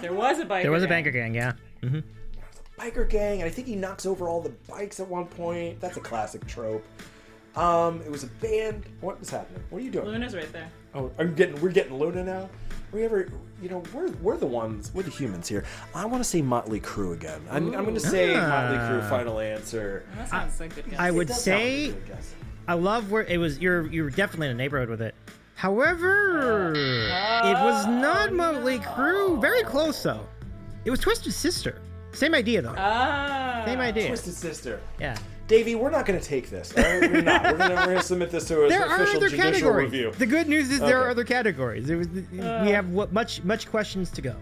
There was a biker. There was a gang. banker gang, yeah. Mm-hmm. Biker gang, and I think he knocks over all the bikes at one point. That's a classic trope. It was a band. What was happening? What are you doing? Luna's right there. Oh, we're getting Luna now. We're the ones. We're the humans here. I want to say Motley Crue again. I'm going to say Motley Crue. Final answer. That sounds like a good guess. I would It does sound like a say good guess. I love where it was. You're definitely in a neighborhood with it. However, it was not Motley Crue. Very close though. It was Twisted Sister. Same idea though. Same idea. Twisted Sister. Yeah. Davey, we're not going to take this. All right? We're not. We're going to submit this to an There are official other judicial categories. review. The good news is there are Okay. other categories. We have much questions to go.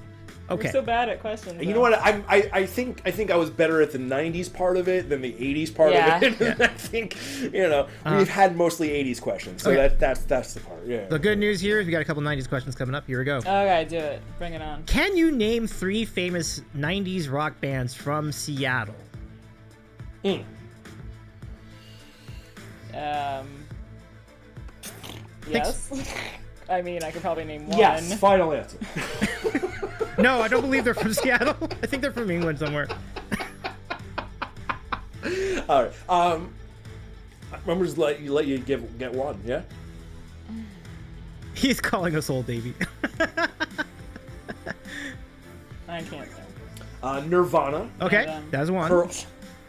Okay. We're so bad at questions. You know what? I think I was better at the '90s part of it than the '80s part Yeah. of it. I think we've had mostly '80s questions, so Okay. that's the part. Yeah. The good news here is we got a couple 90s questions coming up. Here we go. Okay, do it. Bring it on. Can you name 3 famous 90s rock bands from Seattle? Yes. I mean, I could probably name one. Yes. Final answer. No, I don't believe they're from Seattle. I think they're from England somewhere. All right. I'm just let you get one. Yeah. He's calling us old, Davey. I can't think. Nirvana. Okay, them. that's one.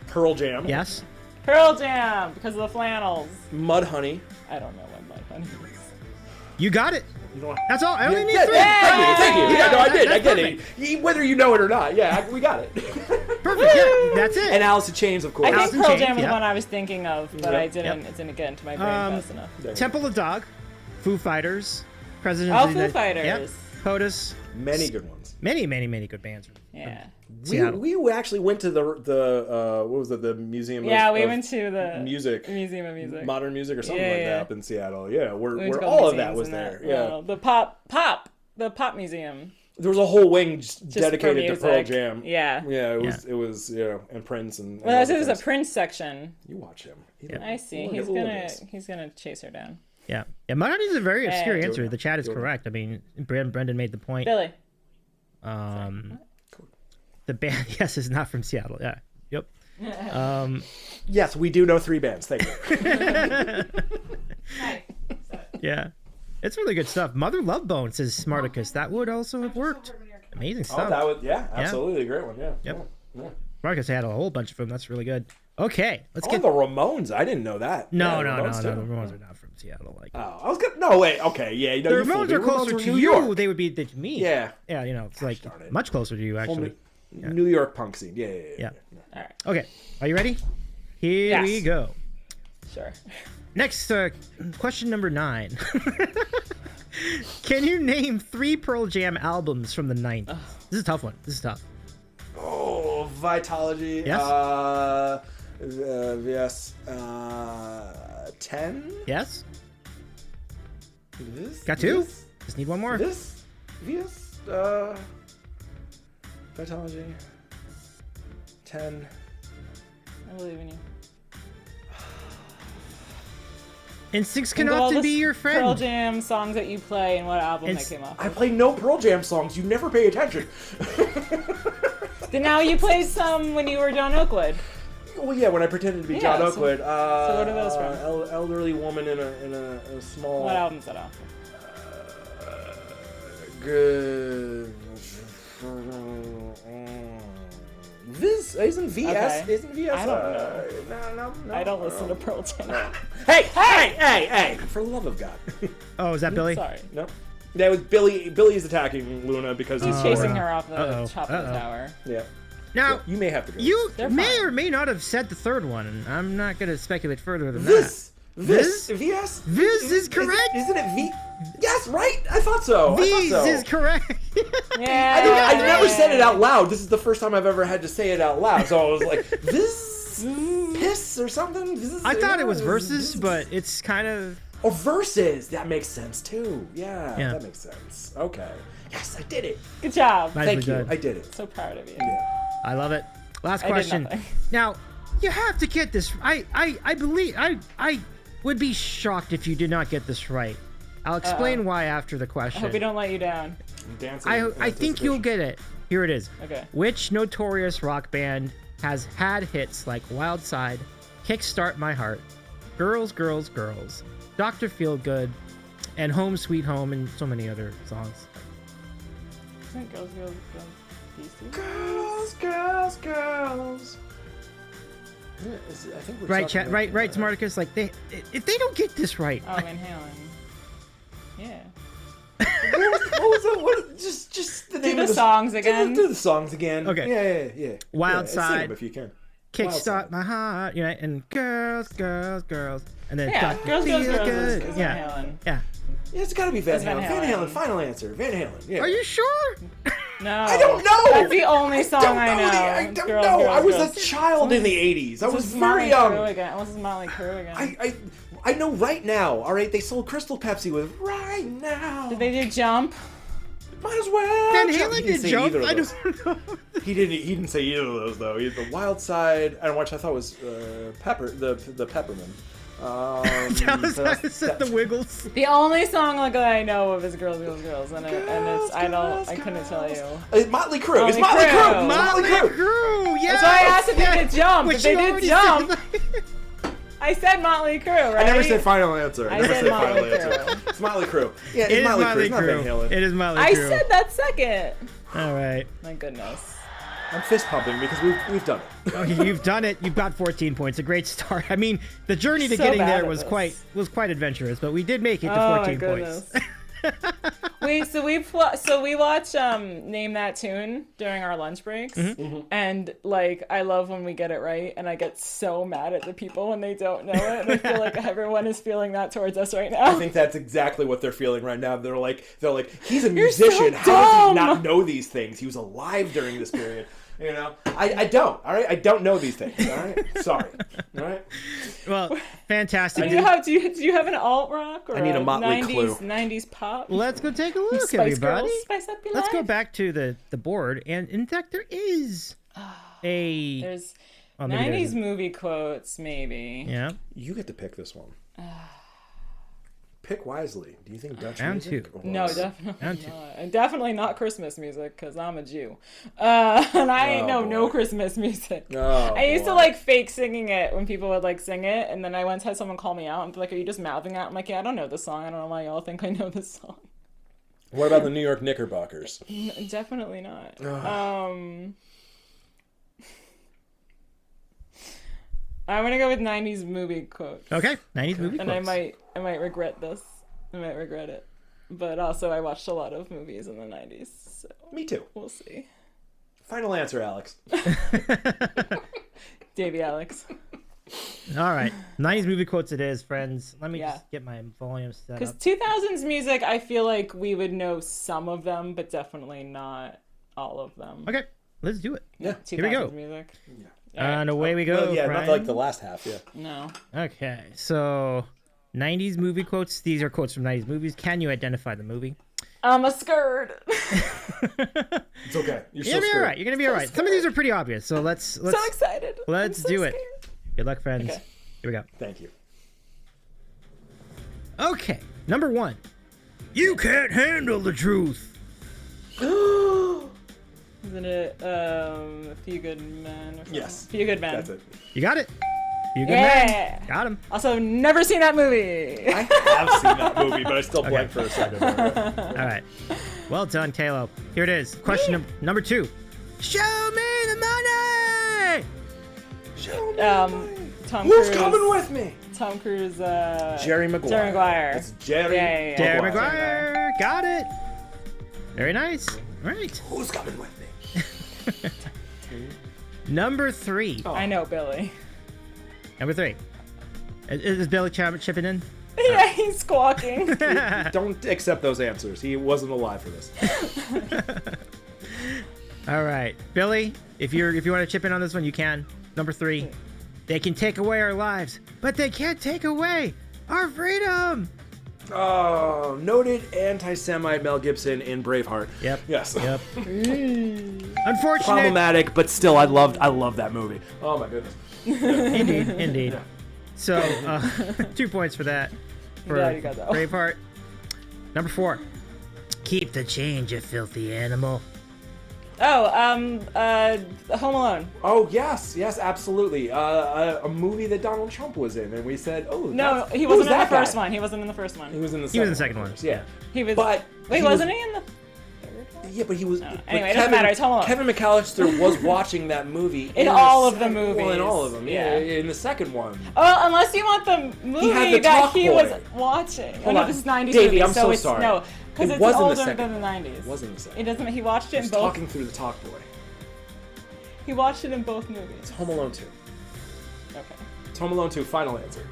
Pearl Jam. Yes. Pearl Jam, because of the flannels. Mudhoney. I don't know what my funny is. You got it. You don't That's all. I only need Yeah, 3. thank you. Yeah, no, I did. That's I get perfect. it. Whether you know it or not, yeah, we got it. Perfect. Yeah, that's it. And Alice in Chains, of course. I think Alice in Pearl Chains, Jam was yeah. the one I was thinking of, but Yep. I didn't. It didn't get into my brain fast enough. Temple of Dog, Foo Fighters, Presidents Oh, of the Foo United- Fighters. Yep. POTUS. Many good ones. Many good bands. Yeah. Seattle. We actually went to the what was it, the museum Yeah, we of went to the music, Museum of Music. modern music or something Yeah, like yeah. that up in Seattle. Yeah, We went to where go all of museums that was and there. that. Yeah, Well, the pop museum. there was a whole wing just for dedicated to Pearl music. Jam. Yeah. Yeah, it was and Prince and. Well, other there's a things. Prince section. You watch him. I see. Look at He's gonna chase her down. Yeah. Yeah, mine is a very obscure Hey. answer. The chat is correct. I mean, Brendan made the point. Billy. The band, yes, is not from Seattle. Yeah. Yep. Yes, we do know 3 bands. Thank you. Hi. Yeah. It's really good stuff. Mother Love Bone says Smarticus. That would also have worked. Amazing Oh, stuff. that was absolutely a great one. Yeah. Yep. Yeah. Smarticus had a whole bunch of them. That's really good. Okay, let's Oh, get. the Ramones. I didn't know that. No, Yeah, no, Ramones no. too. The Ramones are not from Seattle. Like Oh, I was gonna. No, wait. Okay, yeah. No, the you fooled Ramones me. are closer were to New you. York. They would be to me. Yeah. Yeah, you know, it's like darn it. much closer to you actually. New York punk scene. Yeah. Yeah. All right. Okay, are you ready? Here Yes. we go. Sure. Next, question number 9. Can you name 3 Pearl Jam albums from the 90s? This is a tough one. This is tough. Oh, Vitology. Yes. Yes. 10. Yes? This. Got 2? This. Just need one more. This. Vitology. 10. I believe in you. Instincts can Think of all often the be your Pearl friend. Jam songs that you play and what album It's- they came off. I play no Pearl Jam songs. You never pay attention. Then now you played some when you were John Oakwood. Well, yeah, when I pretended to be Yeah, John so- Oakwood. what are those from? Elderly woman in a small. What album's that off? Good. Viz isn't VS Okay. isn't VS. I don't know. No. I don't listen to Pearl Jam. Hey! For the love of God. Oh, is that Billy? Sorry. No. That was Billy. Billy's attacking Luna because He's he's chasing bored. her off the Uh-oh. top of the Uh-oh. tower. Yeah. Now, You may have to go. you They're may fine. or may not have said the third one, and I'm not going to speculate further than This. Viz? VS. Viz is correct. Isn't it V? Yes, right. I thought so. that. Viz I thought so. is correct. Yeah. I never said it out loud. This is the first time I've ever had to say it out loud. So I was like, this piss or something. I thought it was verses, but it's kind of... Oh, verses. That makes sense too. Yeah, Yeah. that makes sense. Okay. Yes, I did it. Good job. Nicely Thank you. done. I did it. So proud of you. Yeah. I love it. Last I did question. nothing. Now, you have to get this. I believe I would be shocked if you did not get this right. I'll explain why after the I question. hope we don't let you down. I'm dancing. I think you'll get it. Here it is. Okay. Which notorious rock band has had hits like Wild Side, Kickstart My Heart, Girls, Girls, Girls, Dr. Feelgood, and Home Sweet Home, and so many other songs? Isn't Girls, Girls, Girls, DC? Girls. Yeah, I think we're Right, talking chat. about- Right, Smarticus. Like if they don't get this right, Oh, Van Halen. Yeah. What was it? What? Just the name the of the songs again. Do the songs again. Okay. Yeah. Wild Sing Side. them if you can. Kickstart My Heart, you know, and Girls, Girls, Girls, and then Yeah, Dr. Girls, Girls, Girls Feelgood. is Yeah, Van Halen. yeah. Yeah, it's got to be Van It's Van Halen. Van Halen. Halen. Final answer. Van Halen. Yeah. Are you sure? No. I don't know. That's the only song I know. I don't Girls, know. girls, I was girls. a child in the 80s. I was This is very Motley young. Crue again. This is Motley Crue again. I know right now. All right, they sold Crystal Pepsi with right now. Did they do Jump? Might as well. Van He Halen didn't did say Jump? either of I those. don't know. He didn't say either of those though. He had the Wild Side and which I thought was Pepper the Peppermint. Tell us how to set the Wiggles. The only song like that I know of is Girls, Girls, Girls, and I couldn't tell you. Motley Crue. It's Motley Motley Crue. Crue. Motley Crue. Crue. Yes. That's why I asked if they did Jump. Which If they you did already Jump, said. I said Motley Crue, right? I never said final answer. I never said final Motley answer. Crue. It's Motley Crue. Yeah, It it's is Motley Crue. Motley It's not Van Crue. Halen. It is Motley I Crue. said that second. All right. My goodness. I'm fist pumping because we've done it. Okay, you've done it. You've got 14 points. A great start. I mean, the journey to So getting bad there at was this. quite adventurous, but we did make it to Oh 14 my goodness. points. Wait, so we watch Name That Tune during our lunch breaks, and like I love when we get it right, and I get so mad at the people when they don't know it, and I feel like everyone is feeling that towards us right now. I think that's exactly what they're feeling right now. They're like, he's a You're so musician. How does he dumb. not know these things? He was alive during this period. You know, I don't. All right, I don't know these things. All right, sorry. All right. Well, fantastic. Do you have an alt rock or I need a Motley 90s Crue. 90s pop? Let's go take a look, Spice everybody. Girls, spice up your Let's go life. back to the board, and in fact, there is a There's oh, maybe there 90s isn't. movie quotes, maybe. Yeah, You get to pick this one. Pick wisely. Do you think Dutch Round music? two. or- No, definitely Round two. not. And definitely not Christmas music, because I'm a Jew. And I ain't Oh, no boy. Christmas music. Oh, I used to boy. like fake singing it when people would like sing it, and then I once had someone call me out and be like, "Are you just mouthing it?" I'm like, "Yeah, I don't know this song. I don't know why y'all think I know this song." What about the New York Knickerbockers? Definitely not. I'm gonna go with 90s movie quote, okay. 90s movie and quotes. I might regret this. I might regret it, but also I watched a lot of movies in the 90s, so Me too. we'll see. Final answer, Alex. Davey Alex. All right, 90s movie quotes it is, friends. Let me Yeah. just get my volume set Because up. 2000s music, I feel like we would know some of them, but definitely not all of them. Okay, let's do it. Yeah. 2000s Here we go. music. And away we go. Well, yeah, Brian. not like the last half. Yeah. No. Okay, so 90s movie quotes. These are quotes from 90s movies. Can you identify the movie? I'm a skirt. It's okay. You're You're so gonna be scared. all right. You're gonna be all right. Some of these are pretty obvious, so let's So excited. let's I'm so do it. scared. Good luck, friends. Okay. Here we go. Thank you. Okay, number 1. You can't handle the truth. Isn't it A Few Good Men? Or something? Yes. Few Good Men. That's it. You got it. You good Yeah. man. Got him. Also, never seen that movie. I have seen that movie, but I still blanked for a second. All right. Well done, Talo. Here it is. Question number 2. Show me the money. Show me Tom Who's Cruise. coming with me? Tom Cruise. Jerry Maguire. Jerry Maguire. It's Jerry. Yeah. Jerry Maguire. Maguire. Got it. Very nice. All right. Who's coming with me? Number 3. Oh. I know Billy. Number 3. Is Billy chipping in? Yeah, he's squawking. Don't accept those answers. He wasn't alive for this. All right, Billy. If you want to chip in on this one, you can. Number 3. They can take away our lives, but they can't take away our freedom. Oh, noted anti-Semite Mel Gibson in Braveheart. Yep. Yes. Yep. Unfortunate. Problematic, but still, I love that movie. Oh my goodness. Indeed. So, 2 points for that. For Yeah, you got that one. Braveheart. Number 4. Keep the change, you filthy animal. Oh, Home Alone. Oh yes, absolutely. A movie that Donald Trump was in, and we said, oh No, that's- he who's wasn't in the that guy? first one. He wasn't in the first one. He was in the He was in the second one. Yeah. He was. But Wait, he wasn't he in the third one? Yeah, but he was. but Anyway, it doesn't matter, it's Home Alone. Kevin McAllister was watching that movie In the all of the second- Well, in movies. all of them, yeah. Yeah. In the second one. Oh, unless you want the movie had the that Talk he Boy. was watching. Hold Oh, no, on. this is 90s Davey, movie, I'm so it's, sorry. No, because It it's was in the older second. than the 90s. It was in the second. It doesn't. He watched it in He's both. talking through the Talk Boy. He watched it in both movies. It's Home Alone 2. Okay. It's Home Alone 2. Final answer.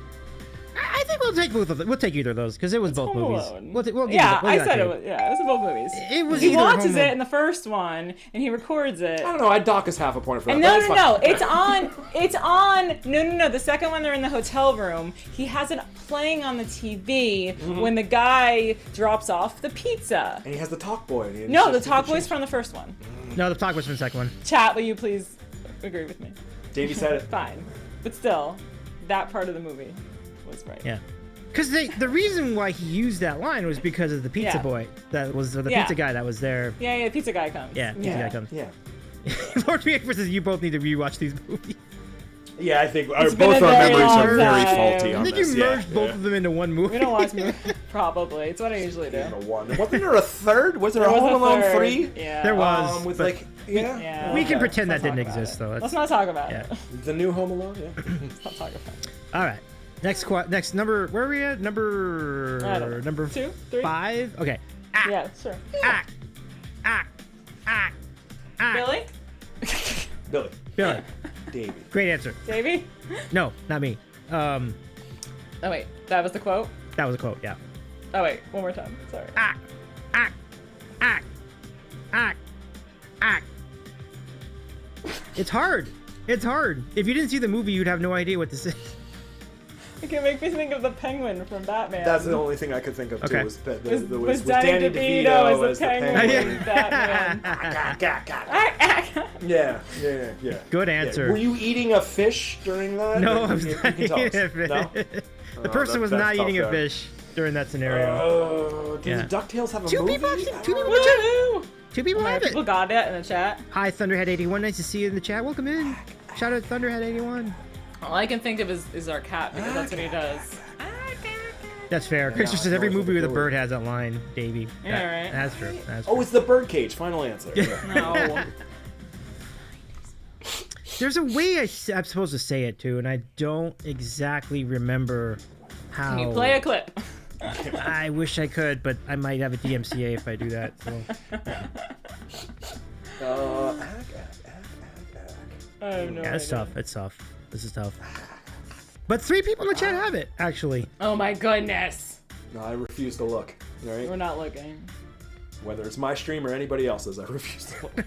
I I think we'll take both of them. We'll take either of those because it was both Home movies. Alone. We'll give I that said to it you. was. Yeah, it was in both movies. It was he either watches Home it Alone- in the first one and he records it. I don't know. I'd dock us half a point for that. And but no, it's no, fine. it's on. No. The second one, they're in the hotel room. He has it playing on the TV when the guy drops off the pizza. And he has the talk boy. and he No, the just- talk boy's from the first one. No, the talk was from the second one. Chat, will you please agree with me? Davey said it. Fine, but still, that part of the movie was right. Yeah. Because the reason why he used that line was because of the pizza Yeah. boy. That was the Yeah. pizza guy that was there. Yeah, pizza guy comes. Yeah, pizza guy comes. Yeah. Lord Beaver says you both need to rewatch these movies. Yeah, I think been both a our very memories are long very time. faulty I on think this. you merged both of them into one movie. We don't watch movies. Probably. It's what I usually do. Wasn't there a third? Was there a There was Home a Alone third. 3? Yeah. There was. With but like, yeah. Yeah. we can Okay. pretend that Let's didn't talk about exist, it. though. Let's That's, not talk about yeah. it. The new Home Alone, yeah. Let's not talk about it. All right. Next number. Where are we at? I don't know. Number 2, 3. 5. Okay. Ah, Yeah, sure. ah, ah, ah, ah. Billy? Billy. Billy. Davey. Great answer. Davey? No, not me. Oh wait, that was the quote? That was a quote. Yeah. Oh wait, one more time. Sorry. Ah, ah, ah, ah, ah. It's hard. It's hard. If you didn't see the movie, you'd have no idea what this is. You can make me think of the penguin from Batman. That's the only thing I could think of, too, Okay. was Danny DeVito as the penguin penguin. in Batman. Yeah. Good Yeah. answer. Were you eating a fish during that? No, I You was can not tell eating us. a fish. No? The person was that's not tough eating a there. fish during that scenario. Oh, Yeah. did DuckTales have a Two movie? people actually- I two don't people- know. Woo! Two people have People it. got it in the chat. Hi, Thunderhead81. Nice to see you in the chat. Welcome in. Shout out Thunderhead81. All I can think of is our cat because that's what he does. That's fair. Chris no, says every no, it's movie with a Billy. bird has that line, Davey. Yeah, right. That's true. That's Oh, true. it's the birdcage. Final answer. Yeah. No. There's a way I'm supposed to say it too, and I don't exactly remember how. Can you play a clip? I wish I could, but I might have a DMCA if I do that. So I have no yeah, it's idea. tough. It's tough. This is tough. But 3 people in the chat have it, actually. Oh my goodness. No, I refuse to look. All right? We're not looking. Whether it's my stream or anybody else's, I refuse to look.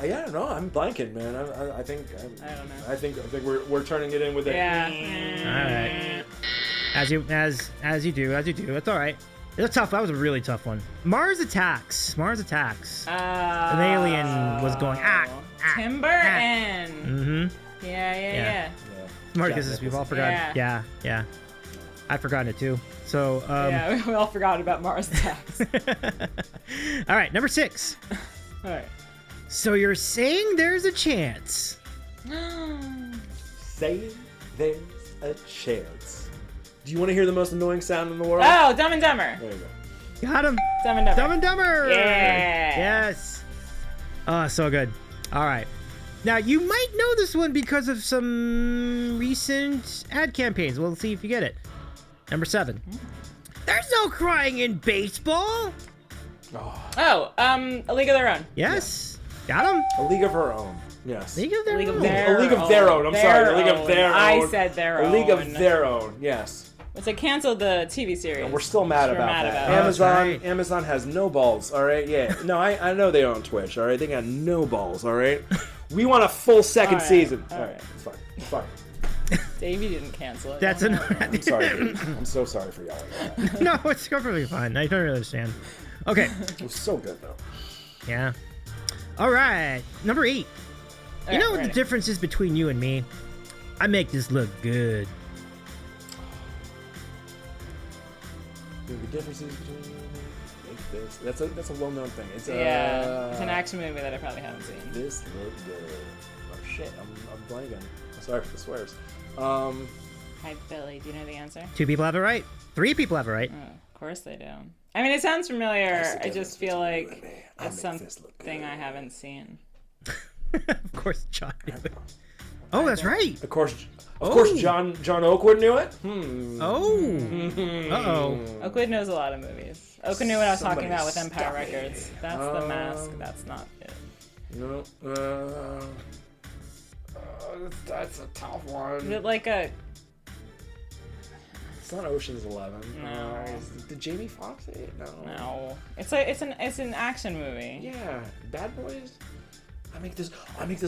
Yeah, no, I'm blanking, man. I think I don't know. I think we're turning it in with it. Yeah. All right. As you do. That's all right. It's tough. That was a really tough one. Mars Attacks. An alien was going, Tim Burton. Mm-hmm. Yeah. Marcus, we've all forgotten. Yeah. I've forgotten it too. So, Yeah, we all forgot about Mars Attacks. all right, number 6. All right. So you're saying there's a chance. Say there's a chance. Do you want to hear the most annoying sound in the world? Oh, Dumb and Dumber. There you go. Got him. Dumb and Dumber. Dumb and Dumber. Yeah. Yes. Oh, so good. All right. Now, you might know this one because of some recent ad campaigns. We'll see if you get it. Number 7. There's no crying in baseball. Oh, A League of Their Own. Yes. Got him. A League of Her Own. Yes. League of Their League of Own. Their A League of Their Own. I'm sorry. A League of Own. Their Own. I said Their A Own. League of Their Own. Yes. Which they canceled the TV series. And we're still mad We're about mad that. about it. That's Amazon, right. Amazon has no balls. All right, yeah. No, I know they own Twitch. All right, they got no balls. All right. We want a full second All right, season. all All right, right. it's fine. It's fine. Davey didn't cancel it. That's Don't an. worry. I'm sorry. I'm so sorry for yelling at that. No, it's perfectly fine. I don't really understand. Okay. It was so good though. Yeah. All right. Number 8. All You right, know what ready. the difference is between you and me? I make this look good. The differences between this. That's a well-known thing. It's It's an action movie that I probably haven't seen. This look good. Oh shit, I'm blanking. Sorry for the swears. Hi, Billy. Do you know the answer? 2 people have it right. 3 people have it right. Oh, of course they do. I mean, it sounds familiar. I just feel like I it's make this look something good. I haven't seen. Of course, John. Oh, that's right. Of course, Oh. John Oakwood knew it. Oh. Uh-oh. Oakwood knows a lot of movies. Oakwood knew what I was talking Somebody about with Empire stop me. Records. That's the mask. That's not it. No. It's a tough one. Is it like a... It's not Ocean's 11. No. Did Jamie Foxx say it? No. No. It's an action movie. Yeah. Bad Boys? I make this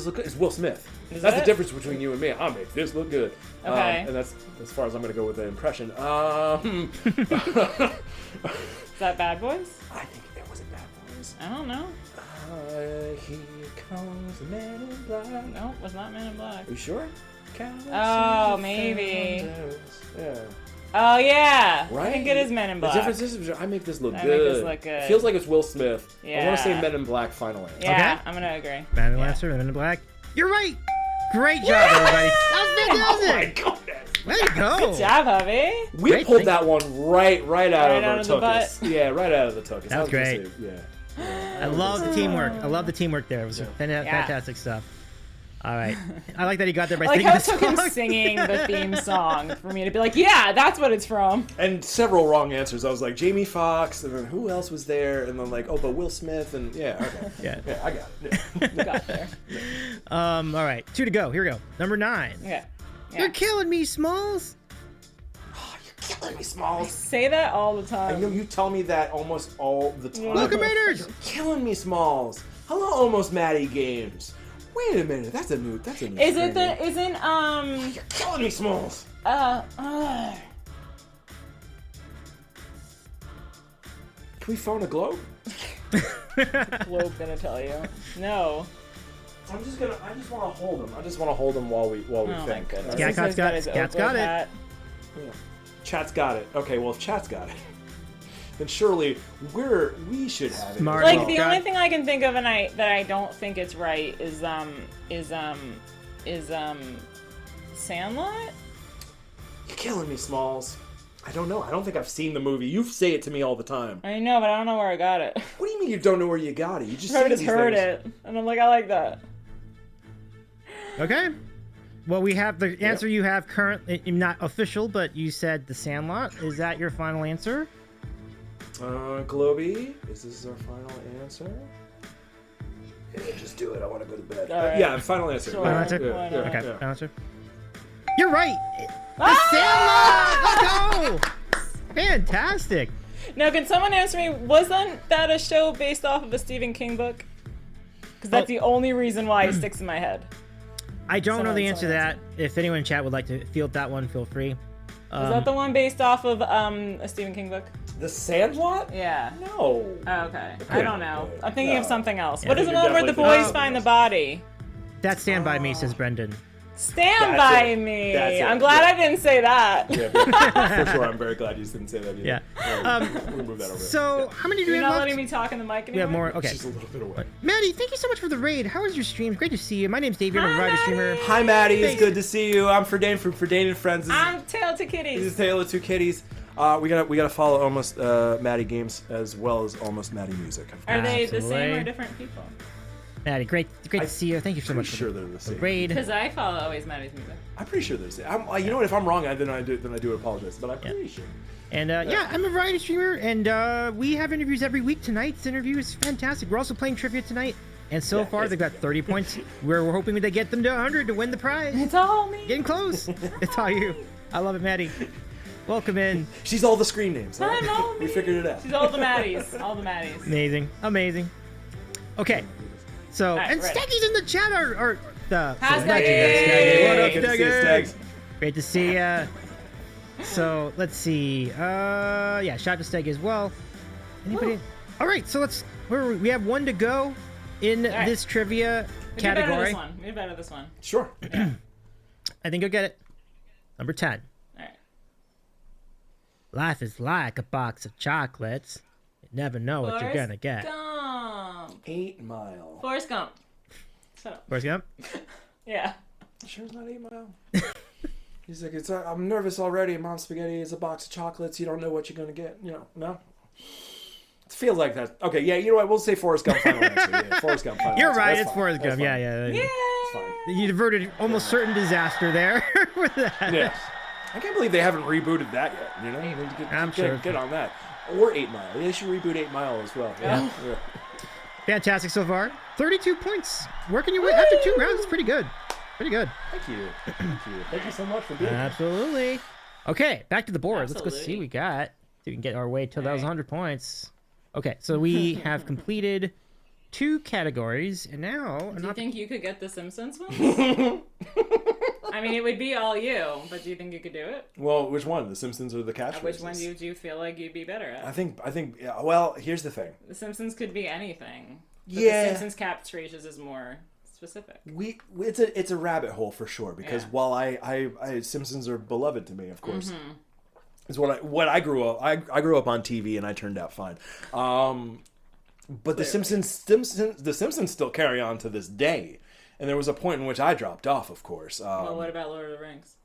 look good. It's Will Smith. Is That's it? the difference between you and me. I make this look good. Okay. And that's as far as I'm going to go with the impression. Is that Bad Boys? I think it was a Bad Boys. I don't know. Here comes the man in black. No, it was not Man in Black. Are you sure? Oh, maybe. Yeah. Oh, yeah. Right? I think it is Men in Black. The difference is I make this look I good. make this look good. It feels like it's Will Smith. I want to say Yeah. Men in Black final answer. Yeah, Okay. I'm gonna agree. Man in Yeah. Lancer, Men in Black. You're right. Great job, everybody. That was Oh my fantastic. goodness. Way to go. Good job, hubby. We Great, pulled thank that one right out Right of out our of the tuchus. Yeah, right out of the tuchus. That was great. Yeah. I love the teamwork. I love the teamwork there. It was Yeah. fantastic stuff. All right. I like that he got there by I like singing how the it took him song. singing the theme song for me to be like, yeah, that's what it's from. And several wrong answers. I was like Jamie Foxx, and then who else was there? And then like, oh, but Will Smith, and yeah, okay. Yeah. Yeah, I got it. Yeah. We got there. All right. 2 to go. Here we go. Number 9. Okay. You're killing me, Smalls. Oh, you're killing me, Smalls. Say that all the I know time. you tell me that almost all the time. Welcome, Raiders. You're killing me, Smalls. Hello, Almost Maddie Games. Wait a minute, that's a new. Is it screen the, name. isn't, You're killing me, Smalls. uh, Can we phone a globe? Globe gonna tell you. No. I just want to hold him. I just want to hold him while we Oh my think. goodness. Yeah, This Cat's has got it. his Cat's Oprah got it. hat. Yeah. Chat's got it. Okay, well if Chat's got it, then surely we should have it. Smart. as Like well. the God. only thing I can think of, and that I don't think it's right, is Sandlot. You're killing me, Smalls. I don't know. I don't think I've seen the movie. You say it to me all the time. I know, but I don't know where I got it. What do you mean you don't know where you got it? You just I say just these heard things. it, and I'm like, I like that. Okay. Well, we have the answer you have currently, not official, but you said The Sandlot. Is that your final answer? Globy, is this our final answer? Yeah, just do it. I want to go to bed. All right. Yeah, final answer. Sure. Final answer? Why not? Okay, yeah. final answer. You're right. Ah! Sandlot! Let's go! Fantastic. Now, can someone answer me? Wasn't that a show based off of a Stephen King book? Because that's the only reason why it sticks in my head. I don't know the answer to someone that. If anyone in chat would like to field that one, feel free. Was that the one based off of a Stephen King book? The Sandlot? Yeah. No. Oh, okay. I don't know. I'm thinking of No. something else. Yeah, What is you're the one where the definitely boys thinking find the of body? That's Stand By Me, says Brendan. Stand That's by it. me. That's it. I'm glad Yeah. I didn't say that. Yeah, for sure. I'm very glad you didn't say that either. Yeah. We'll move that over. So, how many do we You're have not left? letting me talk in the mic anymore? We have more. Okay. She's a little bit away. Maddie, thank you so much for the raid. How was your stream? Great to see you. My name's Dave. I'm a Hi, writer Maddie. streamer. Hi, Maddie. It's Thanks. good to see you. I'm Fridane from FridenAndFriends. I'm Tailof2 This Kitties. is Tailof2kitties. We gotta follow Almost Maddie Games as well as Almost Maddie Music. Are they the same Absolutely. or different people? Maddie, great to see you. Thank you so Pretty much sure for they're the the same. raid. Because I follow always Maddie's music. I'm pretty sure they're the same. You know what? If I'm wrong, then I do apologize. But I'm pretty sure. And yeah, I'm a variety streamer, and we have interviews every week. Tonight's interview is fantastic. We're also playing trivia tonight, and so Yeah, far it's they've got 30 points. We're hoping they get them to 100 to win the prize. It's all me. Getting close. It's all you. I love it, Maddie. Welcome in. She's all the screen names. Huh? I know We figured it out. She's all the Maddies. All the Maddies. Amazing, amazing. Okay, so right, and ready. Steggy's in the chat. Or the Hi, legend of Steggy. Steggy. What up, Good to see you, Steggy? Stags. Great to see ya. So let's see. Yeah, shout out to Steggy as well. Anybody? All right, so we have one to go in right. this trivia We did better category. this one. We did better this one. Sure. I think you'll get it. Number 10. All right. Life is like a box of chocolates. You never know what you're gonna get. Gump. 8 Mile. Forrest Gump. Shut up. Forrest Gump? Yeah. Sure, it's not 8 Mile. He's like, I'm nervous already. Mom spaghetti is a box of chocolates. You don't know what you're gonna get. No. It feels like that. Okay, yeah. You know what? We'll say Forrest Gump final answer. Yeah, Forrest Gump final You're answer. right. That's It's fine. Forrest That's Gump. fine. Yeah. Yeah. It's fine. You diverted almost certain disaster there with that. Yeah. I can't believe they haven't rebooted that yet. You know, I mean, I'm sure. Get on that. Or 8 Mile. They should reboot 8 Mile as well. Yeah. Fantastic so far. 32 points. Working your way after 2 rounds. It's pretty good. Pretty good. Thank you. Thank you so much for being here. Absolutely. Okay, back to the board. Let's go see Absolutely. what we got. So we can get our way to those Alright. 100 points. Okay, so we have completed 2 categories, and now... Do you think you could get the Simpsons one? I mean, it would be all you, but do you think you could do it? Well, which one? The Simpsons or the catchphrases? Which one do you feel like you'd be better at? I think. Yeah, well, here's the thing. The Simpsons could be anything. But Yeah. The Simpsons catchphrases is more specific. It's a rabbit hole for sure because Yeah. while I Simpsons are beloved to me, of course. Is what I grew up. I grew up on TV and I turned out fine. But the Simpsons still carry on to this day. And there was a point in which I dropped off, of course. Well, what about Lord of the Rings?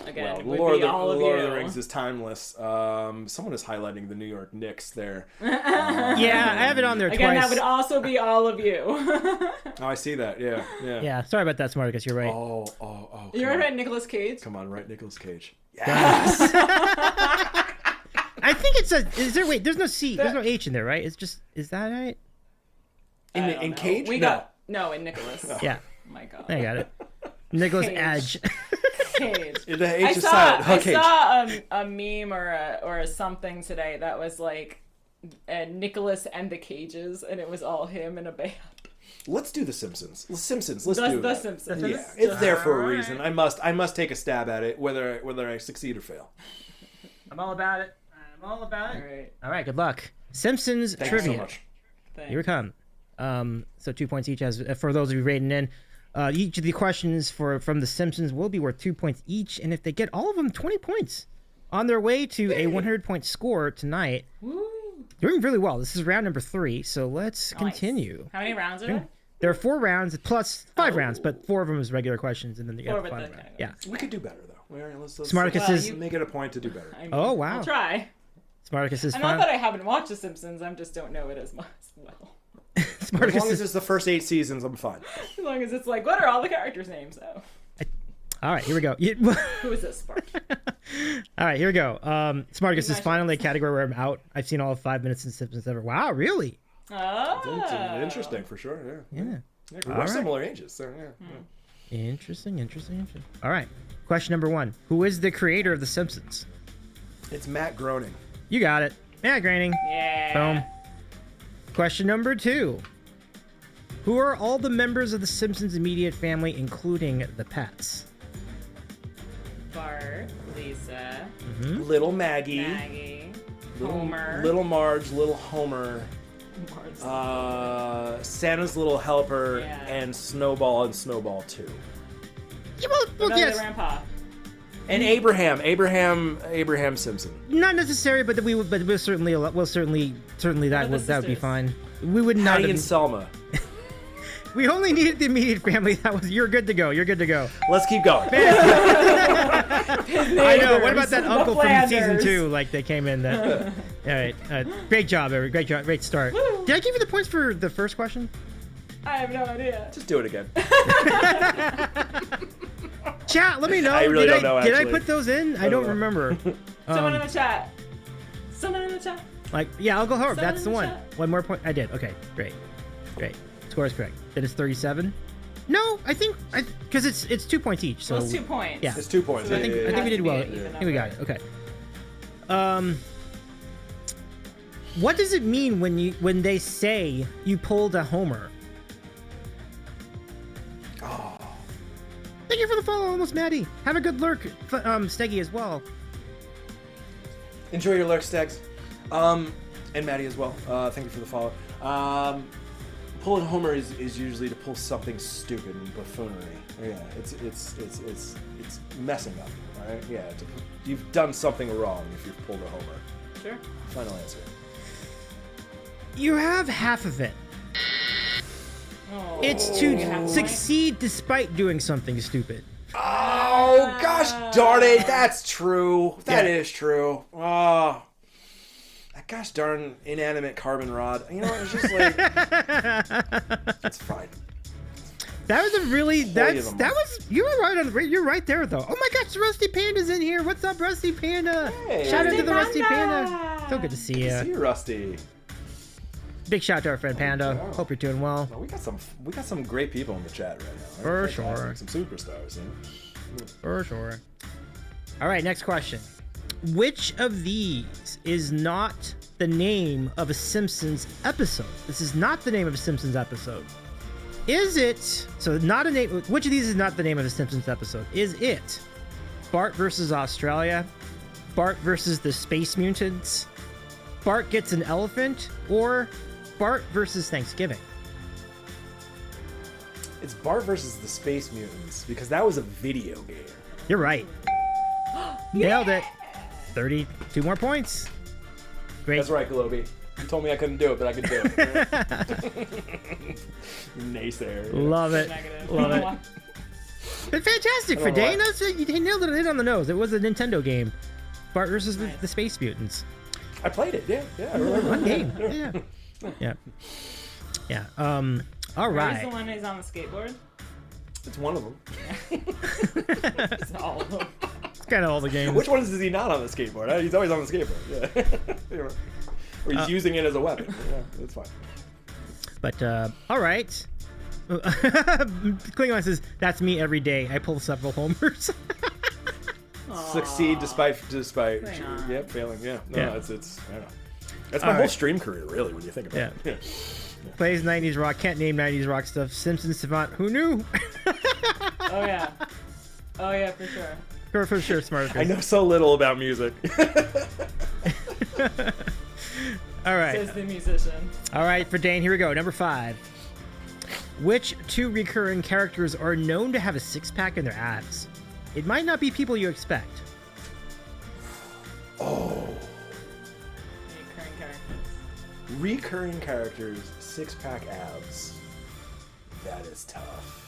Again, Well, it would Lord be all of Lord you. of the Rings is timeless. Someone is highlighting the New York Knicks there. Yeah, I have it on there Again, twice. that would also be all of you. Oh, I see that. Yeah. Yeah, sorry about that, Smarticus. You're right. Oh. You ever read Nicolas Cage? Come on, right, Nicolas Cage. I think it's a... Is there... Wait, there's no C. There's no H in there, right? It's just... Is that right? I don't In know. Cage? We No. got no in Nicholas. Yeah, Oh my god. I got it. Nicholas Cage. Edge. Cage. The I H is saw silent. I Cage. saw a meme or a something today that was like Nicholas and the Cages, and it was all him in a band. Let's do the Simpsons. Let's do The that. Simpsons. Yeah, it's there for a reason. I must take a stab at it, whether I succeed or fail. I'm all about it. All right. All right, good luck. Simpsons Thank trivia. you so much. Here we come. So 2 points each. As for those of you rating in, each of the questions from The Simpsons will be worth 2 points each, and if they get all of them, 20 points. On their way to a 100-point score tonight. Woo. Doing really well. This is round number 3, so let's continue. How many rounds are there? There are 4 rounds plus 5 rounds, but 4 of them is regular questions, and then you got 4 the with final the round. categories. Yeah. We could do better though. All right, let's Smarticus Well, is you- make it a point to do better. I mean, Oh, wow. I'll try. Smarticus is And fine. not that I haven't watched The Simpsons, I just don't know it as much well. As Smarticus long as is it's the first 8 seasons, I'm fine. As long as it's like, what are all the characters' names? Oh, all right. Here we go. who is this Spark? All right, here we go. Smarticus is Nice. finally a category where I'm out. I've seen all of 5 minutes in Simpsons ever. Wow, really? Oh. Interesting for sure. Yeah. Yeah. We're All right. similar ages, so yeah. Interesting. All right. Question number 1. Who is the creator of The Simpsons? It's Matt Groening. You got it. Yeah, Graining. Yeah. Boom. Question number 2. Who are all the members of The Simpsons' immediate family, including the pets? Bart, Lisa, Little Maggie, Maggie, little, Homer. Little Marge, Little Homer, Santa's Little Helper, Yeah. and Snowball 2. Yeah, well, Another yes. grandpa. And Abraham Simpson. Not necessary, but we'll certainly that about the would be sisters? fine. We would not. Patty Have, and Selma. we only needed the immediate family. That was. You're good to go. Let's keep going. I know. What about that The uncle from season Flanders. 2? Like they came in. All right. Great job, Eric. Great job. Great start. Did I give you the points for the first question? I have no idea. Just do it again. Chat. Let me know. I really don't know, Did I actually. put those in? I don't know. remember. Someone in the chat. Someone in the chat. Like, yeah, I'll go hard. Someone That's in the the one. chat. One more point. I did. Okay. Great. Score is correct. That is 37. No, I think because it's 2 points each. So Well, it's 2 points. Yeah. It's 2 points. So I think It we has did to be well. an even I think we got it. number. Okay. What does it mean when they say you pulled a homer? Oh. Thank you for the follow, almost Maddie. Have a good lurk, Steggy as well. Enjoy your lurk, Stags. And Maddie as well. Thank you for the follow. Pulling Homer is usually to pull something stupid and buffoonery. Yeah, it's messing up. All right. Yeah, you've done something wrong if you've pulled a Homer. Sure. Final answer. You have half of it. Oh. It's You have to one. succeed despite doing something stupid. Oh gosh darn it! That's true. That Yeah. is true. Oh, that gosh darn inanimate carbon rod. You know, it's just like it's fine. That was a really of that them. was you were right on you're right there though. Oh my gosh, Rusty Panda's in here. What's up, Rusty Panda? Hey. Shout out to Rusty the Rusty Panda. Panda. So good to see See you. you, Rusty. Big shout out to our friend Panda. Yeah. Hope you're doing well. No, we got some great people in the chat right now. For Fantastic. sure. Some superstars. For sure. All right, next question. Which of these is not the name of a Simpsons episode? This is not the name of a Simpsons episode. Is it, so not a name, which of these is not the name of a Simpsons episode? Is it Bart versus Australia, Bart versus the Space Mutants, Bart gets an elephant, or Bart versus Thanksgiving? It's Bart versus the Space Mutants because that was a video game. You're right. Nailed it. 32 more points. Great. That's right, Globy. You told me I couldn't do it, but I could do it. Naysayer. Love it. Negative. Love it. But fantastic for Dane. He nailed it in on the nose. It was a Nintendo game. Bart versus the Space Mutants. I played it. Yeah. I remember. One game. Yeah. All Where's right. the one who's on the skateboard? It's one of them. It's all of them. It's kind of all the games. Which ones is he not on the skateboard? He's always on the skateboard. Yeah. Or he's using it as a weapon. Yeah, that's fine. But all right. Klingon says, "That's me every day. I pull several homers." Succeed despite Klingon. failing. Yeah. No, Yeah. it's I don't know. That's my All whole right. stream career, really, when you think about it. Yeah. Plays 90s rock. Can't name 90s rock stuff. Simpsons savant. Who knew? Oh yeah. Oh yeah, for sure. For sure, smart. I know so little about music. All right. Says the musician. All right, for Dane, here we go. Number 5. Which 2 recurring characters are known to have a six-pack in their abs? It might not be people you expect. Oh. Recurring characters. Recurring characters, six-pack abs. That is tough.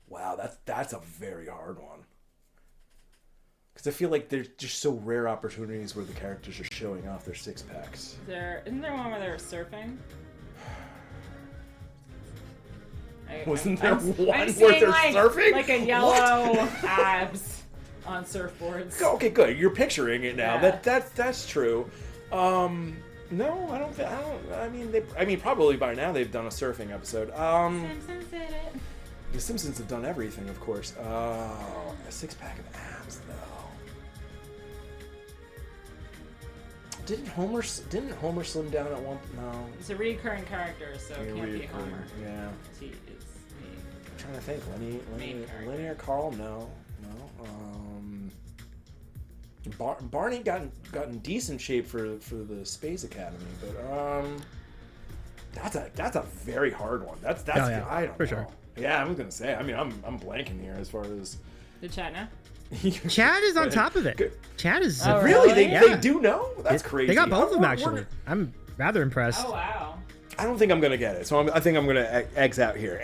Wow, that's a very hard one. Because I feel like there's just so rare opportunities where the characters are showing off their six-packs. Isn't there one where they were surfing? Wasn't there one I'm where seeing they're like, surfing? like a yellow abs on surfboards. Okay, good. You're picturing it now. Yeah. That's true. No, I don't. I mean, probably by now they've done a surfing episode. Simpsons did it. The Simpsons have done everything, of course. Oh, a six-pack of abs, though. Didn't Homer slim down at one? No. It's a recurring character, so it can't be Homer. Yeah. He is I'm trying to think. Main character. Lenny or Carl? No. Barney got in decent shape for the Space Academy, but that's a very hard one. That's yeah, I don't for know. sure. Yeah, I'm gonna say. I mean, I'm blanking here as far as. the chat now. Chad is on Good. top of it. Good. Chad is Oh, Really? really? They do know? That's crazy. They got both of them, We're- actually. I'm rather impressed. Oh wow. I don't think I'm gonna get it, so I think I'm gonna eggs out here.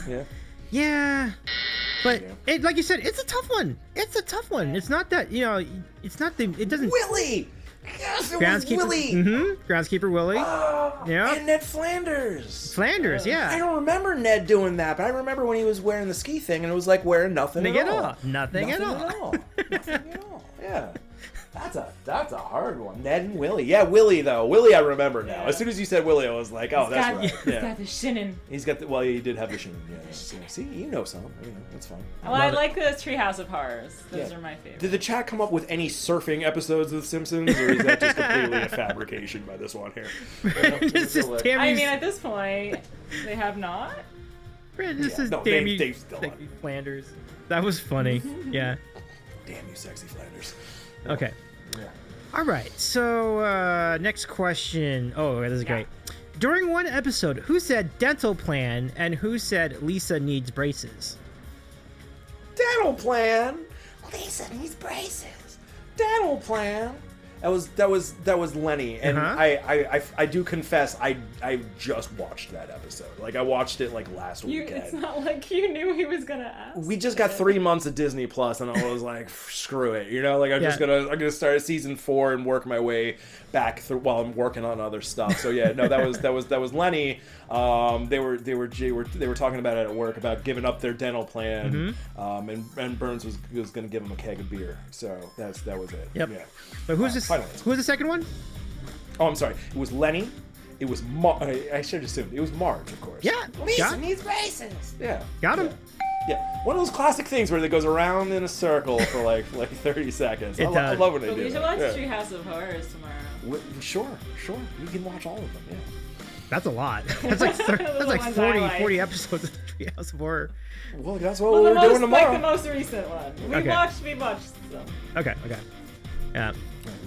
Yeah. Yeah. But, Yeah. like you said, it's a tough one. It's a tough one. It's not that, it's not the, it doesn't. Willie. Yes, it was Groundskeeper. Willie. Mm-hmm. Groundskeeper Willie. Yeah. And Ned Flanders. Flanders, I yeah. don't remember Ned doing that, but I remember when he was wearing the ski thing and it was like wearing nothing at all. Nothing at all. Nothing at all. Yeah. That's a hard one. Ned and Willie. Yeah, Willie though. Willie I remember now. Yeah. As soon as you said Willie, I was like, oh, that's right. He's Yeah. got the shinin. He's got the he did have the shin. Yeah. See, you know some. That's fine. Well, I like the Treehouse of Horrors. Those Yeah. are my favorite. Did the chat come up with any surfing episodes of The Simpsons, or is that just completely a fabrication by this one here? This is damn I you. mean, at this point, they have not. This Yeah, is no, damn they- you, they've still sexy Flanders. That was funny. Yeah. Damn you, sexy Flanders. Okay. Yeah. All right. So next question. Oh, this is great. During one episode, who said dental plan and who said Lisa needs braces? Dental plan. Lisa needs braces. Dental plan. That was Lenny, and Uh-huh. I do confess I just watched that episode. Like I watched it like last weekend. It's not like you knew he was gonna ask. We just got 3 months of Disney Plus, and I was like, screw it, like I'm gonna start at season 4 and work my way back through while I'm working on other stuff. So yeah, no, that was Lenny. They were talking about it at work about giving up their dental plan, and Burns was gonna give him a keg of beer. So that was it. Yep. Yeah. But who's this? Final Who's the second one? Oh, I'm sorry. It was Lenny. It was I should have assumed. It was Marge, of course. Yeah. Lisa needs braces. Yeah. Got him. Yeah. One of those classic things where it goes around in a circle for like 30 seconds. I love when they But do we should that. watch Treehouse of Horrors tomorrow. Sure. You can watch all of them, yeah. That's a lot. That's like The ones I like. 40 episodes of Treehouse of Horror. Well, that's what we're doing tomorrow. Like the most recent one. We watched them. Okay. Yeah.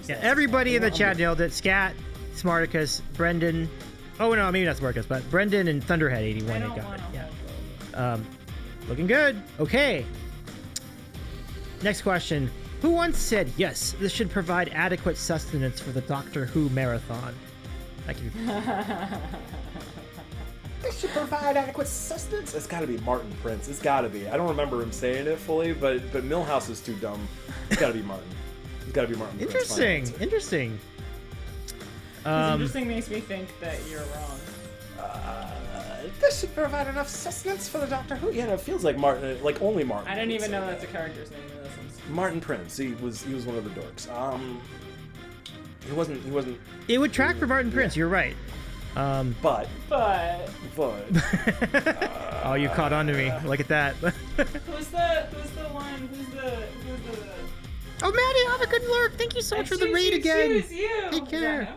Everybody in the chat nailed it. Scat, Smarticus, Brendan. Oh no, maybe not Smarticus, but Brendan and Thunderhead81. I They don't got want it. to Yeah. hold Looking good. Okay. Next question. Who once said, yes, this should provide adequate sustenance for the Doctor Who marathon? Thank you. This should provide adequate sustenance. It's got to be Martin Prince. It's got to be. I don't remember him saying it fully, but Milhouse is too dumb. It's got to be Martin. It's got to be Martin Prince. Interesting. Interesting makes me think that you're wrong. This should provide enough sustenance for the Doctor Who. Yeah, it feels like Martin, like only Martin. I didn't even know that's a character's name in this one. Martin Prince. He was one of the dorks. He wasn't. It would track for Martin Prince. You're right. But. Oh, you caught on to me. Look at that. Who's the Oh, Maddie, have a good lurk. Thank you so much for the raid again. Choose you. Take care.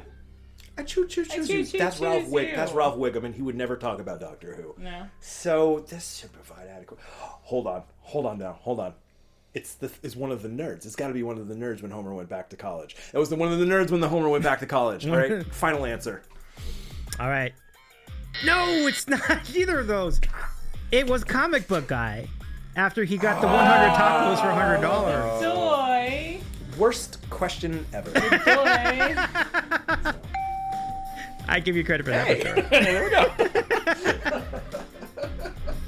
I choose you. That's Ralph Wiggum. That's Ralph Wiggum, and he would never talk about Doctor Who. No. So this should provide adequate. Hold on. It's one of the nerds. It's got to be one of the nerds when Homer went back to college. It was one of the nerds when the Homer went back to college. All right. Final answer. All right. No, it's not either of those. It was Comic Book Guy. After he got the 100 tacos for $100. Joy. Worst question ever. Joy. I give you credit for that. Hey, there we go.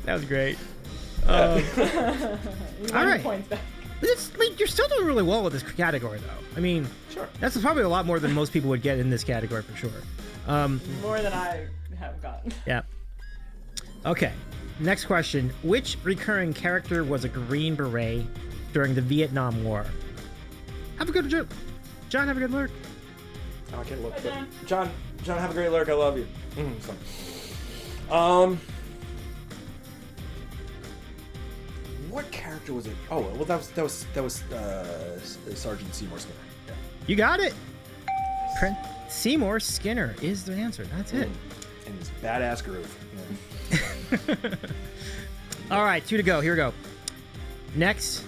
That was great. All right. Points back. You're still doing really well with this category, though. I mean, Sure. That's probably a lot more than most people would get in this category for sure. More than I have gotten. Yeah. Okay. Next question. Which recurring character was a Green Beret during the Vietnam War? Have a good John, have a good lurk. Oh, I can't look. Hi, John, have a great lurk. I love you. What character was it? Oh, well, that was Sergeant Seymour Skinner. Yeah. You got it. Seymour Skinner is the answer. That's it. And his badass groove. Yeah. All right, 2 to go. Here we go. Next,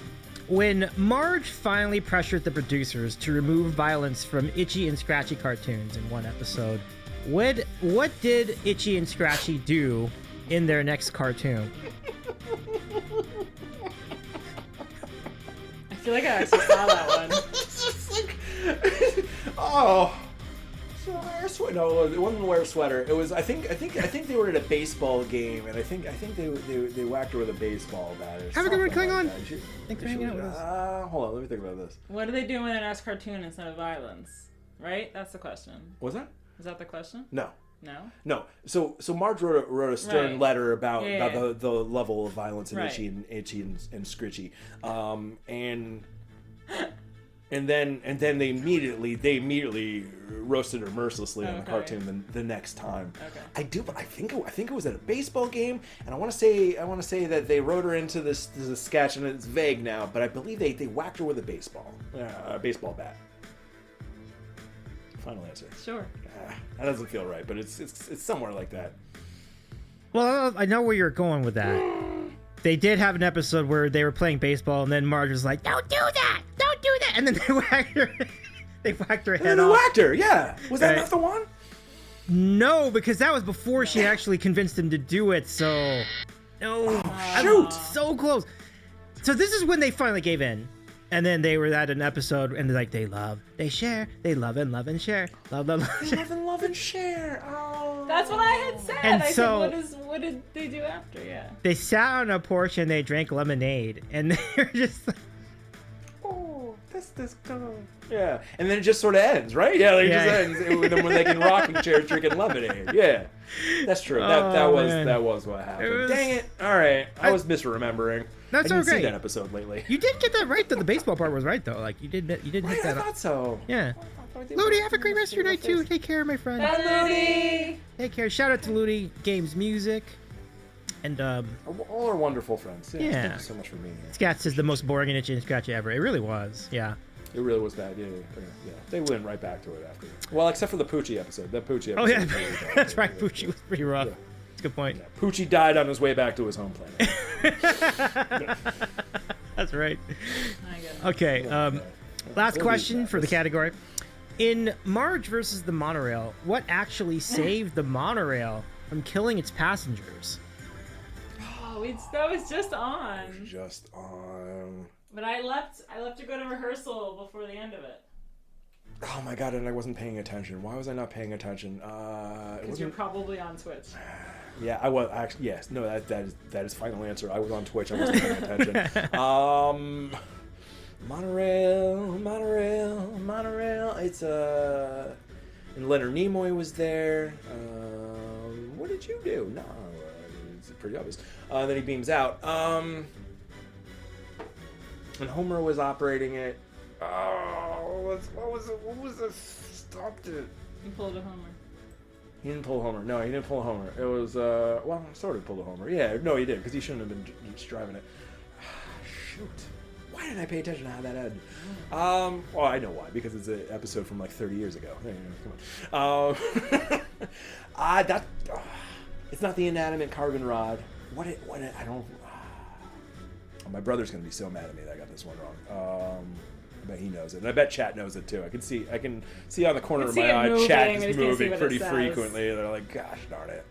when Marge finally pressured the producers to remove violence from Itchy and Scratchy cartoons in one episode, what did Itchy and Scratchy do in their next cartoon? I feel like I actually saw that one. It's just like, oh. So wear a sweater. No, it wasn't wear a sweater. It was. I think they were at a baseball game, and I think they whacked her with a baseball bat. Have a good one, Klingon. Thanks for hanging out with us. Hold on, let me think about this. What do they do in their next cartoon instead of violence? Right? That's the question. Was that? Is that the question? No. No? So Marge wrote a stern letter about Yeah. the level of violence in Right. Itchy and Scritchy, and then they immediately roasted her mercilessly on the cartoon the next time. Okay. I think it was at a baseball game, and I want to say that they wrote her into this sketch, and it's vague now, but I believe they whacked her with a baseball bat. Final answer. Sure. That doesn't feel right, but it's somewhere like that. Well, I know where you're going with that. They did have an episode where they were playing baseball, and then Marge was like, "Don't do that! Don't do that!" And then they whacked her. They whacked her head off. They whacked her. Yeah. Was that not the one? No, because that was before she actually convinced him to do it. So, no. Shoot. So close. So this is when they finally gave in. And then they were at an episode, and they're like, they share, they love and share. Love, Love and share. Oh. That's what I had said. And I so- said, what did they do after? Yeah. They sat on a porch and they drank lemonade. And they were just like, Oh, this cool. Yeah. And then it just sort of ends, right? Yeah, it just ends with them when they can rocking chair drinking lemonade. Yeah. That's true. That was what happened. Dang it. All right. I was misremembering. That's I didn't okay. see that episode lately. You did get that right, though. The baseball part was right, though. Like, you did hit that I up. thought so. Yeah. Ludi, have a great rest of your night too. Take care, my friend. Bye, Ludi. Take care. Shout out to Ludi Games Music. And all our wonderful friends. Yeah. Thank you so much for being here. Scats is the most boring and itchy scratch ever. It really was. Yeah. It really was bad. Yeah. They went right back to it after. Well, except for the Poochie episode. That Poochie episode. Oh yeah, was really bad. that's right. Poochie was pretty rough. Yeah. That's a good point. Yeah. Poochie died on his way back to his home planet. That's right. I get it. Okay. Last question for the category. In Marge versus the monorail, what actually saved the monorail from killing its passengers? Oh, that was just on. Just on. But I left to go to rehearsal before the end of it. Oh my god, and I wasn't paying attention. Why was I not paying attention? Because you're probably on Twitch. Yeah, I was actually. Yes, no, that is final answer. I was on Twitch. I wasn't paying attention. Monorail. It's and Leonard Nimoy was there. What did you do? No, it's pretty obvious. Then he beams out. And Homer was operating it. Oh, what was it? Stopped it. You pulled a Homer. He didn't pull Homer. No, he didn't pull Homer. It was, well, sort of pulled a Homer. Yeah, no, he did, because he shouldn't have been just driving it. Shoot. Why didn't I pay attention to how that ended? Well, I know why, because it's an episode from like 30 years ago. Come on. It's not the inanimate carbon rod. I don't... my brother's going to be so mad at me that I got this one wrong. I bet he knows it, and I bet chat knows it too. I can see on the corner of my eye, chat is moving pretty frequently. And they're like, "Gosh darn it!"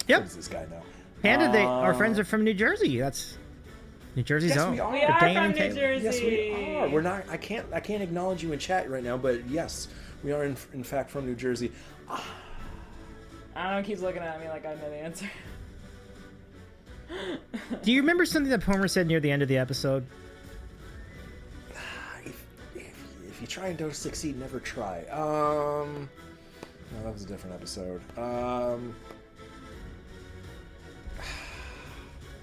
Yep. What does this guy know? Panda, our friends are from New Jersey. That's New Jersey's Yes, own. we are. We are Dane from and New Taylor. Jersey. Yes, we are. We're not. I can't acknowledge you in chat right now, but yes, we are in fact from New Jersey. I don't know. Keeps looking at me like I know the answer. Do you remember something that Homer said near the end of the episode? If you try and don't succeed, never try. No, that was a different episode.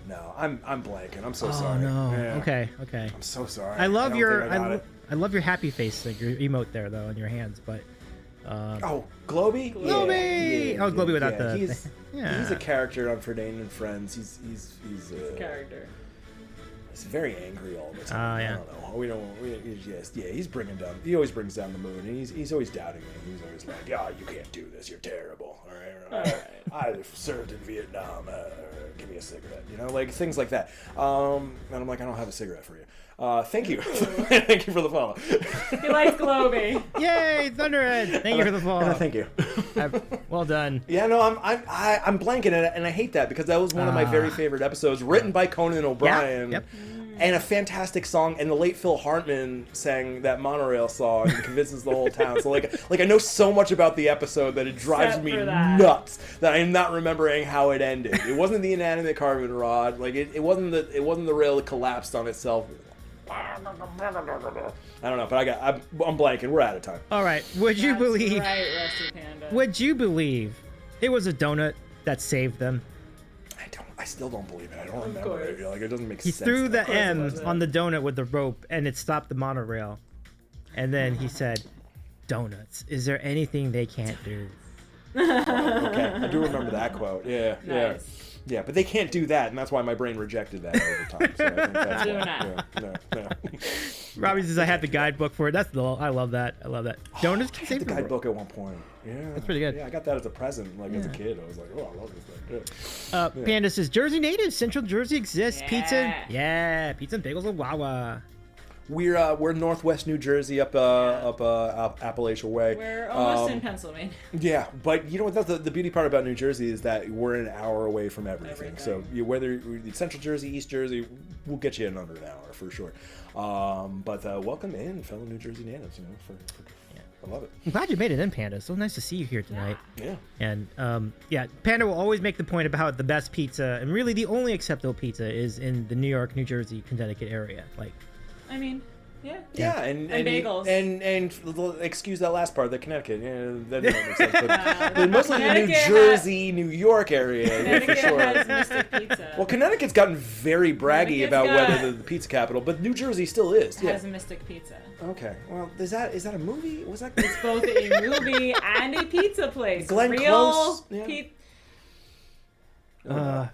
No, I'm blanking. I'm so sorry. Oh no. Yeah. Okay. I'm so sorry. I love your I love your happy face, like your emote there though on your hands, but. Oh, Globy? Globy! Yeah, Oh, Globy without the. He's a character on FridenAndFriends. He's a character. He's very angry all the Oh, time. yeah. I don't know. He's bringing down. He always brings down the mood, and he's always doubting me. He's always like, "Yeah, you can't do this. You're terrible. All right. I served in Vietnam. Give me a cigarette. You know, like things like that." And I'm like, "I don't have a cigarette for you." Thank you. Thank you for the follow. He likes Globy. Yay, Thunderhead! Thank you for the follow. Thank you. Well done. Yeah, no, I'm blanking, and I hate that because that was one of my very favorite episodes, written by Conan O'Brien. Yep. And a fantastic song, and the late Phil Hartman sang that monorail song and convinces the whole town. So like I know so much about the episode that it drives me nuts that I'm not remembering how it ended. It wasn't the inanimate carbon rod, like it wasn't the rail that collapsed on itself. I don't know, but I'm blanking. We're out of time. All right. Would you believe? Right, Rusty Panda. Would you believe it was a donut that saved them? I still don't believe it. I don't remember it. Like it doesn't make sense. He threw the M on the donut with the rope, and it stopped the monorail. And then he said, "Donuts. Is there anything they can't do?" Okay, I do remember that quote. Yeah, Nice. Yeah, but they can't do that, and that's why my brain rejected that over time. So I think that's Do why. not. Yeah, no. Robbie says, "I had the guidebook for it." I love that. Donuts I can had save the the world. guidebook at one point. Yeah, That's pretty good. Yeah, I got that as a present, like as a kid. I was like, "Oh, I love this thing." Panda says, "Jersey native, Central Jersey exists. Yeah. Pizza, yeah, pizza and bagels and Wawa." We're Northwest New Jersey, up Appalachia Way. We're almost in Pennsylvania. Yeah, but you know what? That's the beauty part about New Jersey is that we're an hour away from everything. So whether it's Central Jersey, East Jersey, we'll get you in under an hour for sure. But welcome in, fellow New Jersey natives. You know, I love it. I'm glad you made it in, Panda. So nice to see you here tonight. Yeah. And Panda will always make the point about how the best pizza and really the only acceptable pizza is in the New York, New Jersey, Connecticut area. Like, I mean, yeah. Yeah, and bagels. And excuse that last part, the Connecticut. Yeah, that doesn't make sense. But mostly the New Connecticut Jersey, New York area, yeah, for Connecticut sure. has Mystic Pizza. Well, Connecticut's gotten very braggy Connecticut's about got- whether the pizza capital, but New Jersey still is. Yeah. has Mystic Pizza. Okay. Well, is that a movie? Was that? It's both a movie and a pizza place. Glenn Real Close? Yeah.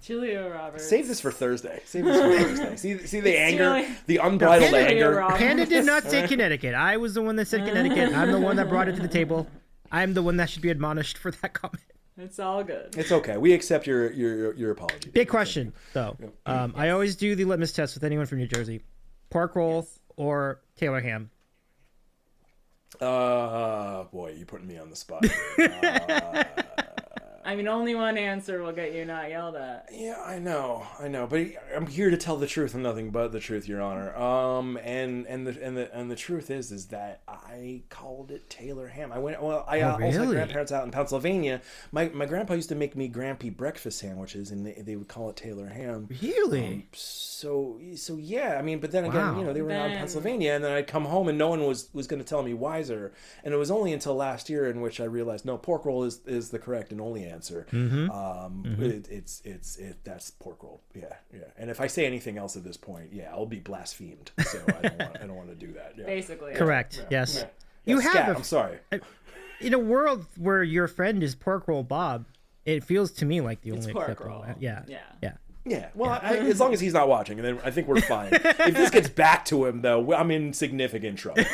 Julia Roberts. Save this for Thursday. See the anger, Julia- the unbridled Julia anger. Roberts. Panda did not say Connecticut. I was the one that said Connecticut. I'm the one that brought it to the table. I'm the one that should be admonished for that comment. It's all good. It's okay. We accept your apology. Big question, though. I always do the litmus test with anyone from New Jersey. Pork roll or Taylor ham? Boy, you're putting me on the spot here. I mean, only one answer will get you not yelled at. Yeah, I know, but I'm here to tell the truth and nothing but the truth, Your Honor. And the truth is that I called it Taylor ham. I also had grandparents out in Pennsylvania. My grandpa used to make me Grampy breakfast sandwiches, and they would call it Taylor ham. Really? So yeah, I mean, but then again, Wow. they were out in Pennsylvania, and then I'd come home and no one was going to tell me wiser. And it was only until last year in which I realized, no, pork roll is the correct and only answer. That's pork roll. Yeah. And if I say anything else at this point, I'll be blasphemed. So I don't want to do that. Yeah. Basically. Correct. Yes. Yeah. You Yeah, have. scat, I'm sorry. In a world where your friend is pork roll Bob, it feels to me like the It's only pork acceptable. roll. Yeah. Yeah, well, as long as he's not watching, and then I think we're fine. If this gets back to him, though, I'm in significant trouble.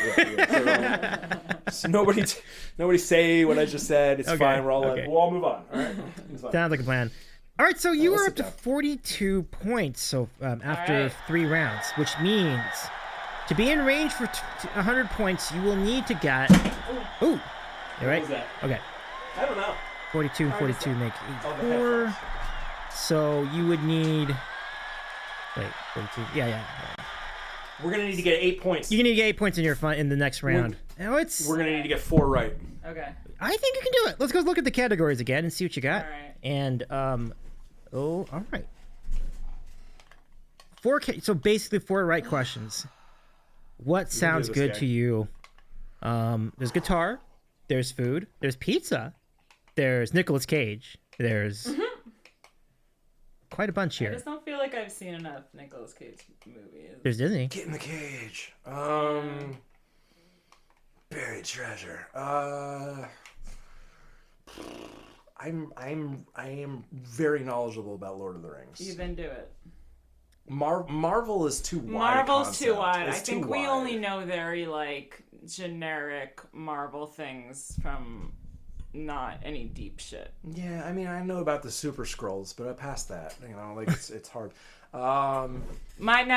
So nobody say what I just said. It's fine. We'll all move on. All right. Sounds like a plan. All right, so you let's are up sit to down. 42 points. So after right. 3 rounds, which means to be in range for 100 points, you will need to get. Ooh, you right? was that? Okay. I don't know. 42 and 42 make Oh, the 84. headphones. So you would need. Wait, 42. Yeah. We're gonna need to get 8 points. You're gonna get 8 points in the next round. We're gonna need to get 4 right. Okay. I think you can do it. Let's go look at the categories again and see what you got. All right. And all right. 4 so basically 4 right questions. What sounds this, good gang. to you? There's guitar, there's food, there's pizza, there's Nicolas Cage, there's quite a bunch I here. just don't feel like I've seen enough Nicolas Cage movies. There's Disney. Get in the cage. Buried treasure. I am very knowledgeable about Lord of the Rings. You then do it. Marvel is too wide. Marvel's too wide. It's I think too we wide. only know very generic Marvel things from not any deep shit. Yeah, I mean, I know about the Super Scrolls, but I passed that. It's hard. Now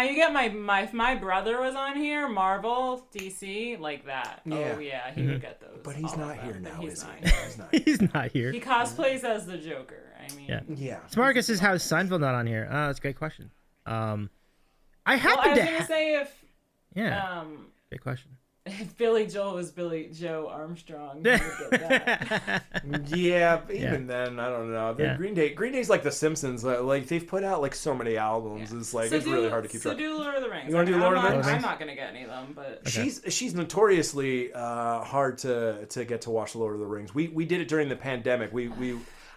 you get my brother was on here, Marvel, DC, like that. Yeah. Oh yeah, he would get those. But he's all not of here them, now, but is not he? here. He's not here. He's not here. He cosplays as the Joker. I mean, Yeah. Smargus is how is Seinfeld not on here? Oh, that's a great question. I well, I happen was to. gonna say Yeah. Great question. if Billy Joel was Billy Joe Armstrong, he would get that. Yeah, but even then, I don't know. Yeah. Green Day's like The Simpsons. Like they've put out like so many albums. Yeah. It's like So it's really hard to keep track. So do Lord of the Rings. You wanna do Lord of the Rings? I'm not gonna get any of them, but She's notoriously hard to get to watch Lord of the Rings. We did it during the pandemic.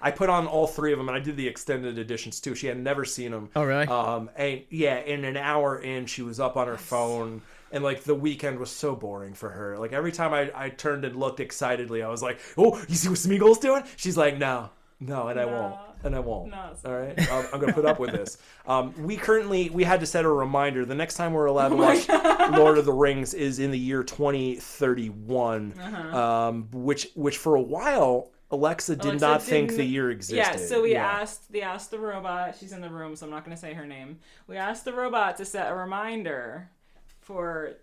I put on all 3 of them, and I did the extended editions too. She had never seen them. Oh, really? And yeah, in an hour in, she was up on her phone, and like the weekend was so boring for her. Like every time I turned and looked excitedly, I was like, "Oh, you see what Smeagol's doing?" She's like, "No, and I won't." No, All right, I'm gonna put up with this. We had to set a reminder. The next time we're allowed to watch Lord of the Rings is in the year 2031, which for a while Alexa did not think the year existed. Yeah, so we asked the robot. She's in the room, so I'm not going to say her name. We asked the robot to set a reminder for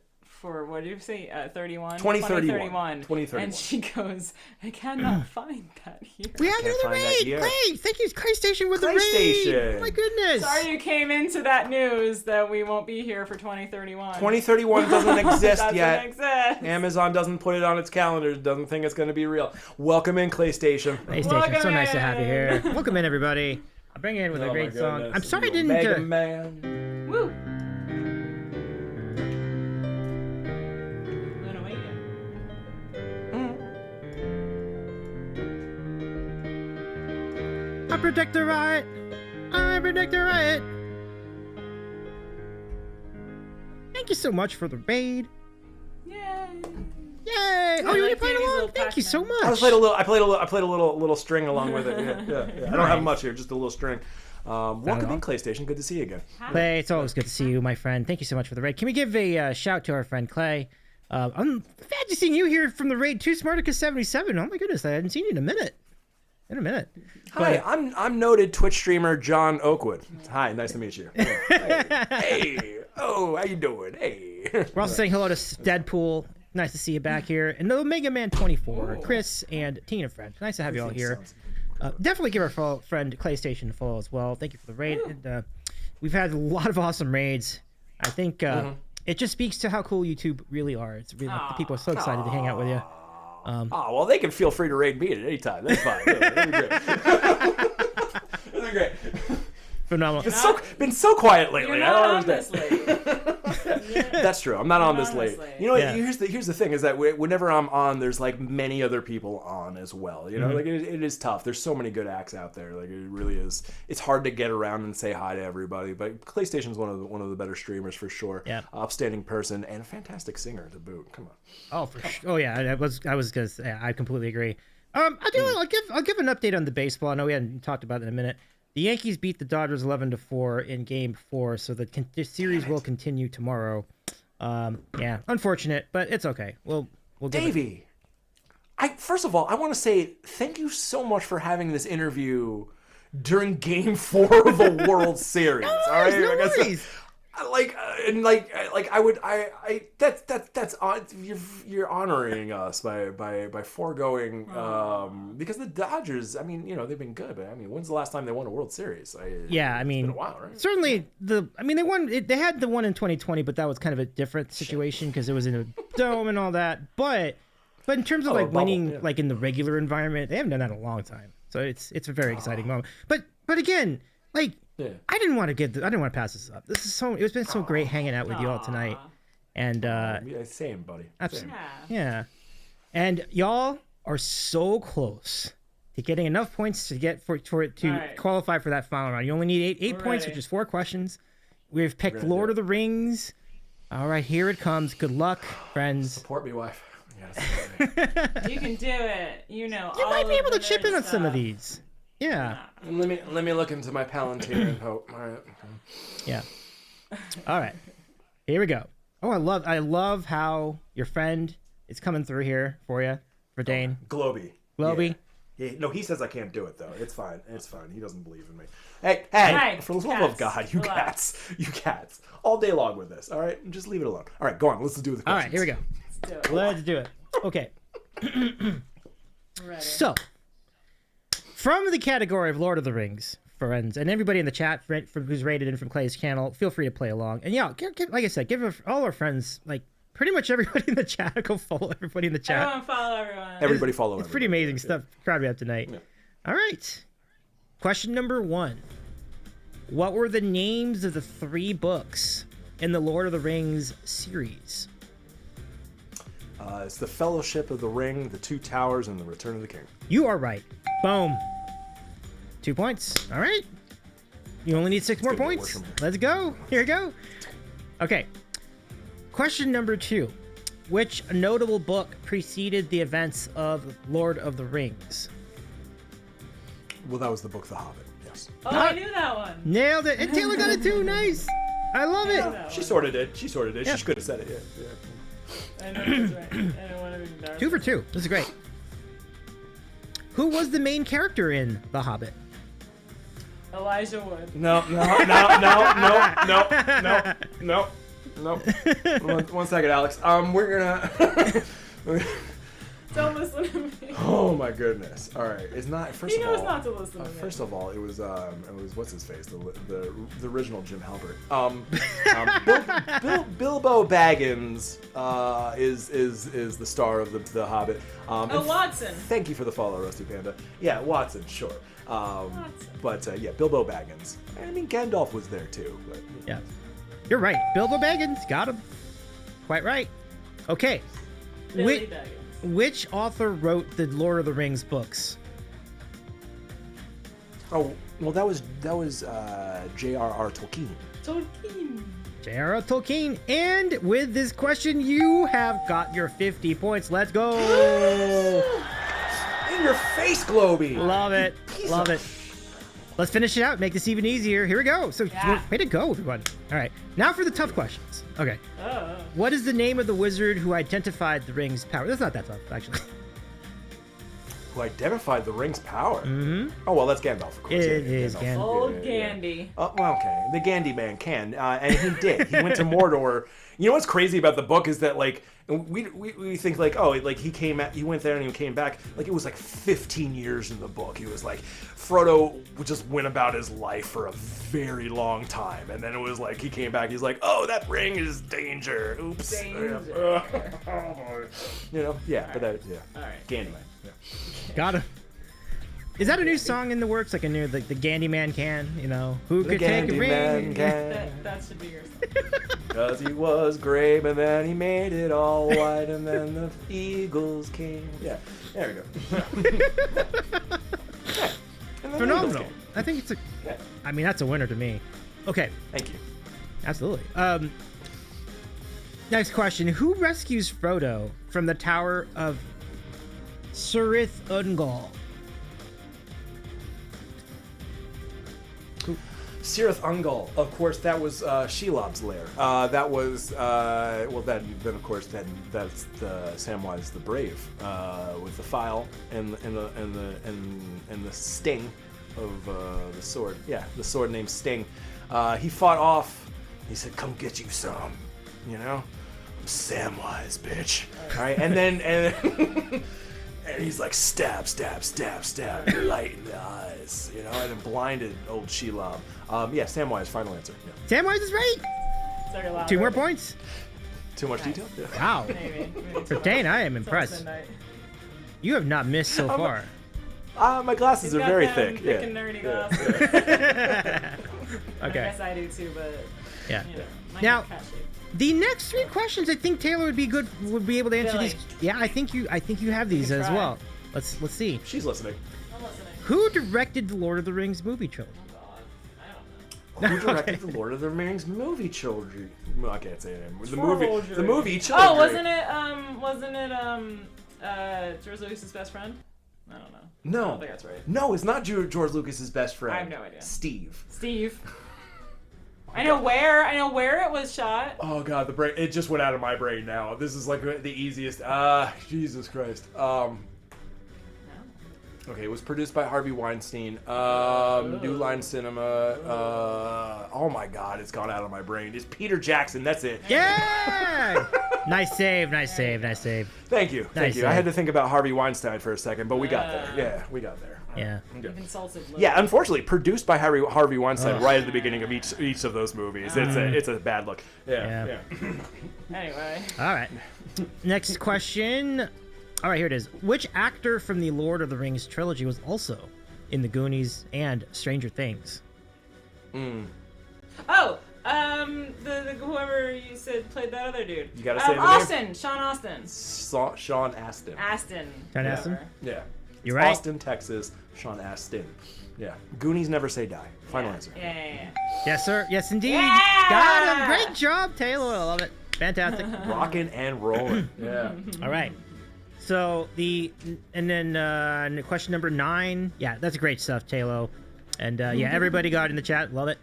what did you say? 2031. 2031. And she goes, I cannot find that here. We have Can't another find that raid. yet. Clay, thank you, Clay Station with the Clay raid. Station. Oh my goodness. Sorry you came into that news that we won't be here for 2031. 2031 doesn't exist Doesn't yet. exist. Amazon doesn't put it on its calendar. Doesn't think it's going to be real. Welcome in, Clay Station. Clay Station, so nice to have you here. Welcome in, everybody. I'll bring you in with a great song. I'm sorry I didn't. Mega Man. Woo. Gonna wait I protect the right. I protect the right. Thank you so much for the raid. Yay. Yay! Oh, you're playing along. Thank you so much. I played a little string along with it. Yeah. I don't have much here, just a little string. Welcome in, PlayStation. Good to see you again. Clay, it's always good to see you, my friend. Thank you so much for the raid. Can we give a shout to our friend Clay? I'm glad seeing you here from the raid. Too Smarticus 77. Oh my goodness, I hadn't seen you in a minute. Hi, I'm noted Twitch streamer John Oakwood. Hi, nice to meet you. Hey, oh, how you doing? Hey. We're also saying hello to Deadpool. Nice to see you back here. And the Omega Man 24, Chris, and Tina Friend. Nice to have you all here. Definitely give our friend PlayStation a follow as well. Thank you for the raid. And, we've had a lot of awesome raids. I think it just speaks to how cool YouTube really are. It's really the people are so excited to hang out with you. Well, they can feel free to raid me at any time. That's fine. That'd be great. Phenomenal. Been so quiet lately. You're I don't not on this late. That's true. I'm not on this late. You know, Yeah. here's the thing is that whenever I'm on, there's like many other people on as well. You know, like it is tough. There's so many good acts out there. Like it really is. It's hard to get around and say hi to everybody. But PlayStation's one of the better streamers for sure. Yeah. Upstanding person and a fantastic singer to boot. Come on. Oh, for sure. Oh yeah, I was gonna say, I completely agree. I'll give an update on the baseball. I know we hadn't talked about it in a minute. The Yankees beat the Dodgers 11-4 in Game 4, so the series will continue tomorrow. Yeah, unfortunate, but it's okay. We'll Davey, first of all, I want to say thank you so much for having this interview during Game 4 of the World Series. No all right, worries, no worries. That's you're honoring us by foregoing because the Dodgers, I mean, you know, they've been good, but I mean, when's the last time they won a World Series? Yeah, I mean, it's been a while, right? Certainly they won. They had the one in 2020, but that was kind of a different situation because it was in a dome and all that. But in terms of winning like in the regular environment, they haven't done that in a long time. So it's a very exciting moment. But again, like. Yeah. I didn't want to pass this up. It's been so great hanging out with you all tonight. And same, buddy. Absolutely. Yeah. And y'all are so close to getting enough points to get qualify for that final round. You only need eight points, which is 4 questions. We've picked Lord of the Rings. All right, here it comes. Good luck, friends. Support me, wife. Yes. You can do it. You know. You might be able to chip in on some of these. Yeah. Let me look into my Palantir and hope. All right. Yeah. All right. Here we go. Oh, I love how your friend is coming through here for you, for Dane. Globy. Yeah. No, he says I can't do it though. It's fine. He doesn't believe in me. Hey! For the love of God, you cats, all day long with this. All right, just leave it alone. All right, go on. Let's do the questions. All right, here we go. Let's do it. Okay. Ready. So. From the category of Lord of the Rings, friends, and everybody in the chat who's rated in from Clay's channel, feel free to play along. And yeah, like I said, give all our friends, like pretty much everybody in the chat, go follow everybody in the chat. Everyone follow everyone. Everybody follow It's pretty amazing stuff crowd we have tonight. Yeah. All right. Question number 1. What were the names of the 3 books in the Lord of the Rings series? It's the Fellowship of the Ring, the Two Towers, and the Return of the King. You are right. Boom. 2 points. All right. You only need 6 more points. Let's go. Here we go. Okay. Question number 2. Which notable book preceded the events of Lord of the Rings? Well, that was the book The Hobbit. Yes. Oh, I knew that one. Nailed it. And Taylor got it too. Nice. I love it. She sort of did. Yep. She could have said it. Yeah. I know that's right. I don't want to be embarrassed. 2 for 2. This is great. Who was the main character in The Hobbit? Elijah Wood. No. One second, Alex. We're gonna. Don't listen to me. Oh my goodness! All right, it's not. He knows not to listen to me. First of all, it was what's his face, the original Jim Halpert. Bilbo Baggins is the star of the Hobbit. Watson. Thank you for the follow, Rusty Panda. Yeah, Watson, sure. But Bilbo Baggins. I mean, Gandalf was there too. But yeah, you're right. Bilbo Baggins, got him. Quite right. Okay. Billy Baggins. Which author wrote the Lord of the Rings books? Oh, well, that was J.R.R. Tolkien. J.R.R. Tolkien. And with this question, you have got your 50 points. Let's go. In your face, Globy. Love it. Love it. Let's finish it out. Make this even easier. Here we go. So, way to go, everyone. All right. Now for the tough questions. Okay. What is the name of the wizard who identified the ring's power? That's not that tough, actually. Who identified the ring's power? Mm-hmm. Oh, well, that's Gandalf, of course. It is Gandalf. Old Gandy. Oh, well, okay. The Gandy man can. And he did. He went to Mordor. You know what's crazy about the book is that, like, we think, like, oh, like, he went there and he came back. Like, it was, like, 15 years in the book. He was, like, Frodo just went about his life for a very long time. And then it was, like, he came back. He's like, oh, that ring is danger. Oops. Danger. You know? Yeah, but that, yeah. All right. Gandy. Yeah. Got him. Is that a new song in the works? Like a new, like the Gandy Man can, you know? Who could take a ring? That should be your song. Because he was gray, but then he made it all white, and then the eagles came. Yeah, there we go. Yeah. And then the Phenomenal. eagles came. I think it's a. Yeah. I mean, that's a winner to me. Okay. Thank you. Absolutely. Next question. Who rescues Frodo from the Tower of Cirith Ungol? Cirith Ungol. Of course, that was Shelob's lair. That was well. Then of course, that's the Samwise the Brave with the file and the sting of the sword. Yeah, the sword named Sting. He fought off. He said, "Come get you some," you know. I'm Samwise, bitch. All right, and then and he's like, stab, stab, stab, stab, light in the eyes, you know, and it blinded old Shelob. Yeah, Samwise, final answer. Yeah. Samwise is right. Sorry, loud. 2 more points. Too much detail? Yeah. Wow. Maybe For Dane, I am impressed. You have not missed so far. My glasses are very thick. Thick Yeah. and nerdy Yeah. glasses. I Okay. guess I do too, but Yeah. you know, Now- not cat shape. The next 3 questions, I think Taylor would be able to answer Really? these. Yeah, I think you have these can as try. well. Let's see. She's listening. I'm listening. Who directed the Lord of the Rings movie trilogy? Oh God, I don't know. Who directed the Lord of the Rings movie trilogy? Well, I can't say it anymore. The Trilogy. movie trilogy. Oh, wasn't it George Lucas's best friend? I don't know. I No. don't think that's right. No, it's not George Lucas's best friend. I have no idea. Steve. Steve. I know where it was shot. Oh god, the brain, it just went out of my brain now. This is like the easiest. Jesus Christ. Okay, it was produced by Harvey Weinstein. New Line Cinema. Oh my god, it's gone out of my brain. It's Peter Jackson, that's it. Yeah! Nice save. Thank you. Nice I save. had to think about Harvey Weinstein for a second, but we got there. Yeah, we got there. Yeah. You've insulted Luke. Yeah, unfortunately, produced by Harvey Weinstein right at the beginning of each of those movies. It's a bad look. Yeah. Anyway. All right. Next question. All right, here it is. Which actor from the Lord of the Rings trilogy was also in The Goonies and Stranger Things? Oh, the whoever you said played that other dude. You gotta say the name. Austin. Sean Austin. Sean Astin. Aston. Sean Astin? Yeah. You're right. Austin, Texas. Sean Astin. Yeah. Goonies never say die. Final answer. Yeah. Yes, sir. Yes, indeed. Yeah! Got him. Great job, Taylor. I love it. Fantastic. Rocking and rolling. Yeah. All right. So and then question number 9. Yeah, that's great stuff, Taylor. And yeah, everybody got it in the chat. Love it.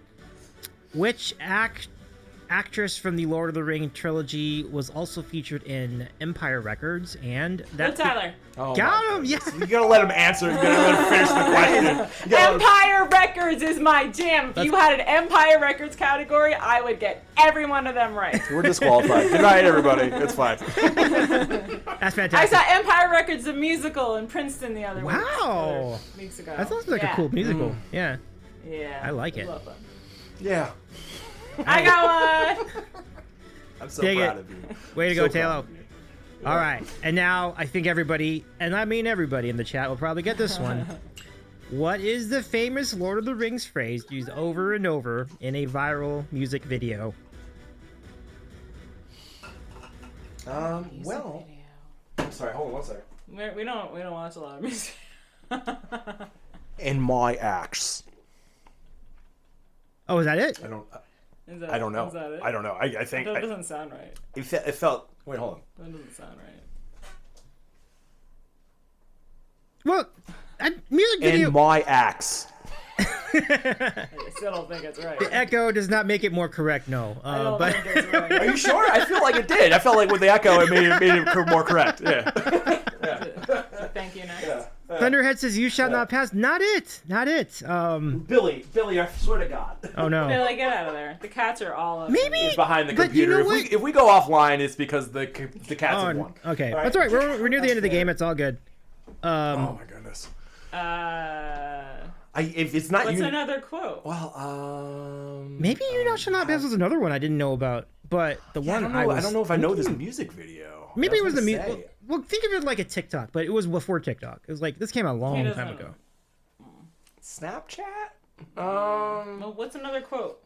Which actress from the Lord of the Ring trilogy was also featured in Empire Records? And Liv that's Tyler. Oh, got my him. goodness. Yeah. You gotta let him answer. You gotta let him finish the question. You gotta let him- Empire Records is my jam. If you had an Empire Records category, I would get every one of them right. We're disqualified. Good night, everybody. It's fine. That's I fantastic. saw Empire Records the musical in Princeton the other Wow. weeks ago. That sounds like a cool musical. Yeah. Yeah. I like it. Love them. Yeah. I got one. I'm so Dig proud it. of you. Way to So go, proud Taylor. of you. All right. And now I think everybody, and I mean everybody in the chat, will probably get this one. What is the famous Lord of the Rings phrase used over and over in a viral music video? Well, I'm sorry. Hold on one second. We don't watch a lot of music. In my axe. Oh, is that it? I don't. Is I don't know. Is that it? I don't know. I think That doesn't sound right. it felt. Wait, hold on. That doesn't sound right. Well, music video. In my axe. I still don't think it's right. The echo does not make it more correct. No, I don't but think it's right. Are you sure? I feel like it did. I felt like with the echo, it made it more correct. Yeah. Thank you, next. Yeah. Thunderhead says, "You shall not pass." Not it. Not it. Billy, I swear to God. Oh no. Billy, get out of there. The cats are all up. Maybe. He's behind the But you computer. know what? If we go offline, it's because the cats have won. Okay, All right. that's all right. We're near the end of the game. It's all good. Oh my goodness. If it's not What's you. another quote? Well, maybe you shall not pass was another one I didn't know about, but the one I don't know if I know this music video. Maybe it was the music. music. Well, think of it like a TikTok, but it was before TikTok. It was like this came out a long time ago. Snapchat? Well, what's another quote?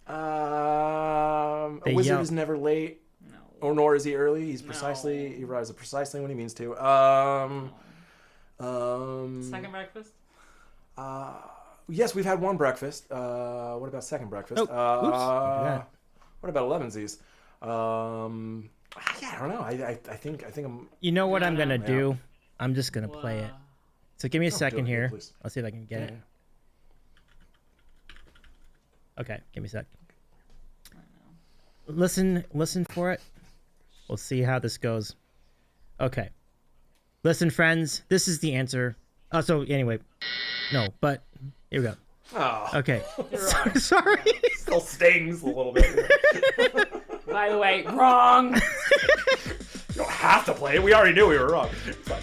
A wizard is never late. No. Or nor is he early. He arrives precisely when he means to. Second breakfast? Yes, we've had one breakfast. What about second breakfast? Yeah. What about 11sies? Yeah, I don't know. I think I'm. You know what I'm gonna do? I'm just gonna play it. So give me a second do it, here. please. I'll see if I can get it. Okay, give me a sec. Listen for it. We'll see how this goes. Okay. Listen, friends. This is the answer. Oh, so anyway, no, but here we go. Oh, Okay. Sorry. still stings a little bit. By the way, wrong. You don't have to play it. We already knew we were wrong. But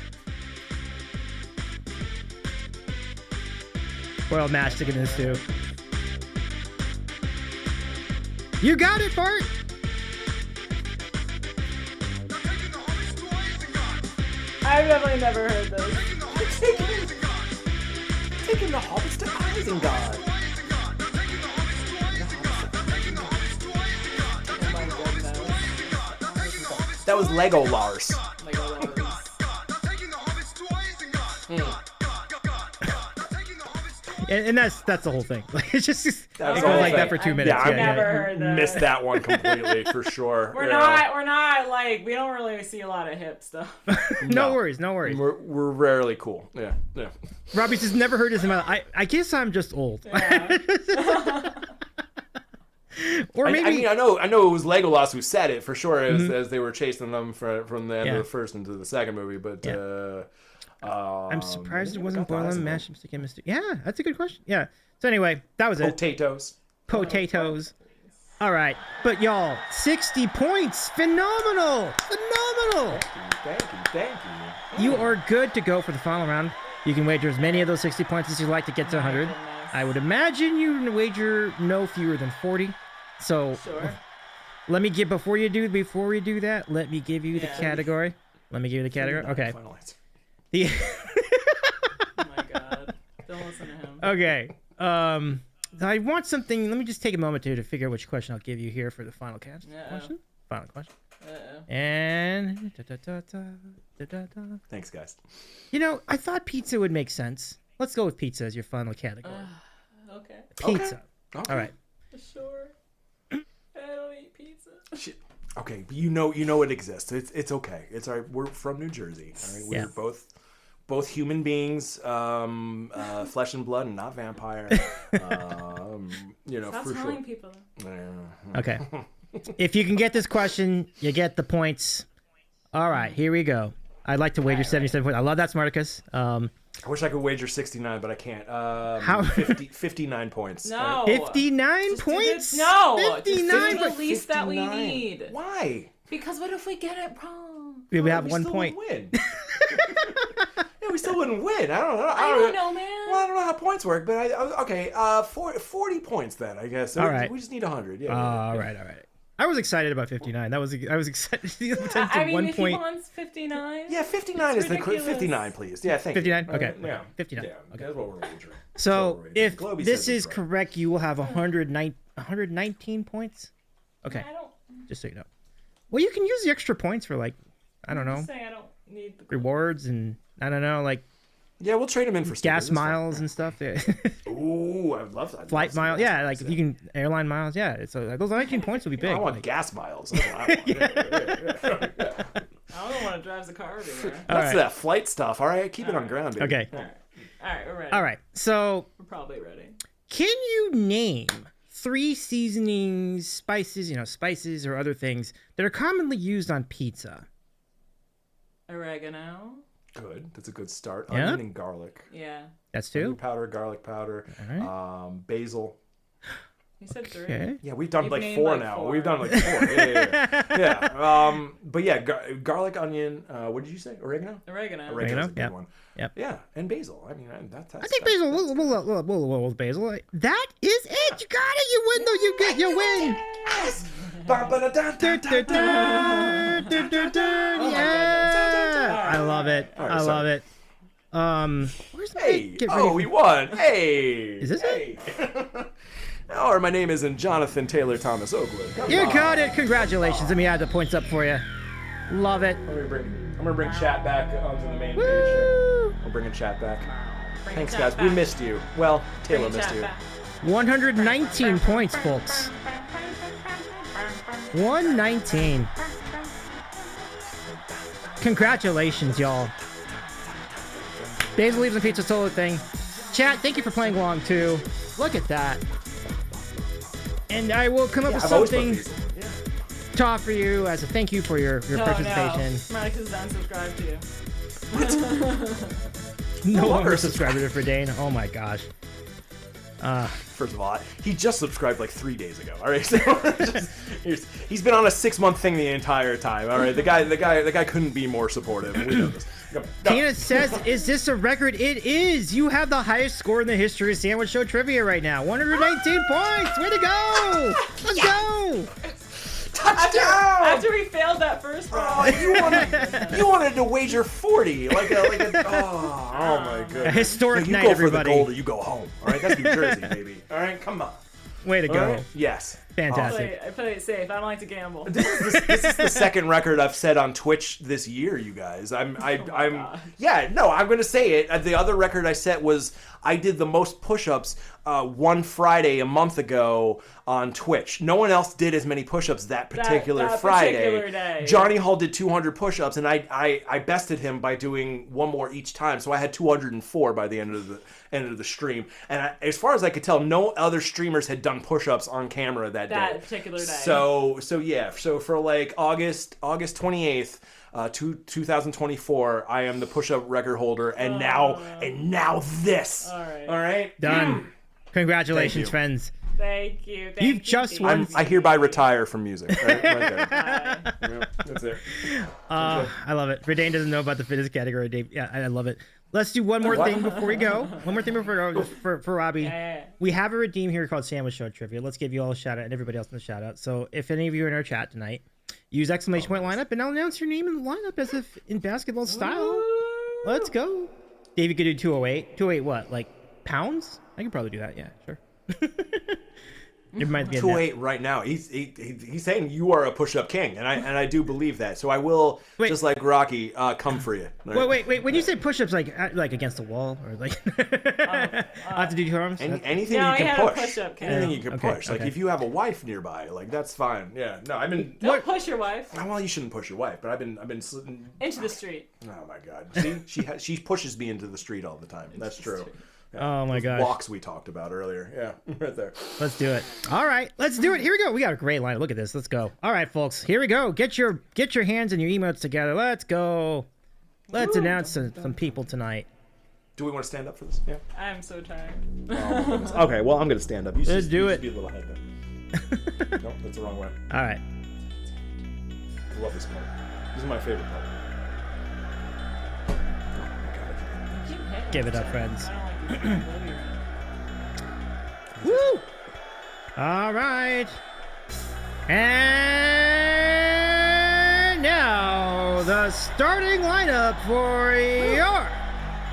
Boiled matchstick in this too. You got it, Bart. I've definitely never heard this. taking the hobbits to Isengard. Oh my goodness. That was Lego Lars. And that's the whole thing. Like, it's just it That's goes the whole like that thing. for 2 minutes. Yeah, I've never heard that. Missed that one completely for sure. We're not like, we don't really see a lot of hip stuff. No worries. We're rarely cool. Yeah. Robbie says never heard this in my life. I guess I'm just old. Yeah. Or maybe I mean, I know it was Legolas who said it for sure as they were chasing them from the end of the first into the second movie, but I'm surprised it wasn't boiling mashed stick and mystic. Yeah, that's a good question. Yeah. So anyway, that was it. Potatoes. All right, but y'all, 60 points, phenomenal. Thank you. You are good to go for the final round. You can wager as many of those 60 points as you like to get to 100. I would imagine you wager no fewer than 40. So let me give before we do that. Let me give you the category. Okay. Final answer. The Oh my god. Don't listen to him. Okay. I want something. Let me just take a moment to figure out which question I'll give you here for the final question. Final question. And Thanks, guys. you know, I thought pizza would make sense. Let's go with pizza as your final category. Okay. Pizza. Okay. All right. Sure. I don't eat pizza. Shit. Okay, but you know it exists. It's okay. It's all right. We're from New Jersey. All right, we're both human beings, flesh and blood, and not vampire. Stop for telling sure. people. Okay. If you can get this question, you get the points. All right, here we go. I'd like to wager 77 points. I love that, Smarticus. I wish I could wager 69, but I can't. How? 59 points. No. 59 points? No. 59 Just do points. the least that we 59. need. Why? Because what if we get it wrong? We have We 1 still point. wouldn't win. Yeah, we still wouldn't win. I don't know. I don't know, man. Well, I don't know how points work, but okay. 40 points then, I guess. So All right. We just need 100. Yeah. All right. I was excited about 59. I was excited to the potential I mean, 1 if point. he wants 59. Yeah, 59 is ridiculous. 59, please. Yeah, thank 59? you. Okay. Yeah. 59. Yeah, Okay. that's what we're wagering. So if Globey this says is it's right. correct, you will have 119 points. Okay. I don't. Just so you know. Well, you can use the extra points for I don't know, Say I don't need the. rewards and I don't know, Yeah, we'll trade him in for gas stickers. miles and stuff. Ooh, I would love that. Flight miles. Yeah, like if you can airline miles. Yeah, so those 19 points would be big. I want like, gas miles. That's what I want. Yeah. I don't want to drive the car everywhere. That's that flight stuff. All right, keep it on ground, baby. Okay. All right, we're ready. All right. So We're probably ready. can you name 3 seasonings, spices, spices or other things that are commonly used on pizza? Oregano. Good. That's a good start. Yeah? Onion and garlic. Yeah. That's Onion 2. powder, garlic powder, All basil. You said 3. Okay. Yeah, we've done You've like named 4 like now. 4. We've done like 4. Yeah. But yeah, garlic, onion. What did you say? Oregano. Oregano. Oregano's a good Yep. one. Yep. Yeah, and basil. I mean, that's. I think basil. We'll with basil. That is it. You got it. You win, though. You win. Yeah. I love it. I love it. Where's my Hey! get ready Oh, for- we won! Hey! Is this it? Or my name isn't Jonathan Taylor Thomas Oakwood. Come You on. got it. Congratulations. Let me add the points up for you. Love it. I'm gonna bring chat back onto the main page. Woo! Here. We're bringing chat back. Bring Thanks, the guys. chat We back. missed you. Well, Taylor Bring missed chat you. back. 119 points, folks. 119. Congratulations, y'all. Basil leaves the pizza solo thing. Chat, thank you for playing along too. Look at that. And I will come up with I've always put something these. Yeah. to offer you as a thank you for your participation. No. Marcus is unsubscribed to you. No longer longer subscriber to Fridane. Oh my gosh. First of all, he just subscribed like 3 days ago. All right, so he's been on a 6-month thing the entire time. All right, the guy couldn't be more supportive. We know this. Go. Tina says, is this a record? It is. You have the highest score in the history of Sandwich Show Trivia right now. 119 points. Way to go. Let's go. Touchdown! After we failed that first Oh, round. you wanted to wager 40, oh my goodness. A historic you night, go everybody. for the gold or you go home. All right, that's New Jersey, baby. All right, come on. Way to All go. right? Yes. Fantastic. I play it safe. I don't like to gamble. This is the second record I've set on Twitch this year, you guys. I'm God. yeah, no, I'm gonna say it. The other record I set was I did the most push-ups one Friday a month ago on Twitch. No one else did as many push-ups that particular that Friday. particular day. Johnny Hall did 200 push-ups, and I bested him by doing one more each time. So I had 204 by the end of the stream. And as far as I could tell, no other streamers had done push-ups on camera that day. That particular day. So yeah. So for like August 28th, 2024, I am the push-up record holder, and now this. All right. All right. Done. Congratulations, Thank you. friends. Thank you. Thank You've you, just Pete. won. I hereby retire from music. Right there. Bye. Yeah, that's it. I love it. Verdane doesn't know about the fitness category, Dave. Yeah, I love it. Let's do one more thing before we go. One more thing before we go for Robbie. Yeah. We have a redeem here called Sandwich Show Trivia. Let's give you all a shout out and everybody else in the shout out. So if any of you are in our chat tonight, use exclamation point lineup and I'll announce your name in the lineup as if in basketball style. Let's go. Dave, you could do 208. 208 what? Like pounds? I can probably do that. Yeah, sure. It reminds me of that. 208 right now. He's saying you are a push-up king, and I do believe that. So I will, Wait. just like Rocky, come for you. Wait. When you say push-ups, like against the wall, or like, I have to do two arms. Anything No, you he can had a push. push-up king. Anything you can Okay, push. Like okay. if you have a wife nearby, like that's fine. Yeah. No, I've been. Don't push your wife Well, you shouldn't push your wife, but I've been. into the street. Oh my God. See, she pushes me into the street all the time. That's true. Oh my gosh. Walks we talked about earlier. Yeah, right there. Let's do it. All right, let's do it. Here we go. We got a great line. Look at this. Let's go. All right, folks. Here we go. Get your hands and your emotes together. Let's go. Let's announce some people tonight. Do we want to stand up for this? Yeah. I'm so tired. Okay. Well, I'm gonna stand up. You Let's do it. Be a little head then. No, that's the wrong way. All right. I love this part. This is my favorite part. Oh my God. Give it up, friends. I don't like these people. Woo! All right. And now the starting lineup for your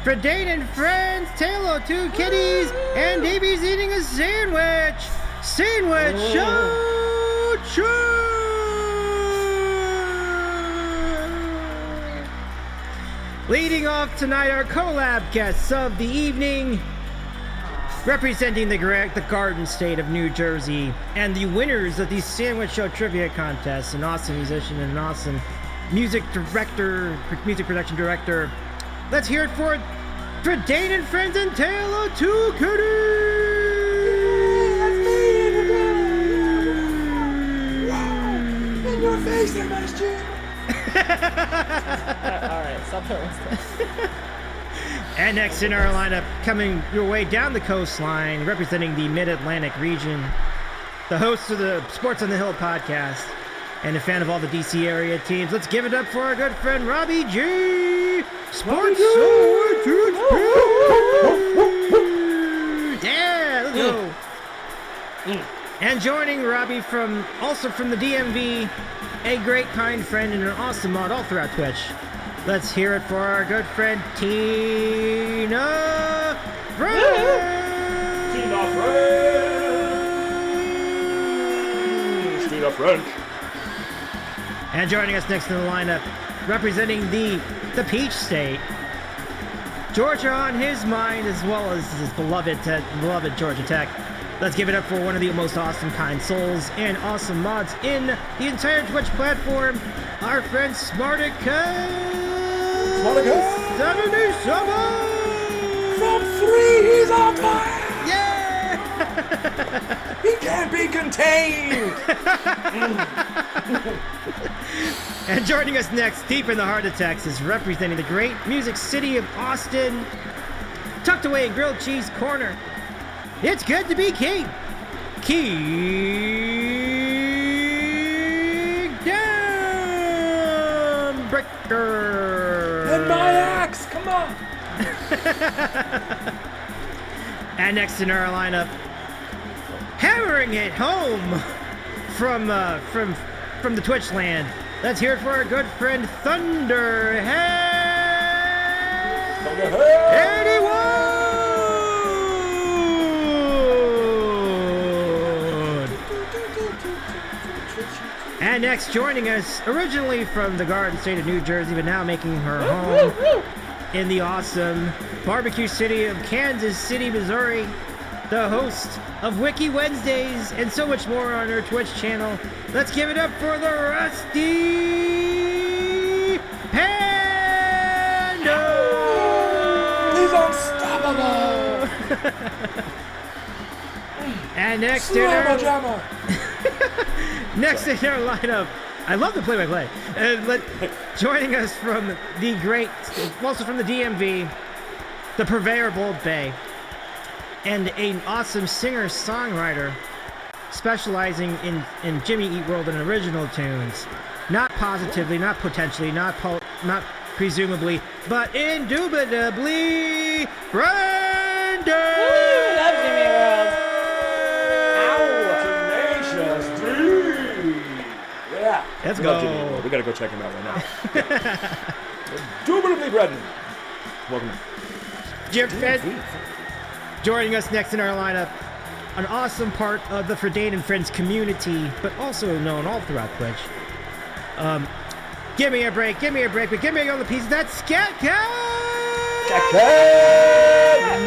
Fridane and Friends, tailof2kitties, and Davey's eating a sandwich. Sandwich show true. Leading off tonight, our collab guests of the evening, representing the Garden State of New Jersey, and the winners of the Sandwich Show Trivia Contest, an awesome musician and an awesome music production director. Let's hear it for FridenAndFriends and tailof2kitties! In your face there, Master Jim! Alright, stop throwing stuff. And next in our lineup, coming your way down the coastline, representing the Mid-Atlantic region, the host of the Sports on the Hill podcast, and a fan of all the DC area teams. Let's give it up for our good friend Robbie G! Sports Sword! Yeah, let's go! And joining Robbie also from the DMV, a great kind friend and an awesome mod all throughout Twitch. Let's hear it for our good friend Tina French! Tina French! And joining us next in the lineup, representing the Peach State, Georgia on his mind, as well as his beloved Georgia Tech. Let's give it up for one of the most awesome kind souls and awesome mods in the entire Twitch platform, our friend Smarticus! 77! From 3, he's on fire! Yeah! He can't be contained! And joining us next, deep in the heart of Texas, representing the great music city of Austin, tucked away in Grilled Cheese Corner, it's good to be King. Kingdom Breaker. And my axe, come on! And next in our lineup, hammering it home from the Twitch land. Let's hear it for our good friend Thunderhead 81. And next, joining us, originally from the Garden State of New Jersey, but now making her home in the awesome barbecue city of Kansas City, Missouri, the host of Wiki Wednesdays and so much more on her Twitch channel. Let's give it up for the Rusty Panda! He's unstoppable! And next next in our lineup, I love the play-by-play. Joining us from the great, also from the DMV, the purveyor of Old Bay, and an awesome singer-songwriter specializing in Jimmy Eat World and original tunes. Not positively, not potentially, not presumably, but indubitably, Brandon! Woo, love Jimmy Eat World. Yeah. Let's go. We gotta go check him out right now. Indubitably Brendan. Welcome. Joining us next in our lineup, an awesome part of the FridenAndFriends community, but also known all throughout Twitch. Give me a break, but give me all the pieces. That's Scat Cat!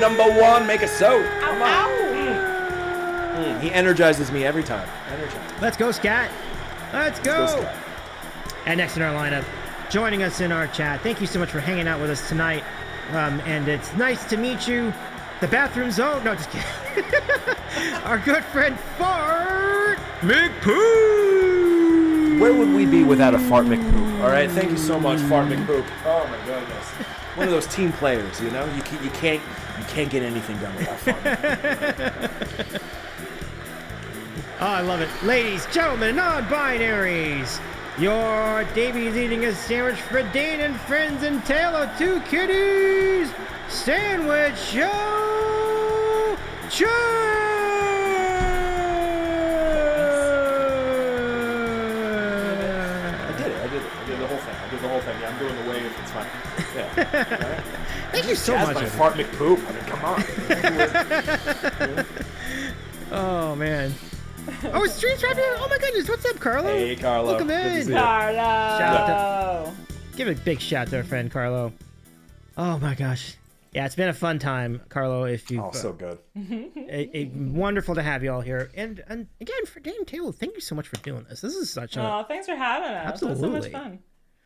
Number one, make a soap. Ow, ow. He energizes me every time. Let's go, Scat. Let's go. Scat. And next in our lineup, joining us in our chat. Thank you so much for hanging out with us tonight. And it's nice to meet you. The bathroom zone. No, just kidding. Our good friend Fart McPoo. Where would we be without a Fart McPoop? All right, thank you so much, Fart McPoop. Oh my goodness, one of those team players, you know. You can't get anything done without Fart. Oh, I love it. Ladies, gentlemen, non-binaries, your Davy's eating a sandwich, FridenAndFriends and tailof2kitties Sandwich Show! I did the whole thing. Yeah, I'm doing the wave. It's fine. Yeah. All right. Thank you so much. My Fart McPoop. I mean, come on. Oh, man. Oh, it's Streets right here. Oh, my goodness. What's up, Carlo? Hey, Carlo. Welcome in. Carlo. Shout out Give a big shout to our friend Carlo. Oh my gosh. Yeah, it's been a fun time, Carlo. If you, So good. wonderful to have you all here, and again for Dane Taylor, thank you so much for doing this. This is such a Oh, thanks for having us. Absolutely. That's so much fun.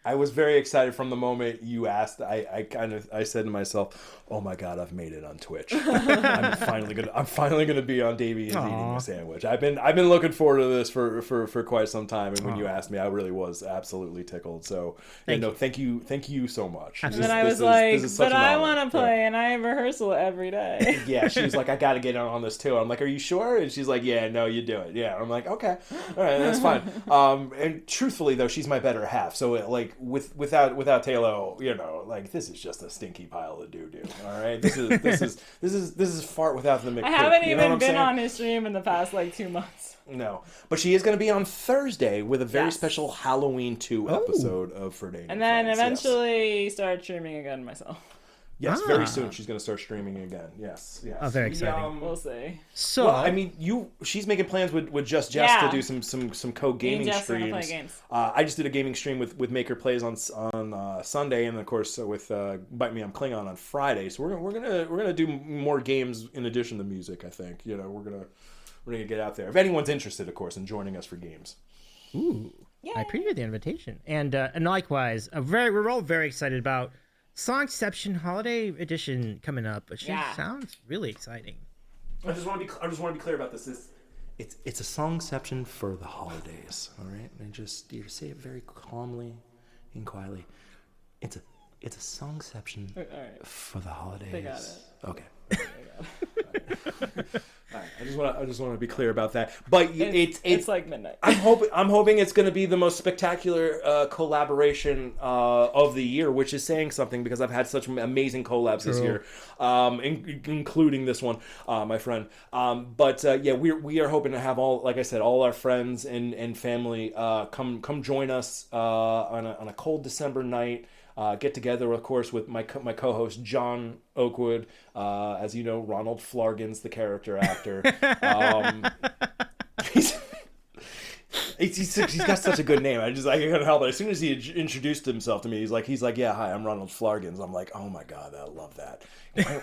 I was very excited from the moment you asked. I said to myself, "Oh my God, I've made it on Twitch. I'm finally gonna be on Davey is eating a sandwich." I've been looking forward to this for quite some time, and when you asked me, I really was absolutely tickled. So thank you so much. And then I was like, "But I want to play, and I have rehearsal every day." Yeah, she was like, "I got to get on this too." I'm like, "Are you sure?" And she's like, "Yeah, no, you do it." Yeah, I'm like, "Okay, all right, that's fine." And truthfully though, she's my better half. So like without Taylor, like this is just a stinky pile of doo doo. All right, this is fart without the McPick. I haven't even been on his stream in the past like 2 months. No, but she is going to be on Thursday with a very special Halloween 2 episode of FridenAndFriends. And then eventually start streaming again myself. Yes, very soon she's going to start streaming again. Yes. Oh, very exciting. We'll see. So, well, I mean, she's making plans with Just Jess to do some co-gaming streams. Play games. I just did a gaming stream with Maker Plays on Sunday, and of course with Bite Me I'm Klingon on Friday. So we're gonna do more games in addition to music. I think we're gonna get out there. If anyone's interested, of course, in joining us for games. Ooh, yay. I appreciate the invitation, and likewise, we're all very excited about Songception Holiday Edition coming up, which sounds really exciting. I just want to be clear about this. It's a Songception for the holidays, all right? And you say it very calmly and quietly. It's a Songception for the holidays. They got it. Okay. All right. I just want to be clear about that. But it's like midnight. I'm hoping it's going to be the most spectacular collaboration of the year, which is saying something because I've had such amazing collabs this year, including this one, my friend. But we are hoping to have all our friends and family come join us on a cold December night. Get together, of course, with my co-host John Oakwood. As you know, Ronald Flargan's the character actor. He's got such a good name. I couldn't help it. As soon as he introduced himself to me, he's like, yeah, hi, I'm Ronald Flargans. I'm like, oh my God, I love that.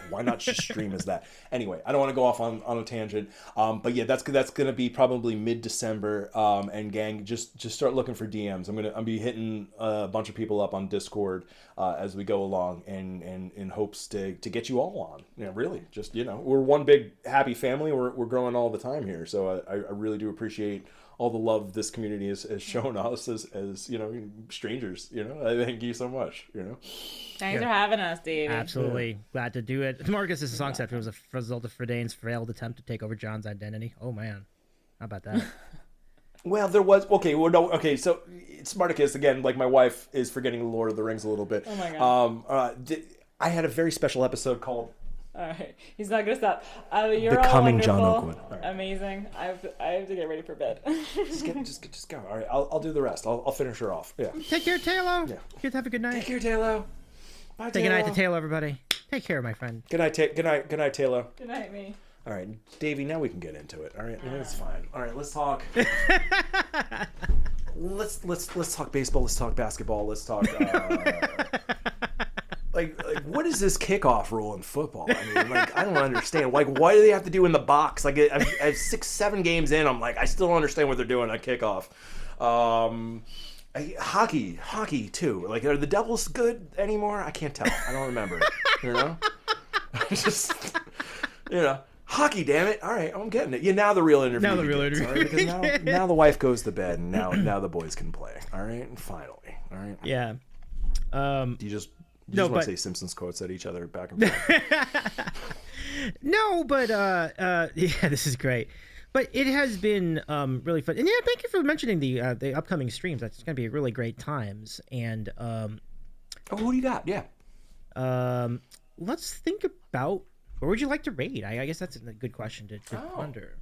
Why not just stream as that? Anyway, I don't want to go off on a tangent. But yeah, that's gonna be probably mid-December. And gang, just start looking for DMs. I'll be hitting a bunch of people up on Discord as we go along, and in hopes to get you all on. Yeah, really, just we're one big happy family. We're growing all the time here, so I really do appreciate all the love this community has shown us as strangers. Thank you so much. Thanks for having us, Dave. Absolutely glad to do it. Marcus, this Songception was a result of Fridane's failed attempt to take over John's identity. Oh man, how about that? Well, there was so Smarticus again. Like my wife is forgetting the Lord of the Rings a little bit. Oh my God. I had a very special episode called. All right, he's not gonna stop. You're Becoming all John wonderful, Oakwood. Right. Amazing. I have to get ready for bed. just go. All right, I'll do the rest. I'll finish her off. Yeah. Take care, Taylor. Yeah. You guys have a good night. Take care, Taylor. Bye, Say good night to Taylor, everybody. Take care, my friend. Good night, Good night, Taylor. Good night, me. All right, Davey. Now we can get into it. All right, that's fine. All right, let's talk. let's talk baseball. Let's talk basketball. Let's talk. Like, what is this kickoff rule in football? I mean, I don't understand. Like, why do they have to do in the box? Like, I have 6-7 games in. I'm like, I still don't understand what they're doing at kickoff. Hockey too. Like, are the Devils good anymore? I can't tell. I don't remember. Just, hockey. Damn it! All right, I'm getting it. Yeah, now the real interview. Now the real interview. Right? Because now the wife goes to bed, and now the boys can play. All right, and finally. All right. Yeah. Do you just want to say Simpsons quotes at each other back and forth? No, but yeah, this is great. But it has been really fun. And yeah, thank you for mentioning the upcoming streams. That's going to be really great times. And who do you got? Yeah. Let's think about where would you like to raid? I guess that's a good question to ponder.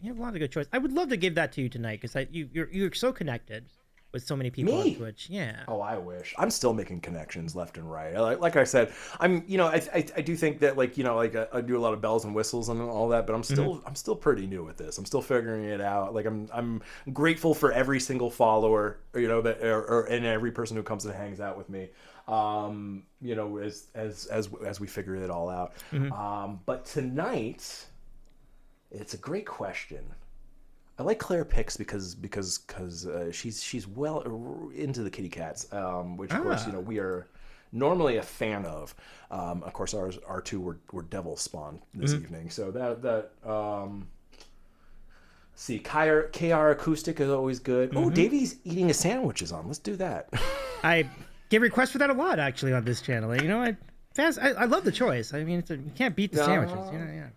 You have a lot of good choices. I would love to give that to you tonight because you're so connected. with so many people Me? on Twitch. Yeah. Oh, I wish. I'm still making connections left and right. Like I said, I'm, I do think that I do a lot of bells and whistles and all that, but I'm still pretty new at this. I'm still figuring it out. Like I'm grateful for every single follower, and every person who comes and hangs out with me. As we figure it all out. But tonight, it's a great question. I like Claire picks because she's well into the kitty cats, which of course we are normally a fan of. Of course, our two were devil spawn this evening, so that see KR acoustic is always good. Oh, Davey's eating his sandwiches on. Let's do that. I get requests for that a lot actually on this channel. I love the choice. I mean, you can't beat the sandwiches. Yeah.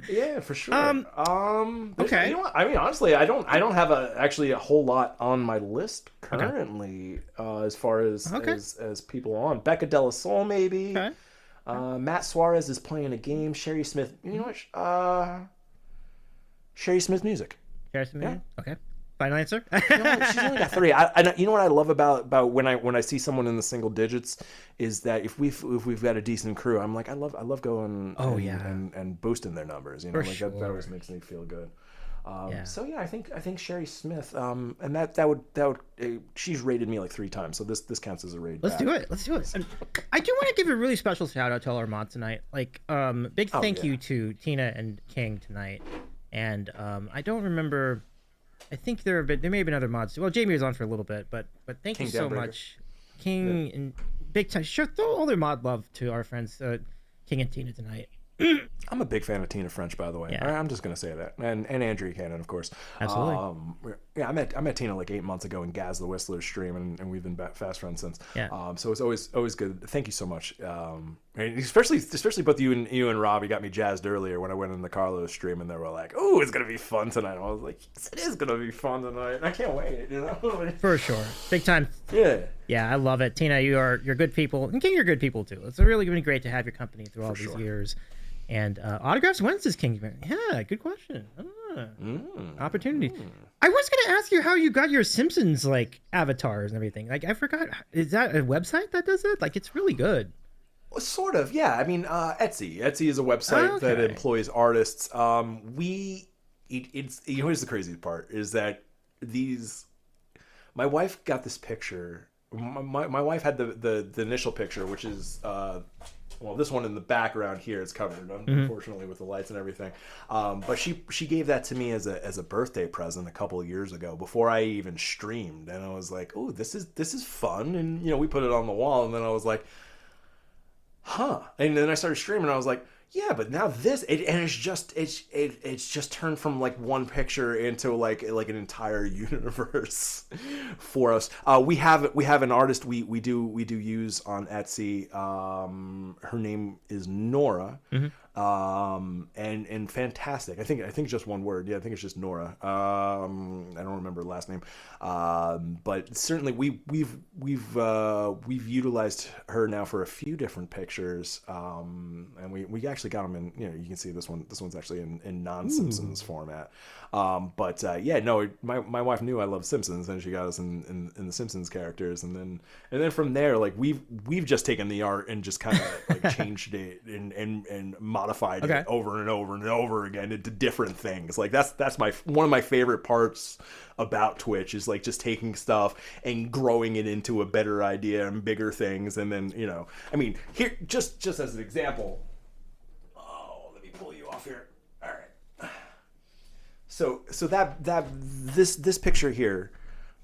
Yeah, for sure. Okay. You know what? I mean, honestly, I don't have actually a whole lot on my list currently, as far as people on. Becca Della Soul, maybe. Okay. Matt Suarez is playing a game. Sherry Smith. You know what? Sherry Smith music. Sherry Smith music? Okay. Final answer? She's only got 3. You know what I love about when I see someone in the single digits is that if we've got a decent crew, I'm like I love going and boosting their numbers. That always makes me feel good. So yeah, I think Sherry Smith, and that would she's rated me like 3 times, so this counts as a raid. Let's do it. And I do want to give a really special shout out to all our mods tonight. Big thank you to Tina and King tonight, and I don't remember. I think there may have been other mods. Well, Jamie was on for a little bit, but thank you so much, King and big time. Sure, throw all their mod love to our friends King and Tina tonight. I'm a big fan of Tina French, by the way. Yeah. I'm just gonna say that, and Andrea Cannon, of course. Absolutely. I met Tina like 8 months ago in Gaz the Whistler's stream, and we've been fast friends since. Yeah. So it's always good. Thank you so much. And especially both you and Rob. You got me jazzed earlier when I went in the Carlos stream, and they were like, "Oh, it's gonna be fun tonight." And I was like, "Yes, it is gonna be fun tonight. I can't wait." For sure, big time. Yeah. Yeah, I love it. Tina, you're good people, and King, you're good people too. It's really been great to have your company through all these years. And autographs Wednesdays, King. Yeah, good question. Opportunity. I was going to ask you how you got your Simpsons avatars and everything. I forgot. Is that a website that does it? It's really good. Well, sort of, yeah. I mean, Etsy. Etsy is a website that employs artists. Here's the crazy part is that my wife got this picture. My wife had the initial picture, which is this one in the background here is covered, unfortunately, with the lights and everything. But she gave that to me as a birthday present a couple of years ago, before I even streamed, and I was like, "Oh, this is fun," and we put it on the wall, and then I was like, "Huh," and then I started streaming, and I was like, "Yeah, but now it's just turned from one picture into like an entire universe for us." We have an artist we do use on Etsy. Her name is Nora, and fantastic. I think just one word. Yeah, I think it's just Nora. I don't remember the last name, but certainly we've utilized her now for a few different pictures, and we actually got them in. You can see this one's actually in non-Simpsons format. My wife knew I love Simpsons, and she got us in the Simpsons characters, and then from there, we've just taken the art and just kind of changed it and modified it over and over and over again into different things. That's one of my favorite parts about Twitch is just taking stuff and growing it into a better idea and bigger things. And then I mean, here just as an example. Oh, let me pull you off here. All right. So this picture here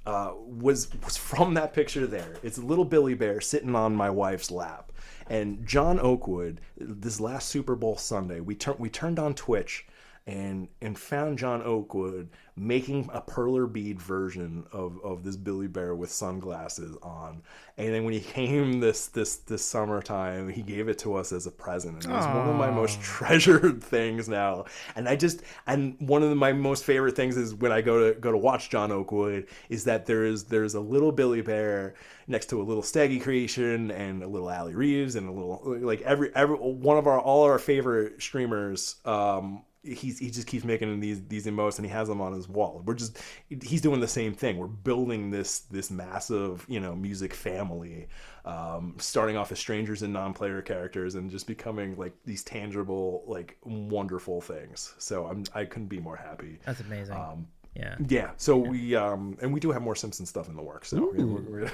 was from that picture there. It's a little Billy Bear sitting on my wife's lap. And John Oakwood, this last Super Bowl Sunday, we turned on Twitch and found John Oakwood making a perler bead version of this Billy Bear with sunglasses on. And then when he came this summertime, he gave it to us as a present. And it was one of my most treasured things now. And one of my most favorite things is when I go to watch John Oakwood is that there's a little Billy Bear next to a little Staggy Creation and a little Allie Reeves and a little every one of all our favorite streamers he just keeps making these emotes, and he has them on his wall. He's doing the same thing. We're building this massive, music family, starting off as strangers and non-player characters, and just becoming like these tangible, like wonderful things. So I couldn't be more happy. That's amazing. Yeah. So we do have more Simpsons stuff in the works. So Thank you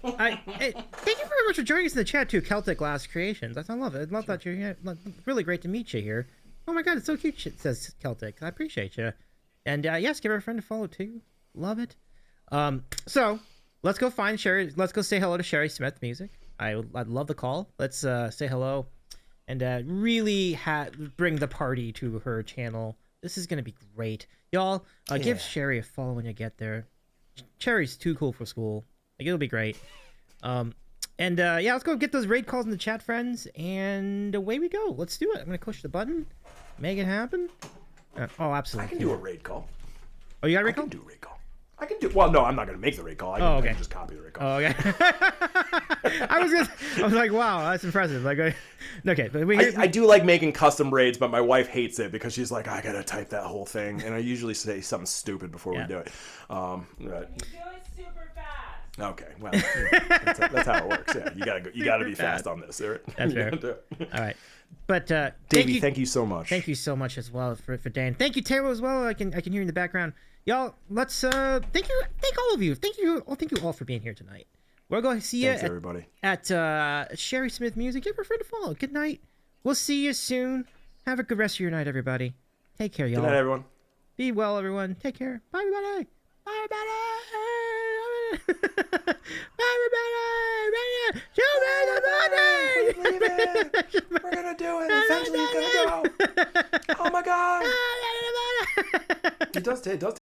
very much for joining us in the chat too, Celtic Last Creations. I love it. I love that you're here. Really great to meet you here. Oh my God, it's so cute. It says Celtic. I appreciate you. And yes, give her a friend to follow too. Love it. So let's go find Sherry. Let's go say hello to Sherry Smith Music. I'd love the call. Let's say hello and really bring the party to her channel. This is gonna be great, y'all. Give Sherry a follow when you get there. Sherry's too cool for school. Like, it'll be great. Let's go get those raid calls in the chat, friends, and away we go. Let's do it. I'm gonna push the button, make it happen. Oh, absolutely. I can do a raid call. Oh, you got a raid call? I can do a raid call. Well, no, I'm not gonna make the raid call. I can just copy the raid call. Oh, okay. I was like, wow, that's impressive. Like, okay, but I do like making custom raids, but my wife hates it because she's like, I gotta type that whole thing, and I usually say something stupid before we do it. You do it super fast. Okay, well, that's how it works. Yeah, you gotta be fast on this. That's fair. All right, but Davey, thank you so much. Thank you so much as well for Dan. Thank you, Taylor, as well. I can hear you in the background. Y'all, let's thank all of you. Thank you all for being here tonight. We're going to see you everybody at Sherry Smith Music. Give her a friend to follow. Good night. We'll see you soon. Have a good rest of your night, everybody. Take care, y'all. Good night, everyone. Be well, everyone. Take care. Bye, everybody. Bye, everybody. Bye, everybody. Show me the money. We're gonna do it. Eventually, it's gonna go. Oh my God. It does